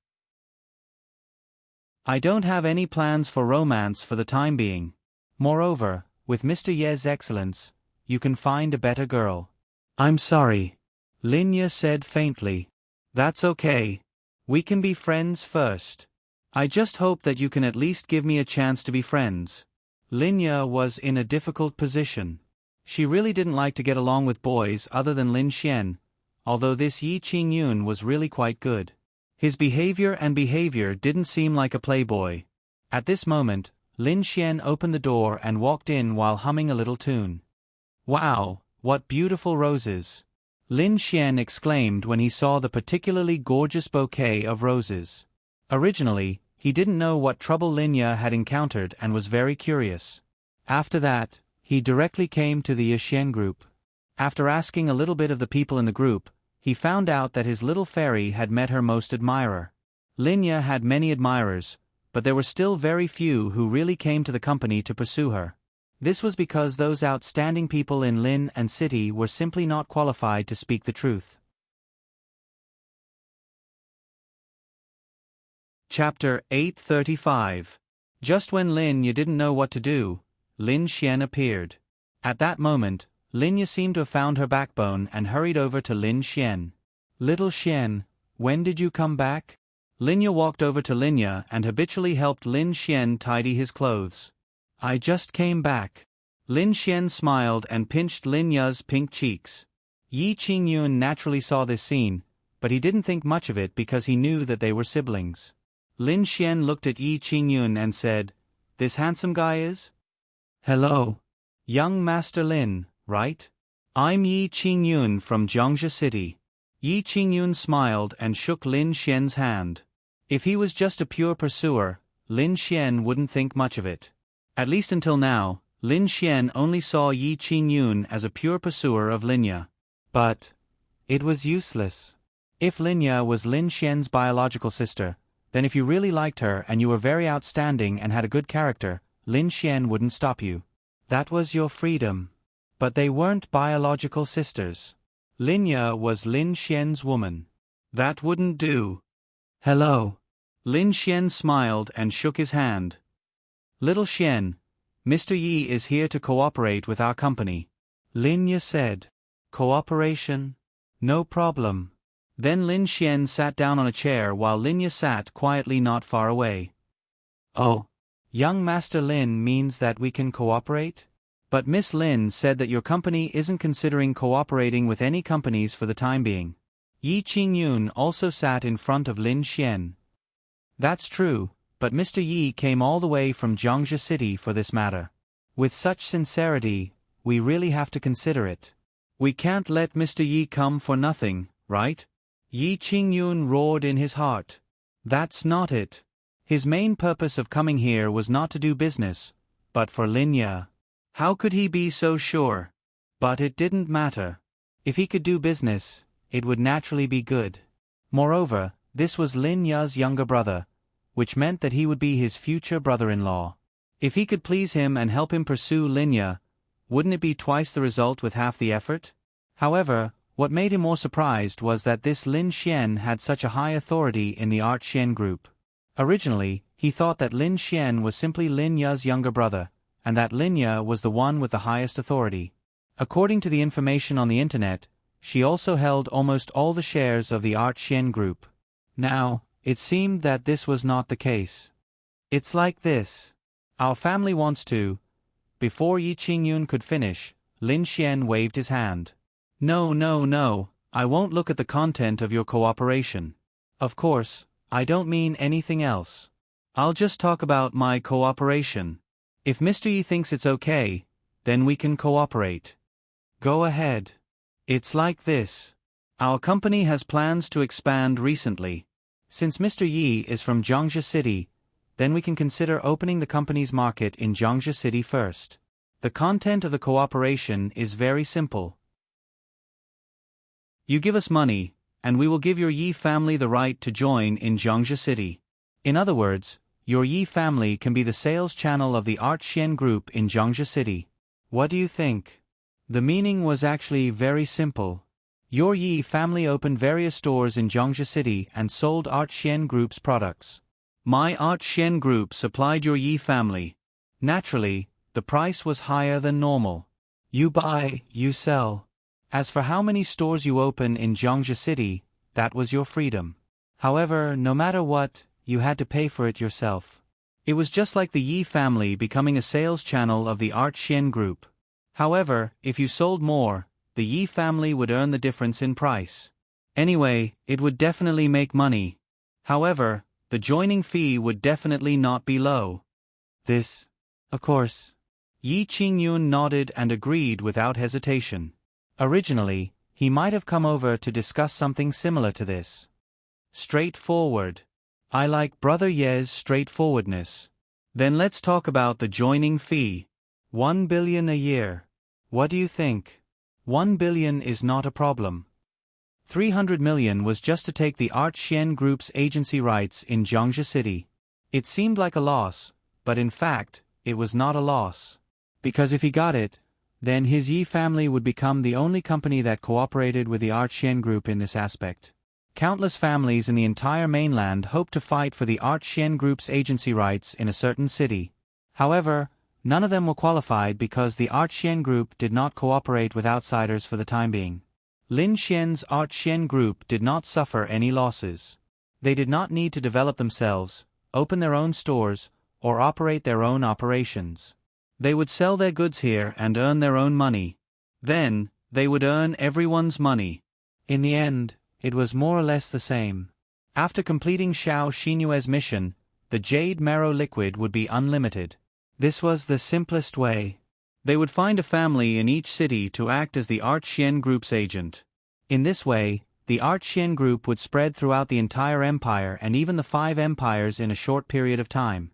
I don't have any plans for romance for the time being. Moreover, with Mr. Ye's excellence, you can find a better girl. I'm sorry, Lin Ya said faintly. That's okay. We can be friends first. I just hope that you can at least give me a chance to be friends. Lin Ya was in a difficult position. She really didn't like to get along with boys other than Lin Xian, although this Yi Qingyun was really quite good. His behavior didn't seem like a playboy. At this moment, Lin Xian opened the door and walked in while humming a little tune. Wow, what beautiful roses! Lin Xian exclaimed when he saw the particularly gorgeous bouquet of roses. Originally, he didn't know what trouble Lin Ya had encountered and was very curious. After that, he directly came to the Yexian group. After asking a little bit of the people in the group, he found out that his little fairy had met her most admirer. Lin Ya had many admirers, but there were still very few who really came to the company to pursue her. This was because those outstanding people in Lin and City were simply not qualified to speak the truth. Chapter 835. Just when Lin Ya didn't know what to do, Lin Xian appeared. At that moment, Lin Ya seemed to have found her backbone and hurried over to Lin Xian. Little Xian, when did you come back? Lin Ya walked over to Lin Ya and habitually helped Lin Xian tidy his clothes. I just came back. Lin Xian smiled and pinched Lin Ya's pink cheeks. Yi Qingyun naturally saw this scene, but he didn't think much of it because he knew that they were siblings. Lin Xian looked at Yi Qingyun and said, "This handsome guy is?" "Hello. Young Master Lin, right? I'm Yi Qingyun from Zhangzhou City." Yi Qingyun smiled and shook Lin Xian's hand. If he was just a pure pursuer, Lin Xian wouldn't think much of it. At least until now, Lin Xian only saw Yi Qingyun as a pure pursuer of Lin Ya. But it was useless. If Lin Ya was Lin Xian's biological sister, then if you really liked her and you were very outstanding and had a good character, Lin Xian wouldn't stop you. That was your freedom. But they weren't biological sisters. Lin Ya was Lin Xian's woman. That wouldn't do. Hello. Lin Xian smiled and shook his hand. Little Xian, Mr. Yi is here to cooperate with our company. Lin Ya said. Cooperation? No problem. Then Lin Xian sat down on a chair while Lin Ya sat quietly not far away. Oh. Young Master Lin means that we can cooperate? But Miss Lin said that your company isn't considering cooperating with any companies for the time being. Yi Qingyun also sat in front of Lin Xian. That's true, but Mr. Yi came all the way from Jiangxia City for this matter. With such sincerity, we really have to consider it. We can't let Mr. Yi come for nothing, right? Yi Qingyun roared in his heart. That's not it. His main purpose of coming here was not to do business, but for Lin Ye. How could he be so sure? But it didn't matter. If he could do business, it would naturally be good. Moreover, this was Lin Ye's younger brother, which meant that he would be his future brother-in-law. If he could please him and help him pursue Lin Ye, wouldn't it be twice the result with half the effort? However, what made him more surprised was that this Lin Xian had such a high authority in the Art Xian group. Originally, he thought that Lin Xian was simply Lin Ye's younger brother, and that Lin Ye was the one with the highest authority. According to the information on the internet, she also held almost all the shares of the Art Xian group. Now, it seemed that this was not the case. It's like this. Our family wants to. Before Yi Qingyun could finish, Lin Xian waved his hand. No, I won't look at the content of your cooperation. Of course, I don't mean anything else. I'll just talk about my cooperation. If Mr. Yi thinks it's okay, then we can cooperate. Go ahead. It's like this. Our company has plans to expand recently. Since Mr. Yi is from Jiangxia City, then we can consider opening the company's market in Jiangxia City first. The content of the cooperation is very simple. You give us money, and we will give your Yi family the right to join in Jiangxia City. In other words, your Yi family can be the sales channel of the Art Xian group in Jiangxia City. What do you think? The meaning was actually very simple. Your Yi family opened various stores in Jiangxia City and sold Art Xian group's products. My Art Xian group supplied your Yi family. Naturally, the price was higher than normal. You buy, you sell. As for how many stores you open in Jiangxia City, that was your freedom. However, no matter what, you had to pay for it yourself. It was just like the Yi family becoming a sales channel of the Art Xian group. However, if you sold more, the Yi family would earn the difference in price. Anyway, it would definitely make money. However, the joining fee would definitely not be low. This, of course. Yi Qingyun nodded and agreed without hesitation. Originally, he might have come over to discuss something similar to this. Straightforward. I like Brother Ye's straightforwardness. Then let's talk about the joining fee. 1 billion a year. What do you think? 1 billion is not a problem. 300 million was just to take the Art Xian Group's agency rights in Jiangxia City. It seemed like a loss, but in fact, it was not a loss. Because if he got it, then his Yi family would become the only company that cooperated with the Art Xian Group in this aspect. Countless families in the entire mainland hoped to fight for the Art Xian Group's agency rights in a certain city. However, none of them were qualified because the Art Xian Group did not cooperate with outsiders for the time being. Lin Xian's Art Xian Group did not suffer any losses. They did not need to develop themselves, open their own stores, or operate their own operations. They would sell their goods here and earn their own money. Then, they would earn everyone's money. In the end, it was more or less the same. After completing Xiao Xinyue's mission, the Jade Marrow liquid would be unlimited. This was the simplest way. They would find a family in each city to act as the Art Xian Group's agent. In this way, the Art Xian Group would spread throughout the entire empire and even the 5 empires in a short period of time.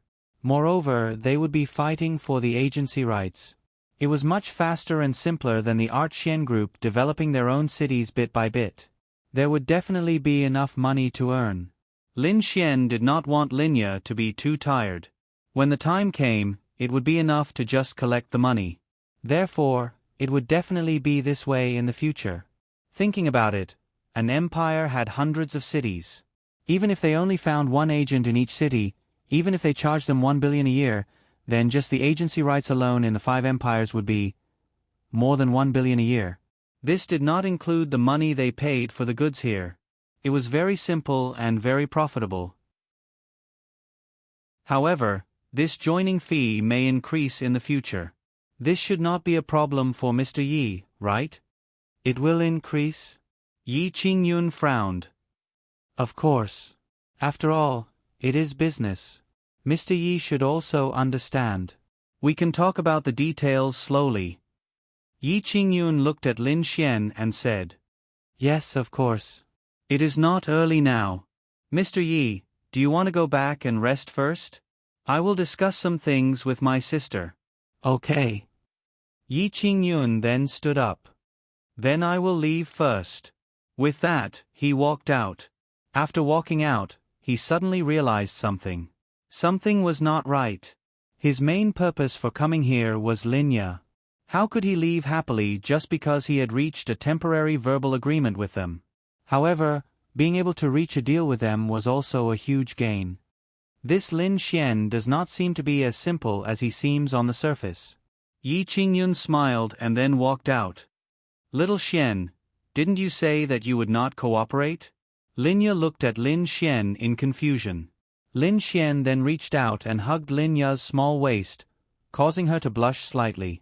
Moreover, they would be fighting for the agency rights. It was much faster and simpler than the Art Xian Group developing their own cities bit by bit. There would definitely be enough money to earn. Lin Xian did not want Lin Ye to be too tired. When the time came, it would be enough to just collect the money. Therefore, it would definitely be this way in the future. Thinking about it, an empire had hundreds of cities. Even if they only found one agent in each city, even if they charged them 1 billion a year, then just the agency rights alone in the 5 empires would be more than 1 billion a year. This did not include the money they paid for the goods here. It was very simple and very profitable. However, this joining fee may increase in the future. This should not be a problem for Mr. Yi, right? It will increase? Yi Qingyun frowned. Of course. After all, it is business. Mr. Yi should also understand. We can talk about the details slowly. Yi Qingyun looked at Lin Xian and said, Yes, of course. It is not early now. Mr. Yi, do you want to go back and rest first? I will discuss some things with my sister. Okay. Yi Qingyun then stood up. Then I will leave first. With that, he walked out. After walking out, he suddenly realized something. Something was not right. His main purpose for coming here was Linya. How could he leave happily just because he had reached a temporary verbal agreement with them? However, being able to reach a deal with them was also a huge gain. This Lin Xian does not seem to be as simple as he seems on the surface. Yi Qingyun smiled and then walked out. Little Xian, didn't you say that you would not cooperate? Linya looked at Lin Xian in confusion. Lin Xian then reached out and hugged Linya's small waist, causing her to blush slightly.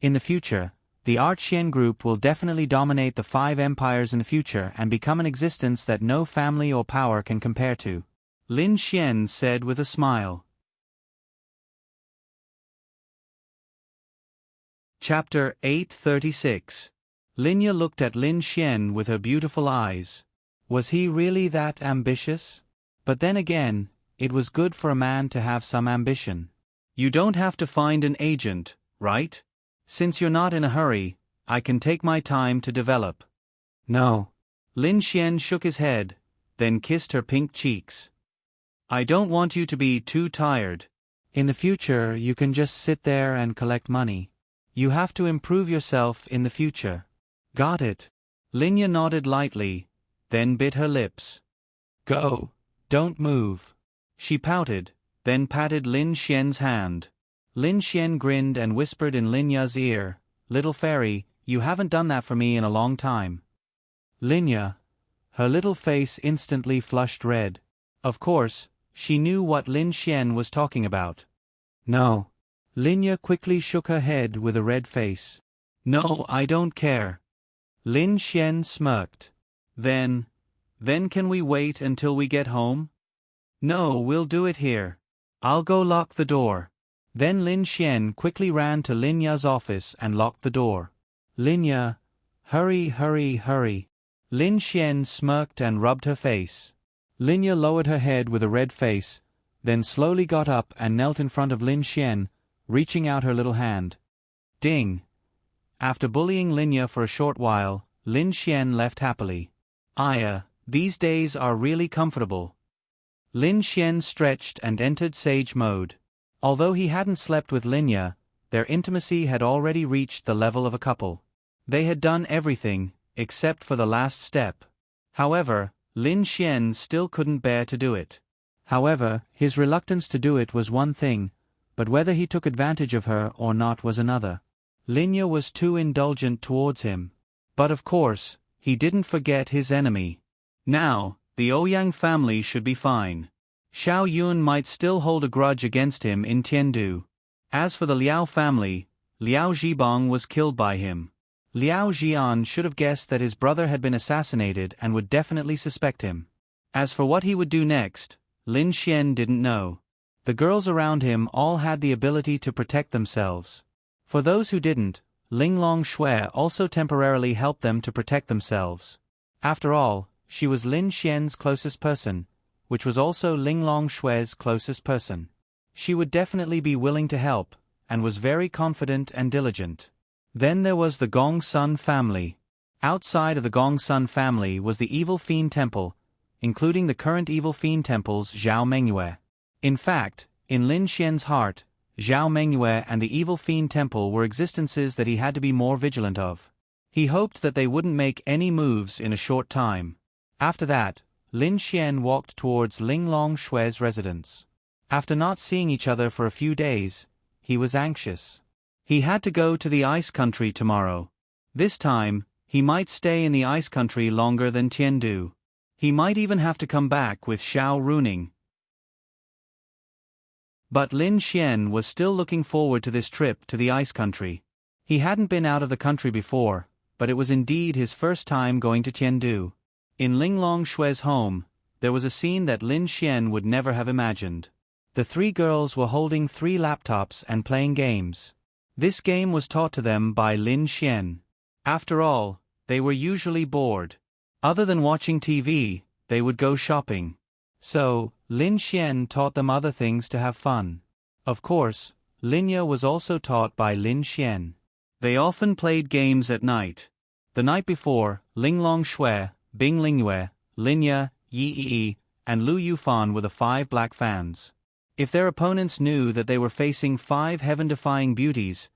In the future, the Art Xian group will definitely dominate the 5 empires in the future and become an existence that no family or power can compare to. Lin Xian said with a smile. Chapter 836. Linya looked at Lin Xian with her beautiful eyes. Was he really that ambitious? But then again, it was good for a man to have some ambition. You don't have to find an agent, right? Since you're not in a hurry, I can take my time to develop. No. Lin Xian shook his head, then kissed her pink cheeks. I don't want you to be too tired. In the future, you can just sit there and collect money. You have to improve yourself in the future. Got it. Linya nodded lightly, then bit her lips. Go. Don't move. She pouted, then patted Lin Xian's hand. Lin Xian grinned and whispered in Linya's ear, Little fairy, you haven't done that for me in a long time. Linya. Her little face instantly flushed red. Of course, she knew what Lin Xian was talking about. No. Linya quickly shook her head with a red face. No, I don't care. Lin Xian smirked. Then can we wait until we get home? No, we'll do it here. I'll go lock the door. Then Lin Xian quickly ran to Linya's office and locked the door. Linya, hurry, hurry, hurry. Lin Xian smirked and rubbed her face. Linya lowered her head with a red face, then slowly got up and knelt in front of Lin Xian, reaching out her little hand. Ding. After bullying Linya for a short while, Lin Xian left happily. These days are really comfortable. Lin Xian stretched and entered sage mode. Although he hadn't slept with Linya, their intimacy had already reached the level of a couple. They had done everything, except for the last step. However, Lin Xian still couldn't bear to do it. However, his reluctance to do it was one thing, but whether he took advantage of her or not was another. Linya was too indulgent towards him. But of course, he didn't forget his enemy. Now, the Ouyang family should be fine. Xiao Yun might still hold a grudge against him in Tiandu. As for the Liao family, Liao Zhibang was killed by him. Liao Jian should have guessed that his brother had been assassinated and would definitely suspect him. As for what he would do next, Lin Xian didn't know. The girls around him all had the ability to protect themselves. For those who didn't, Linglong Shui also temporarily helped them to protect themselves. After all, she was Lin Xian's closest person, which was also Linglong Shui's closest person. She would definitely be willing to help, and was very confident and diligent. Then there was the Gong Sun family. Outside of the Gong Sun family was the Evil Fiend Temple, including the current Evil Fiend Temple's Zhao Mengyue. In fact, in Lin Xian's heart, Zhao Mengyue and the Evil Fiend Temple were existences that he had to be more vigilant of. He hoped that they wouldn't make any moves in a short time. After that, Lin Xian walked towards Linglong Shui's residence. After not seeing each other for a few days, he was anxious. He had to go to the ice country tomorrow. This time, he might stay in the ice country longer than Tiandu. He might even have to come back with Xiao Runing. But Lin Xian was still looking forward to this trip to the ice country. He hadn't been out of the country before, but it was indeed his first time going to Chengdu. In Linglong Shue's home, there was a scene that Lin Xian would never have imagined. The three girls were holding 3 laptops and playing games. This game was taught to them by Lin Xian. After all, they were usually bored. Other than watching TV, they would go shopping. So, Lin Xian taught them other things to have fun. Of course, Linya was also taught by Lin Xian. They often played games at night. The night before, Linglong Shui, Bing Lingyue, Linya, Yi Yi, and Lu Yufan were the 5 black fans. If their opponents knew that they were facing 5 heaven-defying beauties,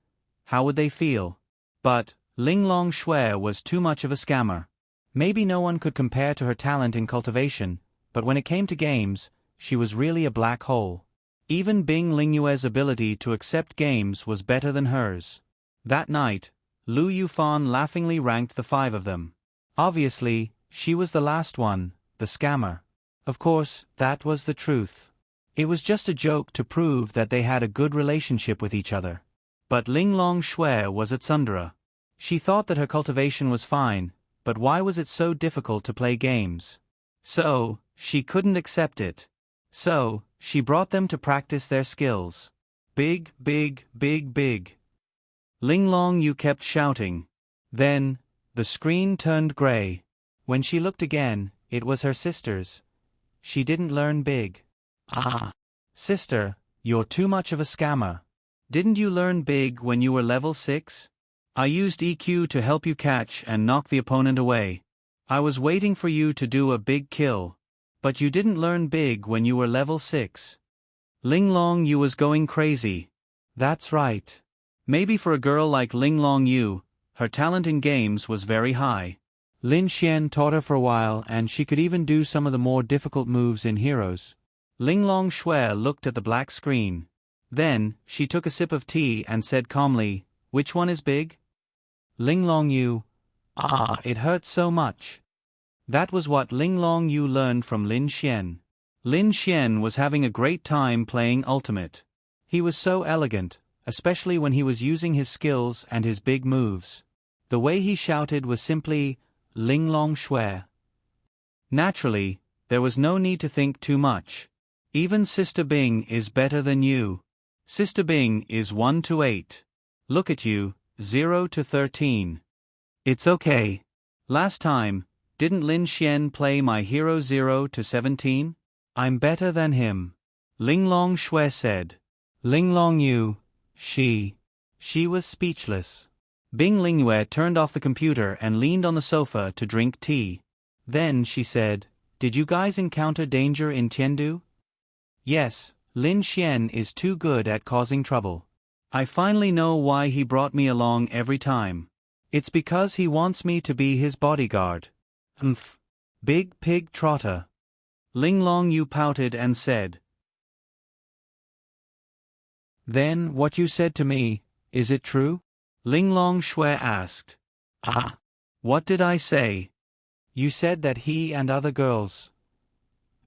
how would they feel? But Linglong Shui was too much of a scammer. Maybe no one could compare to her talent in cultivation, but when it came to games, she was really a black hole. Even Bing Lingyue's ability to accept games was better than hers. That night, Lu Yufan laughingly ranked the 5 of them. Obviously, she was the last one, the scammer. Of course, that was the truth. It was just a joke to prove that they had a good relationship with each other. But Linglong Shui was at Sundara. She thought that her cultivation was fine, but why was it so difficult to play games? So, she couldn't accept it. So, she brought them to practice their skills. Big, big, big, big. Linglong Yu kept shouting. Then, the screen turned gray. When she looked again, it was her sister's. She didn't learn big. Ah. Sister, you're too much of a scammer. Didn't you learn big when you were level 6? I used EQ to help you catch and knock the opponent away. I was waiting for you to do a big kill. But you didn't learn big when you were level 6. Linglong Yu was going crazy. That's right. Maybe for a girl like Linglong Yu, her talent in games was very high. Lin Xian taught her for a while and she could even do some of the more difficult moves in Heroes. Linglong Shui looked at the black screen. Then, she took a sip of tea and said calmly, "Which one is big?" Linglong Yu. Ah, it hurts so much. That was what Linglong Yu learned from Lin Xian. Lin Xian was having a great time playing Ultimate. He was so elegant, especially when he was using his skills and his big moves. The way he shouted was simply, "Linglong Shui." Naturally, there was no need to think too much. Even Sister Bing is better than you. Sister Bing is 1 to 8. Look at you, 0 to 13. It's okay. Last time, didn't Lin Xian play my hero 0 to 17? I'm better than him. Linglong Shui said. Linglong Yu, she was speechless. Bing Lingyue turned off the computer and leaned on the sofa to drink tea. Then she said, "Did you guys encounter danger in Chengdu?" "Yes, Lin Xian is too good at causing trouble. I finally know why he brought me along every time. It's because he wants me to be his bodyguard." "Umph. Big pig trotter." Linglong Yu pouted and said. "Then what you said to me, is it true?" Linglong Shui asked. "Ah. What did I say?" "You said that he and other girls."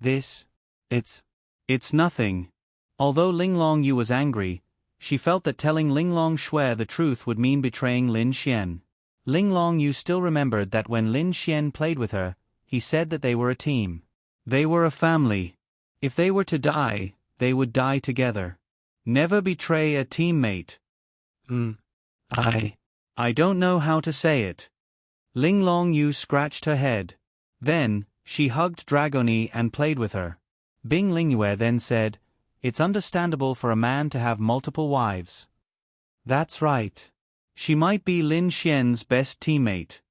It's nothing." Although Linglong Yu was angry, she felt that telling Linglong Shui the truth would mean betraying Lin Xian. Linglong Yu still remembered that when Lin Xian played with her, he said that they were a team. They were a family. If they were to die, they would die together. Never betray a teammate. I don't know how to say it. Linglong Yu scratched her head. Then, she hugged Dragoni and played with her. Bing Lingyue then said, "It's understandable for a man to have multiple wives." That's right. She might be Lin Xian's best teammate.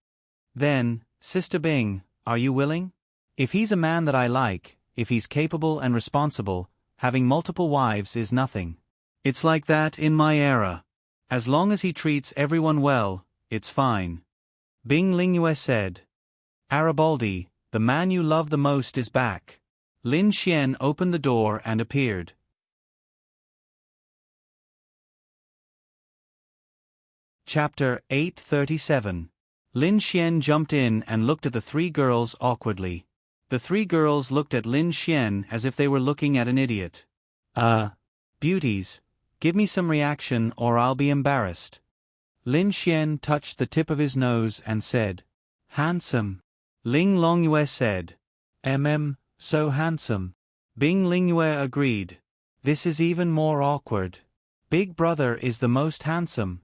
Then, Sister Bing, are you willing? If he's a man that I like, if he's capable and responsible, having multiple wives is nothing. It's like that in my era. As long as he treats everyone well, it's fine. Bing Lingyue said. "Arabaldi, the man you love the most is back." Lin Xian opened the door and appeared. Chapter 837. Lin Xian jumped in and looked at the 3 girls awkwardly. The 3 girls looked at Lin Xian as if they were looking at an idiot. Beauties, give me some reaction or I'll be embarrassed. Lin Xian touched the tip of his nose and said, handsome. Ling Longyue said, so handsome. Bing Lingyue agreed. This is even more awkward. Big brother is the most handsome.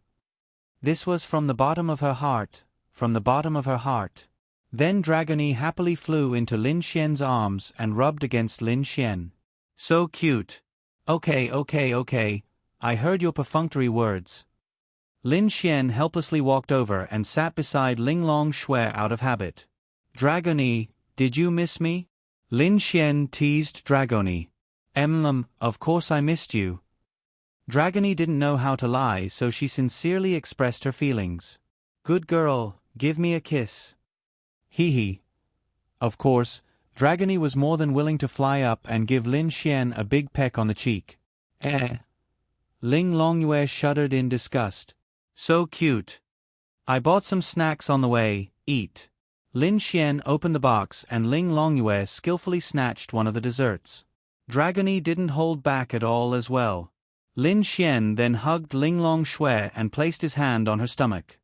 This was from the bottom of her heart, from the bottom of her heart. Then Dragony happily flew into Lin Xian's arms and rubbed against Lin Xian. So cute. Okay. I heard your perfunctory words. Lin Xian helplessly walked over and sat beside Ling Long Shui out of habit. Dragony, did you miss me? Lin Xian teased Dragony. Of course I missed you. Dragony didn't know how to lie, so she sincerely expressed her feelings. Good girl, give me a kiss. Hee. Of course, Dragony was more than willing to fly up and give Lin Xian a big peck on the cheek. Ling Longyue shuddered in disgust. So cute. I bought some snacks on the way, eat. Lin Xian opened the box and Ling Longyue skillfully snatched one of the desserts. Dragony didn't hold back at all as well. Lin Xian then hugged Ling Long Shui and placed his hand on her stomach.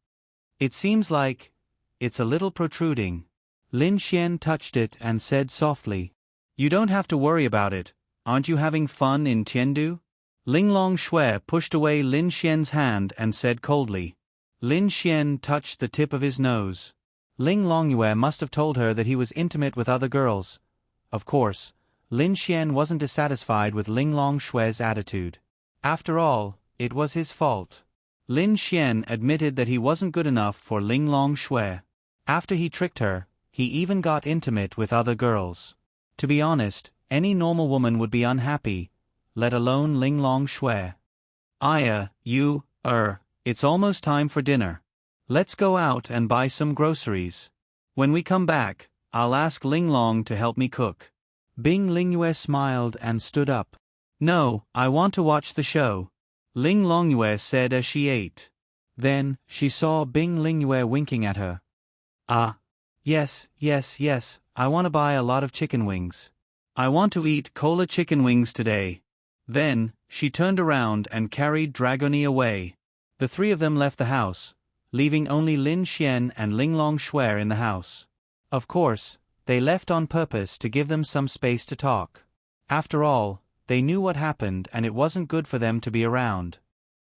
It seems like it's a little protruding. Lin Xian touched it and said softly, you don't have to worry about it. Aren't you having fun in Tiandu? Ling Long Shui pushed away Lin Xian's hand and said coldly. Lin Xian touched the tip of his nose. Ling Longyue must have told her that he was intimate with other girls. Of course, Lin Xian wasn't dissatisfied with Ling Long Shui's attitude. After all, it was his fault. Lin Xian admitted that he wasn't good enough for Ling Long Shui. After he tricked her, he even got intimate with other girls. To be honest, any normal woman would be unhappy, let alone Ling Long Shui. It's almost time for dinner. Let's go out and buy some groceries. When we come back, I'll ask Ling Long to help me cook. Bing Lingyue smiled and stood up. No, I want to watch the show, Ling Longyue said as she ate. Then, she saw Bing Lingyue winking at her. Yes, I want to buy a lot of chicken wings. I want to eat cola chicken wings today. Then, she turned around and carried Dragony away. The three of them left the house, leaving only Lin Xian and Ling Long Shui in the house. Of course, they left on purpose to give them some space to talk. After all, they knew what happened and it wasn't good for them to be around.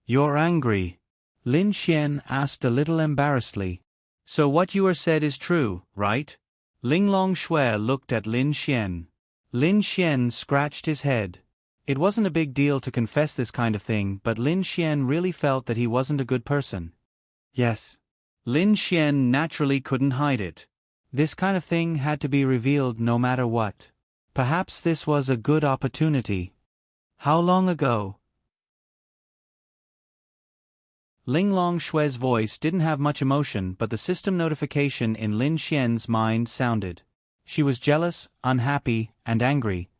You're angry? Lin Xian asked a little embarrassedly. So what you said is true, right? Ling Long Shui looked at Lin Xian. Lin Xian scratched his head. It wasn't a big deal to confess this kind of thing, but Lin Xian really felt that he wasn't a good person. Yes. Lin Xian naturally couldn't hide it. This kind of thing had to be revealed no matter what. Perhaps this was a good opportunity. How long ago? Ling Long Shui's voice didn't have much emotion, but the system notification in Lin Xian's mind sounded. She was jealous, unhappy, and angry.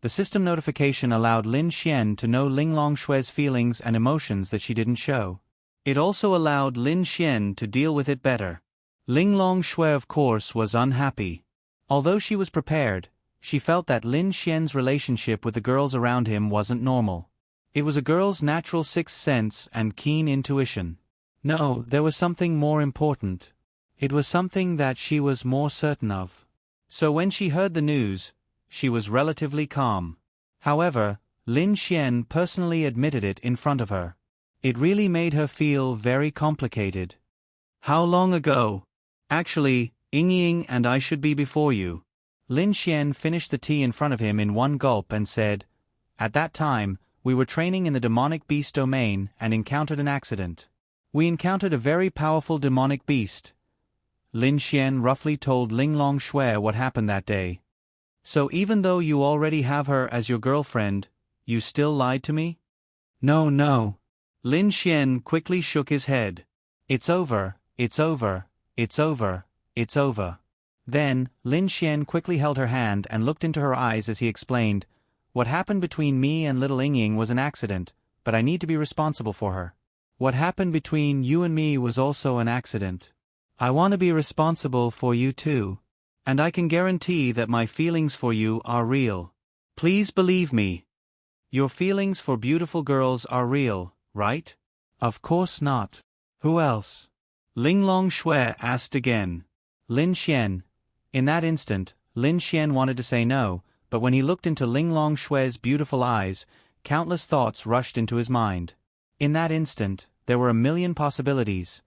The system notification allowed Lin Xian to know Ling Long Shui's feelings and emotions that she didn't show. It also allowed Lin Xian to deal with it better. Ling Long Shui, of course, was unhappy. Although she was prepared, she felt that Lin Xian's relationship with the girls around him wasn't normal. It was a girl's natural sixth sense and keen intuition. No, there was something more important. It was something that she was more certain of. So when she heard the news, she was relatively calm. However, Lin Xian personally admitted it in front of her. It really made her feel very complicated. How long ago? Actually, Ying and I should be before you. Lin Xian finished the tea in front of him in one gulp and said, at that time, we were training in the demonic beast domain and encountered an accident. We encountered a very powerful demonic beast. Lin Xian roughly told Ling Long Shui what happened that day. So even though you already have her as your girlfriend, you still lied to me? No. Lin Xian quickly shook his head. It's over. Then, Lin Xian quickly held her hand and looked into her eyes as he explained, what happened between me and little Ying was an accident, but I need to be responsible for her. What happened between you and me was also an accident. I want to be responsible for you too. And I can guarantee that my feelings for you are real. Please believe me. Your feelings for beautiful girls are real, right? Of course not. Who else? Linglong Shui asked again. Lin Xian. In that instant, Lin Xian wanted to say no, but when he looked into Linglong Shui's beautiful eyes, countless thoughts rushed into his mind. In that instant, there were a million possibilities.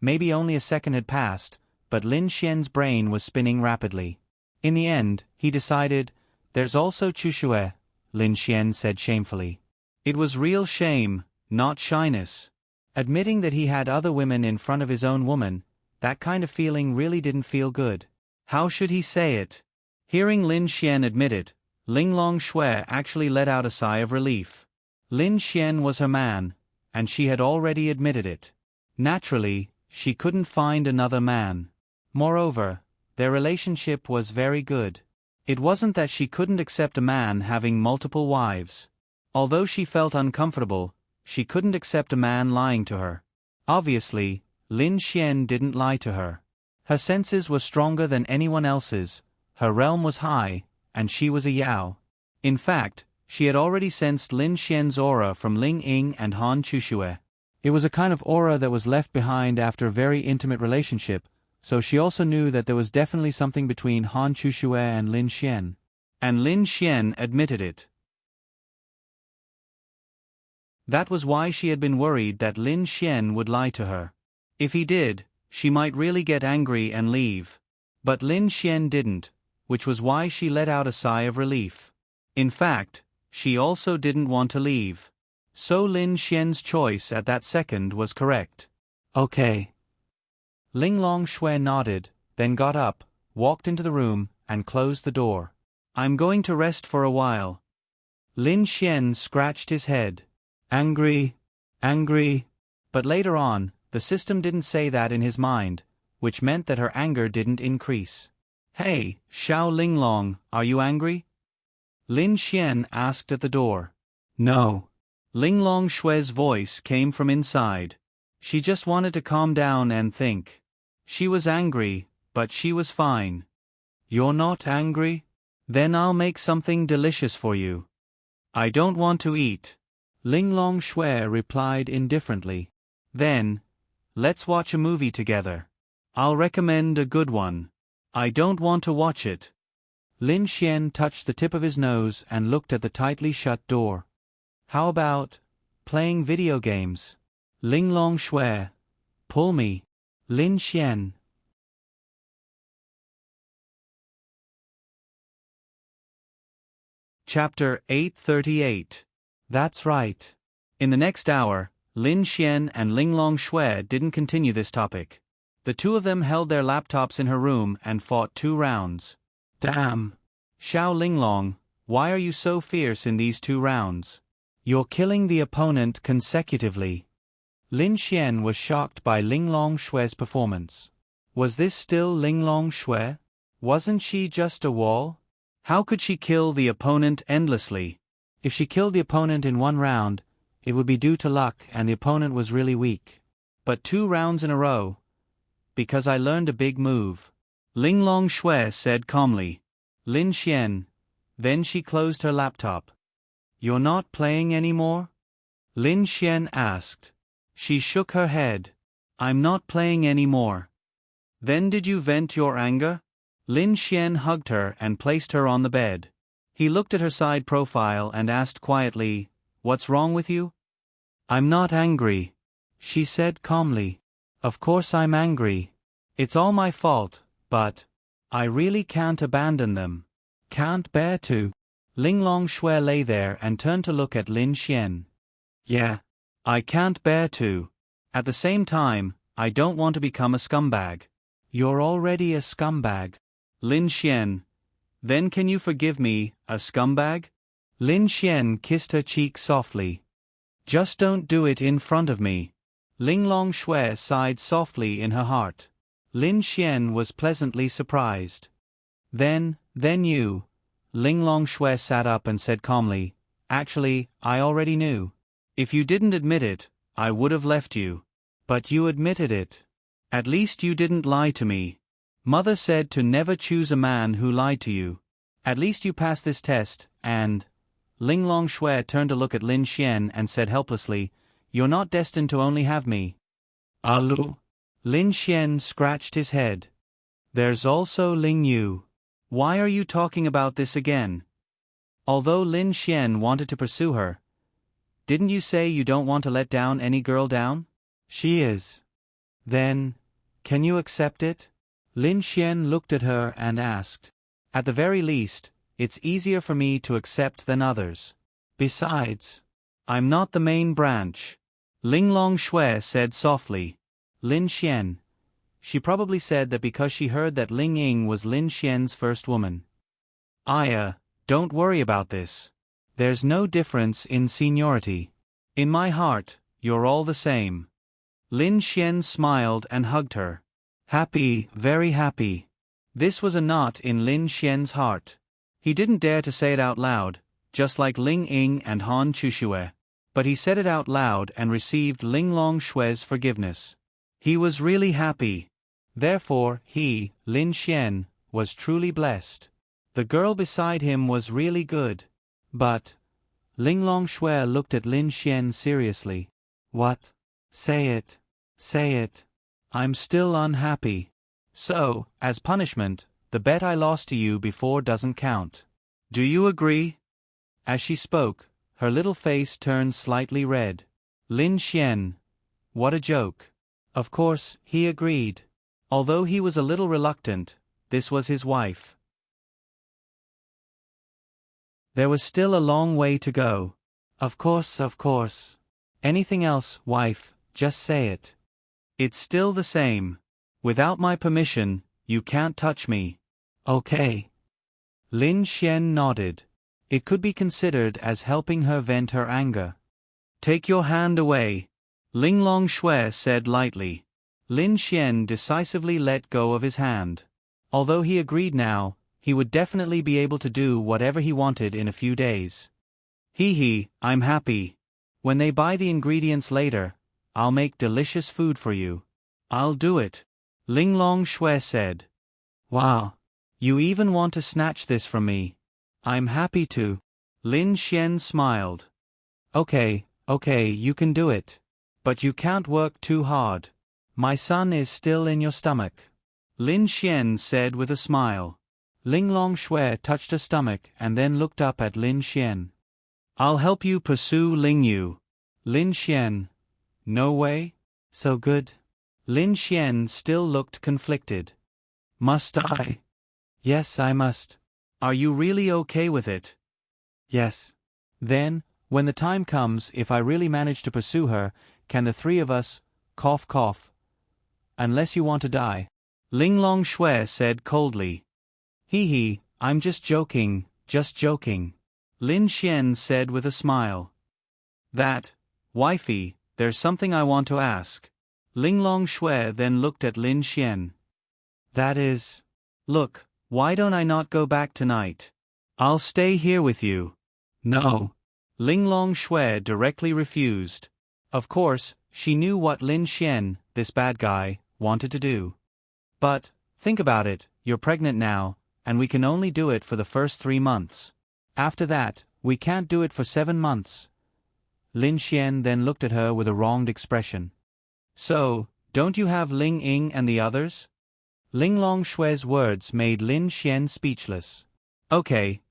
Maybe only a second had passed, but Lin Xian's brain was spinning rapidly. In the end, he decided, there's also Chushue, Lin Xian said shamefully. It was real shame, not shyness. Admitting that he had other women in front of his own woman, that kind of feeling really didn't feel good. How should he say it? Hearing Lin Xian admit it, Linglong Shui actually let out a sigh of relief. Lin Xian was her man, and she had already admitted it. Naturally, she couldn't find another man. Moreover, their relationship was very good. It wasn't that she couldn't accept a man having multiple wives. Although she felt uncomfortable, she couldn't accept a man lying to her. Obviously, Lin Xian didn't lie to her. Her senses were stronger than anyone else's, her realm was high, and she was a Yao. In fact, she had already sensed Lin Xian's aura from Ling Ying and Han Chushue. It was a kind of aura that was left behind after a very intimate relationship, so she also knew that there was definitely something between Han Chushue and Lin Xian. And Lin Xian admitted it. That was why she had been worried that Lin Xian would lie to her. If he did, she might really get angry and leave. But Lin Xian didn't, which was why she let out a sigh of relief. In fact, she also didn't want to leave. So Lin Xian's choice at that second was correct. Okay. Linglong Shui nodded, then got up, walked into the room, and closed the door. I'm going to rest for a while. Lin Xian scratched his head. Angry. But later on, the system didn't say that in his mind, which meant that her anger didn't increase. Hey, Xiao Linglong, are you angry? Lin Xian asked at the door. No. Linglong Shui's voice came from inside. She just wanted to calm down and think. She was angry, but she was fine. You're not angry? Then I'll make something delicious for you. I don't want to eat. Linglong Shui replied indifferently. Then, let's watch a movie together. I'll recommend a good one. I don't want to watch it. Lin Xian touched the tip of his nose and looked at the tightly shut door. How about playing video games? Linglong Shui. Pull me. Lin Xian. Chapter 838. That's right. In the next hour, Lin Xian and Linglong Shui didn't continue this topic. The two of them held their laptops in her room and fought 2 rounds. Damn. Xiao Linglong, why are you so fierce in these 2 rounds? You're killing the opponent consecutively. Lin Xian was shocked by Linglong Shui's performance. Was this still Linglong Shui? Wasn't she just a wall? How could she kill the opponent endlessly? If she killed the opponent in 1 round, it would be due to luck and the opponent was really weak. But 2 rounds in a row? Because I learned a big move. Linglong Shui said calmly. Lin Xian. Then she closed her laptop. You're not playing anymore? Lin Xian asked. She shook her head. I'm not playing anymore. Then did you vent your anger? Lin Xian hugged her and placed her on the bed. He looked at her side profile and asked quietly, What's wrong with you? I'm not angry, she said calmly. Of course I'm angry. It's all my fault, but I really can't abandon them. Can't bear to. Linglong Shui lay there and turned to look at Lin Xian. Yeah. I can't bear to. At the same time, I don't want to become a scumbag. You're already a scumbag. Lin Xian. Then can you forgive me, a scumbag? Lin Xian kissed her cheek softly. Just don't do it in front of me. Linglong Shui sighed softly in her heart. Lin Xian was pleasantly surprised. Then you. Linglong Shui sat up and said calmly, Actually, I already knew. If you didn't admit it, I would have left you. But you admitted it. At least you didn't lie to me. Mother said to never choose a man who lied to you. At least you passed this test, and Ling Longshui turned to look at Lin Xian and said helplessly, "You're not destined to only have me." "Alu?" Lin Xian scratched his head. "There's also Ling Yu. Why are you talking about this again?" Although Lin Xian wanted to pursue her, "Didn't you say you don't want to let down any girl down?" "She is." "Then, can you accept it?" Lin Xian looked at her and asked. "At the very least, it's easier for me to accept than others. Besides, I'm not the main branch." Ling Longshui said softly. "Lin Xian." She probably said that because she heard that Ling Ying was Lin Xian's first woman. Don't worry about this. There's no difference in seniority. In my heart, you're all the same." Lin Xian smiled and hugged her. Happy, very happy. This was a knot in Lin Xian's heart. He didn't dare to say it out loud, just like Ling Ying and Han Chushue. But he said it out loud and received Ling Longshui's forgiveness. He was really happy. Therefore, he, Lin Xian, was truly blessed. The girl beside him was really good. But Ling Longshui looked at Lin Xian seriously. "What? Say it. Say it. I'm still unhappy. So, as punishment, the bet I lost to you before doesn't count. Do you agree?" As she spoke, her little face turned slightly red. Lin Xian. What a joke. Of course, he agreed. Although he was a little reluctant, this was his wife. There was still a long way to go. Of course, of course. Anything else, wife, just say it. It's still the same. Without my permission, you can't touch me. Okay. Lin Xian nodded. It could be considered as helping her vent her anger. Take your hand away, Ling Longshui said lightly. Lin Xian decisively let go of his hand. Although he agreed now, he would definitely be able to do whatever he wanted in a few days. I'm happy. When they buy the ingredients later, I'll make delicious food for you. I'll do it, Ling Longshui said. Wow. You even want to snatch this from me. I'm happy to. Lin Xian smiled. Okay, you can do it. But you can't work too hard. My son is still in your stomach. Lin Xian said with a smile. Ling Longshui touched her stomach and then looked up at Lin Xian. I'll help you pursue Ling Yu. Lin Xian. No way? So good? Lin Xian still looked conflicted. Must I? Yes, I must. Are you really okay with it? Yes. Then, when the time comes, if I really manage to pursue her, can the three of us, cough cough. Unless you want to die. Ling Longshui said coldly. I'm just joking, Lin Xian said with a smile. Wifey, there's something I want to ask. Ling Longshui then looked at Lin Xian. That is... Look, why don't I not go back tonight? I'll stay here with you. No. Ling Longshui directly refused. Of course, she knew what Lin Xian, this bad guy, wanted to do. But, think about it, you're pregnant now, and we can only do it for the first 3 months. After that, we can't do it for 7 months. Lin Xian then looked at her with a wronged expression. So, don't you have Ling Ying and the others? Ling Longshui's words made Lin Xian speechless. Okay,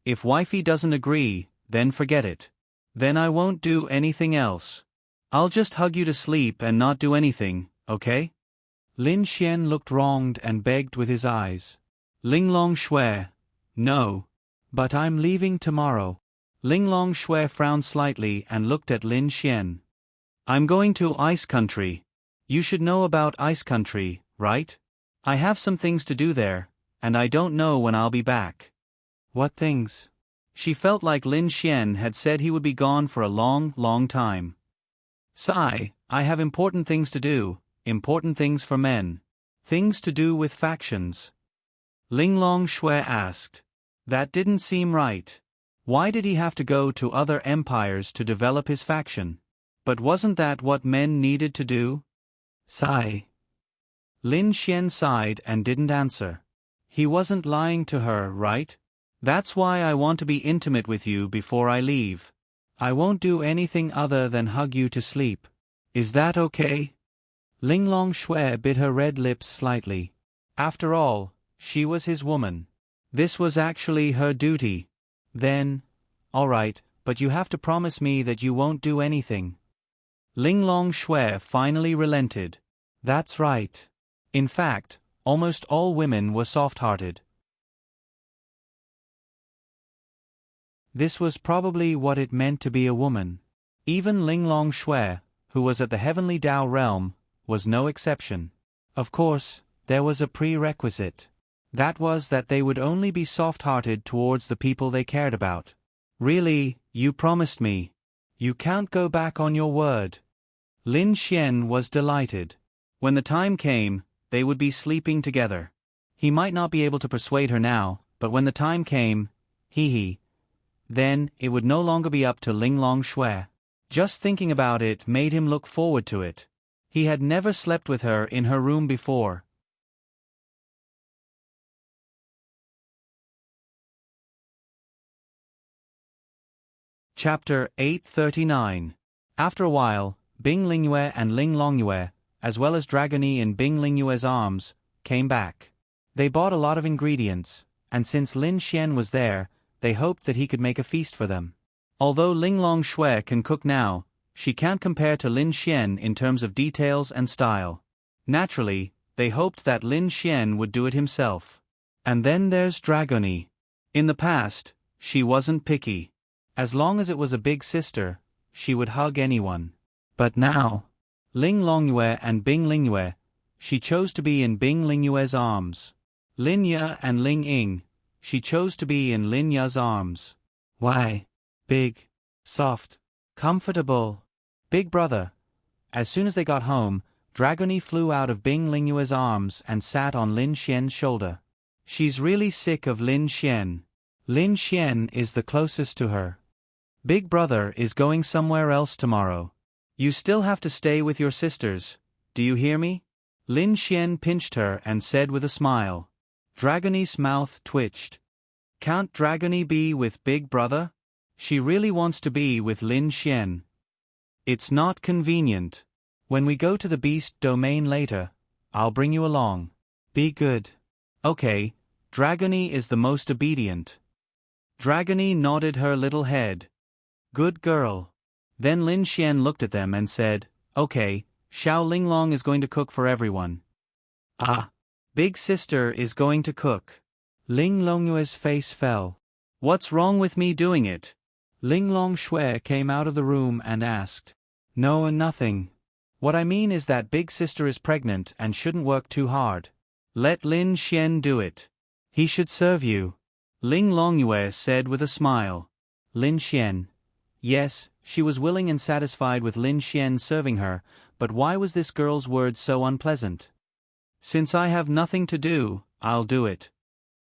if wifey doesn't agree, then forget it. Then I won't do anything else. I'll just hug you to sleep and not do anything, okay? Lin Xian looked wronged and begged with his eyes. Ling Longshui. No. But I'm leaving tomorrow. Ling Longshui frowned slightly and looked at Lin Xian. I'm going to Ice Country. You should know about Ice Country, right? I have some things to do there, and I don't know when I'll be back. What things? She felt like Lin Xian had said he would be gone for a long, long time. Sigh, I have important things to do, important things for men. Things to do with factions. Ling Longshui asked. That didn't seem right. Why did he have to go to other empires to develop his faction? But wasn't that what men needed to do? Sigh. Lin Xian sighed and didn't answer. He wasn't lying to her, right? That's why I want to be intimate with you before I leave. I won't do anything other than hug you to sleep. Is that okay? Linglong Shui bit her red lips slightly. After all, she was his woman. This was actually her duty. Then, all right, but you have to promise me that you won't do anything. Linglong Shui finally relented. That's right. In fact, almost all women were soft-hearted. This was probably what it meant to be a woman. Even Linglong Shui, who was at the heavenly Tao realm, was no exception. Of course, there was a prerequisite. That was that they would only be soft-hearted towards the people they cared about. Really, you promised me. You can't go back on your word. Lin Xian was delighted. When the time came, they would be sleeping together. He might not be able to persuade her now, but when the time came, then it would no longer be up to Linglong Shui. Just thinking about it made him look forward to it. He had never slept with her in her room before. Chapter 839. After a while, Bing Lingyue and Ling Longyue, as well as Dragony in Bing Lingyue's arms, came back. They bought a lot of ingredients, and since Lin Xian was there, they hoped that he could make a feast for them. Although Linglong Shui can cook now, she can't compare to Lin Xian in terms of details and style. Naturally, they hoped that Lin Xian would do it himself. And then there's Dragony. In the past, she wasn't picky. As long as it was a big sister, she would hug anyone. But now, Ling Longyue and Bing Lingyue, she chose to be in Bing Lingyue's arms. Lin Ye and Ling Ying, she chose to be in Lin Ye's arms. Why? Big, soft, comfortable. Big brother. As soon as they got home, Dragony flew out of Bing Lingyue's arms and sat on Lin Xian's shoulder. She's really sick of Lin Xian. Lin Xian is the closest to her. Big brother is going somewhere else tomorrow. You still have to stay with your sisters, do you hear me? Lin Xian pinched her and said with a smile. Dragony's mouth twitched. Can't Dragony be with Big Brother? She really wants to be with Lin Xian. It's not convenient. When we go to the beast domain later, I'll bring you along. Be good. Okay, Dragony is the most obedient. Dragony nodded her little head. Good girl. Then Lin Xian looked at them and said, Okay, Xiao Linglong is going to cook for everyone. Ah. Big sister is going to cook. Ling Longyue's face fell. What's wrong with me doing it? Linglong Shui came out of the room and asked. No, nothing. What I mean is that big sister is pregnant and shouldn't work too hard. Let Lin Xian do it. He should serve you. Ling Longyue said with a smile. Lin Xian. Yes, she was willing and satisfied with Lin Xian serving her, but why was this girl's word so unpleasant? Since I have nothing to do, I'll do it.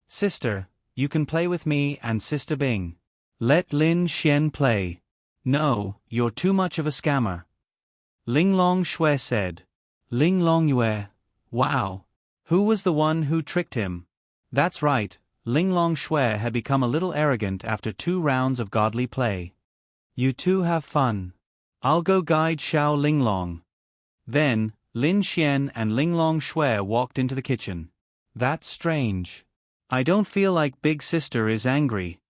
Sister, you can play with me and Sister Bing. Let Lin Xian play. No, you're too much of a scammer. Linglong Shui said. Ling Longyue. Wow. Who was the one who tricked him? That's right, Linglong Shui had become a little arrogant after 2 rounds of godly play. You two have fun. I'll go guide Xiao Linglong. Then, Lin Xian and Linglong Shui walked into the kitchen. That's strange. I don't feel like Big Sister is angry.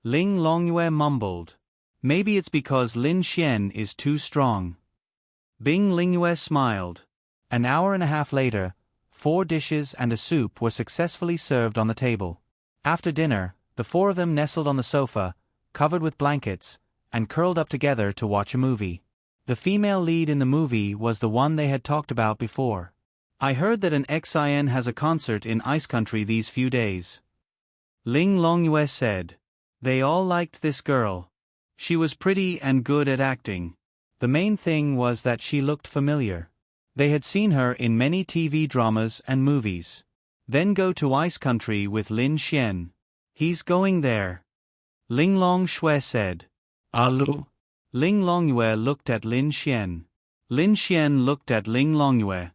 Ling Longyue mumbled. Maybe it's because Lin Xian is too strong. Bing Lingyue smiled. An hour and a half later, 4 dishes and a soup were successfully served on the table. After dinner, the 4 of them nestled on the sofa, covered with blankets, and curled up together to watch a movie. The female lead in the movie was the one they had talked about before. I heard that an XIN has a concert in Ice Country these few days. Ling Longyue said. They all liked this girl. She was pretty and good at acting. The main thing was that she looked familiar. They had seen her in many TV dramas and movies. Then go to Ice Country with Lin Xian. He's going there. Linglong Shui said. Alu. Ling Longyue looked at Lin Xian. Lin Xian looked at Ling Longyue.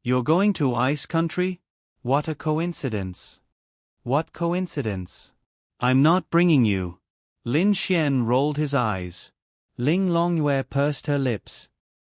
You're going to Ice Country? What a coincidence. What coincidence. I'm not bringing you. Lin Xian rolled his eyes. Ling Longyue pursed her lips.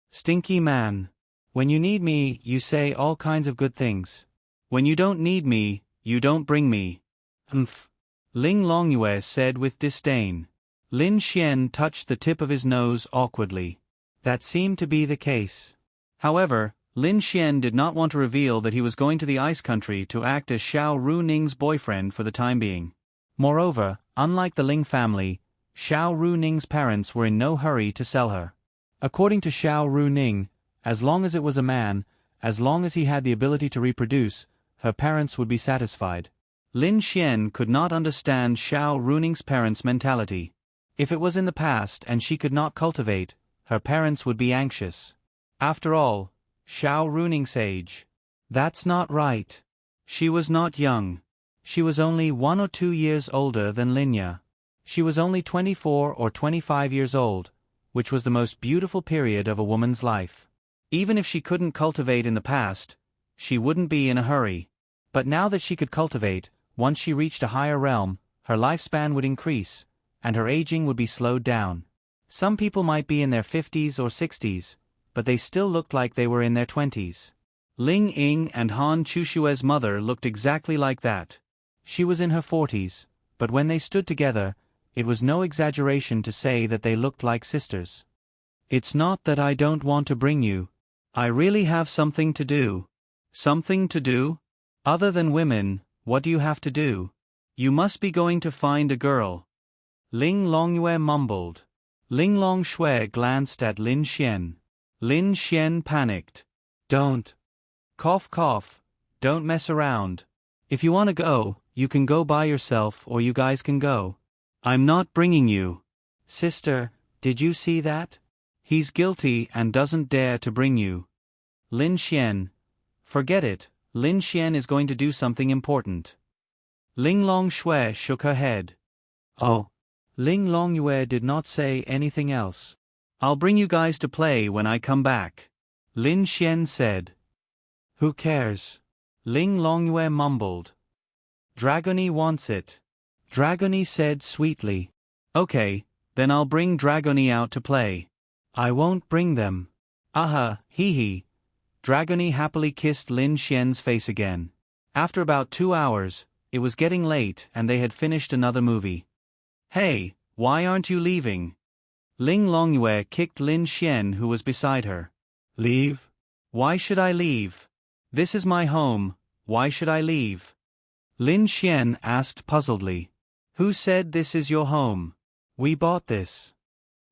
Stinky man. When you need me, you say all kinds of good things. When you don't need me, you don't bring me. Humph. Ling Longyue said with disdain. Lin Xian touched the tip of his nose awkwardly. That seemed to be the case. However, Lin Xian did not want to reveal that he was going to the ice country to act as Xiao Runing's boyfriend for the time being. Moreover, unlike the Ling family, Xiao Runing's parents were in no hurry to sell her. According to Xiao Runing, as long as it was a man, as long as he had the ability to reproduce, her parents would be satisfied. Lin Xian could not understand Xiao Runing's parents' mentality. If it was in the past and she could not cultivate, her parents would be anxious. After all, Xiao Runing's age. That's not right. She was not young. She was only 1 or 2 years older than Linya. She was only 24 or 25 years old, which was the most beautiful period of a woman's life. Even if she couldn't cultivate in the past, she wouldn't be in a hurry. But now that she could cultivate, once she reached a higher realm, her lifespan would increase, and her aging would be slowed down. Some people might be in their 50s or 60s, but they still looked like they were in their 20s. Ling Ying and Han Chushue's mother looked exactly like that. She was in her 40s, but when they stood together, it was no exaggeration to say that they looked like sisters. It's not that I don't want to bring you. I really have something to do. Something to do? Other than women, what do you have to do? You must be going to find a girl. Ling Longyue mumbled. Ling Longxue glanced at Lin Xian. Lin Xian panicked. Don't. Cough cough. Don't mess around. If you want to go, you can go by yourself or you guys can go. I'm not bringing you. Sister, did you see that? He's guilty and doesn't dare to bring you. Lin Xian. Forget it, Lin Xian is going to do something important. Ling Longxue shook her head. Oh. Ling Longyue did not say anything else. I'll bring you guys to play when I come back. Lin Xian said. Who cares? Ling Longyue mumbled. Dragony wants it. Dragony said sweetly. Okay, then I'll bring Dragony out to play. I won't bring them. Aha, hee hee. Dragony happily kissed Lin Xian's face again. After about 2 hours, it was getting late and they had finished another movie. Hey, why aren't you leaving? Ling Longyue kicked Lin Xian who was beside her. Leave? Why should I leave? This is my home, why should I leave? Lin Xian asked puzzledly. Who said this is your home? We bought this.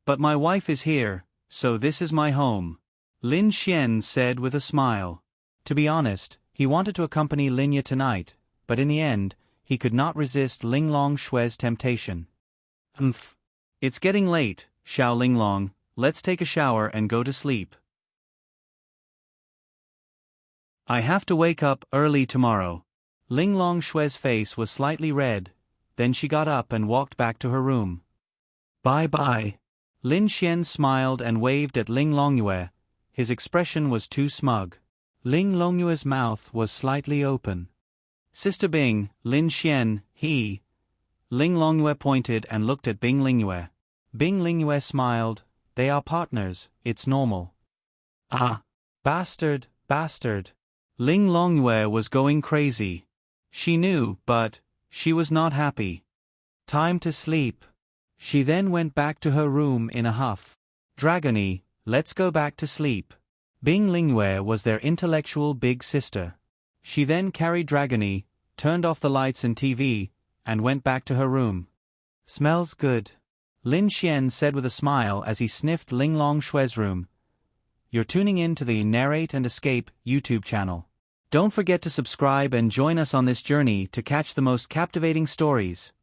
But my wife is here, so this is my home. Lin Xian said with a smile. To be honest, he wanted to accompany Linya tonight, but in the end, he could not resist Ling Longshue's temptation. Humph. It's getting late, Xiao Linglong, let's take a shower and go to sleep. I have to wake up early tomorrow. Ling Longshue's face was slightly red, then she got up and walked back to her room. Bye-bye. Lin Xian smiled and waved at Ling Longyue. His expression was too smug. Ling Longyue's mouth was slightly open. Sister Bing, Lin Xian, he. Ling Longyue pointed and looked at Bing Lingyue. Bing Lingyue smiled. They are partners, it's normal. Ah. Bastard, bastard. Ling Longyue was going crazy. She knew, but she was not happy. Time to sleep. She then went back to her room in a huff. Dragony, let's go back to sleep. Bing Lingyue was their intellectual big sister. She then carried Dragony, turned off the lights and TV, and went back to her room. Smells good. Lin Xian said with a smile as he sniffed Ling Longshue's room. You're tuning in to the Narrate and Escape YouTube channel. Don't forget to subscribe and join us on this journey to catch the most captivating stories.